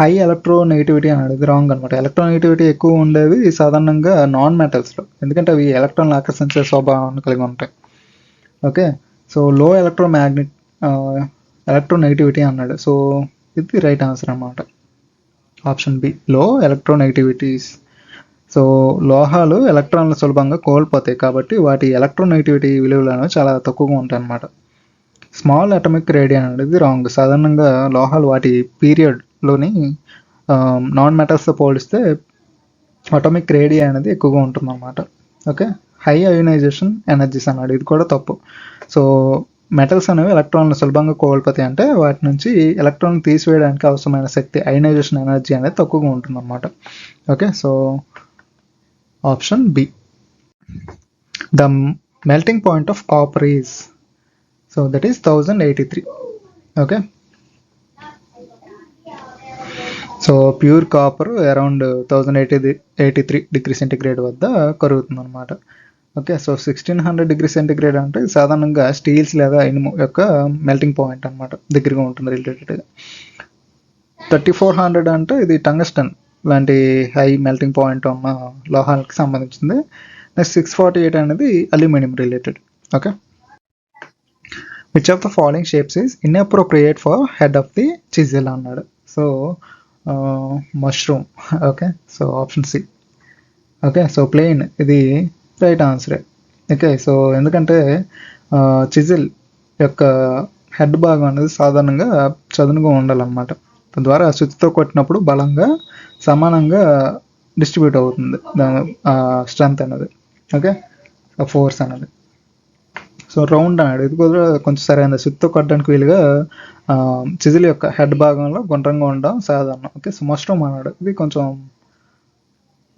high electronegativity అన్నాడు. ఇది రాంగ్ అనమాట. ఎలక్ట్రోనెగటివిటీ ఎక్కువ ఉండేవి సాధారణంగా నాన్ మెటల్స్లో, ఎందుకంటే అవి ఎలక్ట్రాన్లు ఆకర్షించే స్వభావాన్ని కలిగి ఉంటాయి. ఓకే, సో లో ఎలక్ట్రోనెగటివిటీ అన్నాడు. సో ఇది రైట్ ఆన్సర్ అనమాట. ఆప్షన్ బి, లో ఎలక్ట్రోనెగటివిటీస్. సో లోహాలు ఎలక్ట్రాన్లు సులభంగా కోల్పోతాయి కాబట్టి వాటి ఎలక్ట్రోనెగటివిటీ విలువలు అనేవి చాలా తక్కువగా ఉంటాయి అన్నమాట. స్మాల్ అటామిక్ రేడియన్ అనేది రాంగ్. సాధారణంగా లోహాలు వాటి పీరియడ్లోని నాన్ మెటల్స్తో పోలిస్తే అటామిక్ రేడియా అనేది ఎక్కువగా ఉంటుంది అన్నమాట. ఓకే, హై అయోనైజేషన్ ఎనర్జీస్ అన్నాడు. ఇది కూడా తప్పు. సో మెటల్స్ అనేవి ఎలక్ట్రాన్లు సులభంగా కోల్పోతాయి అంటే వాటి నుంచి ఎలక్ట్రాన్లు తీసివేయడానికి అవసరమైన శక్తి, అయోనైజేషన్ ఎనర్జీ అనేది తక్కువగా ఉంటుంది అన్నమాట. Okay, so option B. The melting point of copper is, so that is 1083. Okay, so pure copper around 1083 degree centigrade వద్ద కరుగుతుంది అనమాట. ఓకే, సో 1600 డిగ్రీ సెంటిగ్రేడ్ అంటే సాధారణంగా స్టీల్స్ లేదా ఇనుము యొక్క మెల్టింగ్ పాయింట్ అనమాట, దగ్గరగా ఉంటుంది రిలేటెడ్గా. 3400 అంటే ఇది టంగస్టన్ లాంటి హై మెల్టింగ్ పాయింట్ ఉన్న లోహాలకు సంబంధించింది. నెక్స్ట్ 648 అనేది aluminium related. Okay, which of the following shapes is inappropriate for head of the chisel అన్నాడు. So mushroom. Okay, so option C. Okay, so plain ఇది రైట్ ఆన్సరే. ఓకే, సో ఎందుకంటే chisel యొక్క head భాగం అనేది సాధారణంగా చదునుగా ఉండాలన్నమాట. తద్వారా సుత్తితో కొట్టినప్పుడు బలంగా సమానంగా డిస్ట్రిబ్యూట్ అవుతుంది దాని స్ట్రెంత్ అనేది. ఓకే, ఫోర్స్ అనేది. సో రౌండ్ అన్నాడు. ఇది కూడా కొంచెం సరైనది. సుత్తితో కొట్టడానికి వీలుగా చిజిల్ యొక్క హెడ్ భాగంలో గుండ్రంగా ఉండడం సాధారణం. ఓకే, సో మష్రూమ్ అన్నాడు. ఇది కొంచెం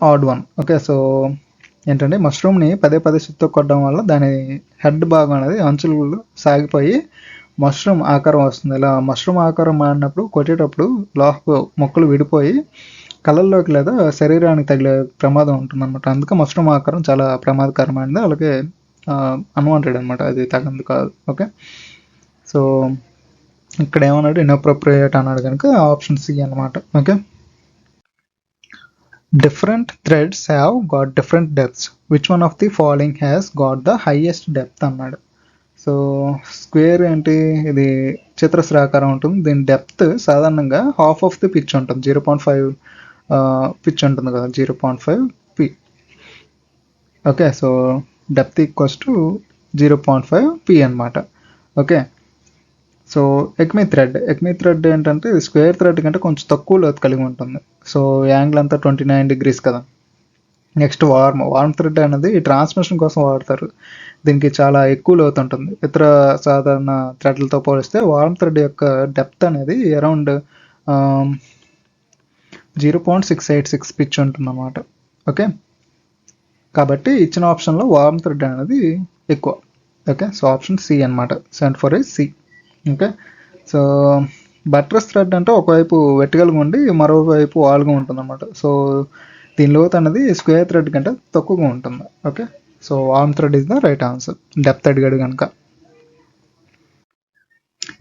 ఆడ్ వన్. ఓకే, సో ఏంటంటే మష్రూమ్ని పదే సుత్తితో కొట్టడం వల్ల దాని హెడ్ భాగం అనేది అంచులు సాగిపోయి మష్రూమ్ ఆకారం వస్తుంది. ఇలా మష్రూమ్ ఆకారం మారినప్పుడు కొట్టేటప్పుడు లోహపు మొక్కలు విడిపోయి కళ్ళల్లోకి లేదా శరీరానికి తగిలే ప్రమాదం ఉంటుంది అనమాట. అందుకే మష్రూమ్ ఆకారం చాలా ప్రమాదకరమైనది, అలాగే అన్వాంటెడ్ అనమాట, అది తగంది కాదు. ఓకే, సో ఇక్కడ ఏమన్నాడు ఇన్అప్రోప్రియేట్ అన్నాడు కనుక ఆప్షన్ సి అనమాట. Okay, different threads have got different depths, which one of the following has got the highest depth అన్నాడు. సో స్క్వేర్ ఏంటి, ఇది చతురస్రాకారం ఉంటుంది. దీని డెప్త్ సాధారణంగా హాఫ్ ఆఫ్ ది పిచ్ ఉంటుంది. 0.5 పిచ్ ఉంటుంది కదా, 0.5 P. Okay, so depth equals to 0.5 P అనమాట. ఓకే, సో ఎక్మీ థ్రెడ్ ఏంటంటే ఇది స్క్వేర్ థ్రెడ్ కంటే కొంచెం తక్కువ లోతు కలిగి ఉంటుంది. సో యాంగిల్ అంతా 29 డిగ్రీస్ కదా. నెక్స్ట్ వార్మ్ థ్రెడ్ అనేది ట్రాన్స్మిషన్ కోసం వాడతారు. దీనికి చాలా ఎక్కువ లోతు ఉంటుంది. ఇతర సాధారణ థ్రెడ్లతో పోలిస్తే వార్మ్ థ్రెడ్ యొక్క డెప్త్ అనేది అరౌండ్ 0.686 పిచ్ ఉంటుంది అన్నమాట. ఓకే, కాబట్టి ఇచ్చిన ఆప్షన్లో వార్మ్ థ్రెడ్ అనేది ఎక్కువ. ఓకే, సో ఆప్షన్ సి అనమాట. 74 is C. Okay, so buttress thread అంటే ఒకవైపు వెర్టికల్గా ఉండి మరోవైపు వాల్గా ఉంటుంది అనమాట. సో దీని లోతు అనేది స్క్వేర్ థ్రెడ్ కంటే తక్కువగా ఉంటుంది. Okay, so worm thread is the right answer. Depth అడిగాడు కనుక.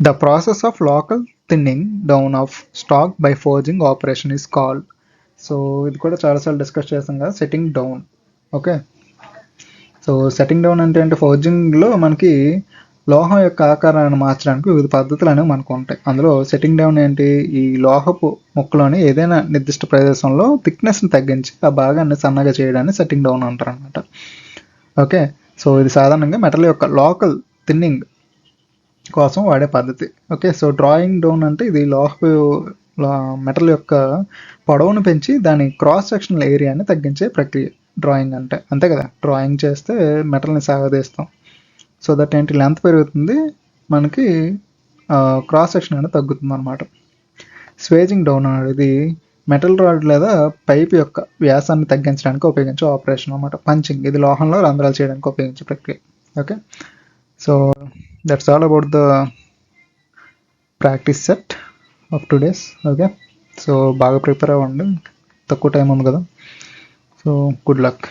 The process of local thinning down of stock by forging operation is called. So ఇది కూడా చాలాసార్లు డిస్కస్ చేస్తాం కదా, setting down. Okay, so setting down అంటే ఏంటి, ఫోర్జింగ్లో మనకి లోహం యొక్క ఆకారాన్ని మార్చడానికి వివిధ పద్ధతులు అనేవి మనకు ఉంటాయి. అందులో సెట్టింగ్ డౌన్ ఏంటి, ఈ లోహపు ముక్కలోని ఏదైనా నిర్దిష్ట ప్రదేశంలో థిక్నెస్ని తగ్గించి ఆ భాగాన్ని సన్నగా చేయడాన్ని సెట్టింగ్ డౌన్ అంటారు అనమాట. ఓకే, సో ఇది సాధారణంగా మెటల్ యొక్క లోకల్ థిన్నింగ్ కోసం వాడే పద్ధతి. ఓకే, సో డ్రాయింగ్ డౌన్ అంటే ఇది లోహపు మెటల్ యొక్క పొడవును పెంచి దాని క్రాస్ సెక్షనల్ ఏరియాని తగ్గించే ప్రక్రియ డ్రాయింగ్ అంటే. అంతే కదా, డ్రాయింగ్ చేస్తే మెటల్ని సాగదీస్తాం. సో దట్ ఏంటి, లెంత్ పెరుగుతుంది, మనకి క్రాస్ సెక్షన్ అనేది తగ్గుతుంది అనమాట. స్వేజింగ్ డౌన్ అనేది మెటల్ రాడ్ లేదా పైప్ యొక్క వ్యాసాన్ని తగ్గించడానికి ఉపయోగించే ఆపరేషన్ అనమాట. పంచింగ్, ఇది లోహంలో రంధ్రాలు చేయడానికి ఉపయోగించే ప్రక్రియ. Okay, so that's all about the practice set of 2 days. Okay, so బాగా ప్రిపేర్ అవ్వండి, తక్కువ టైం ఉంది కదా. So good luck.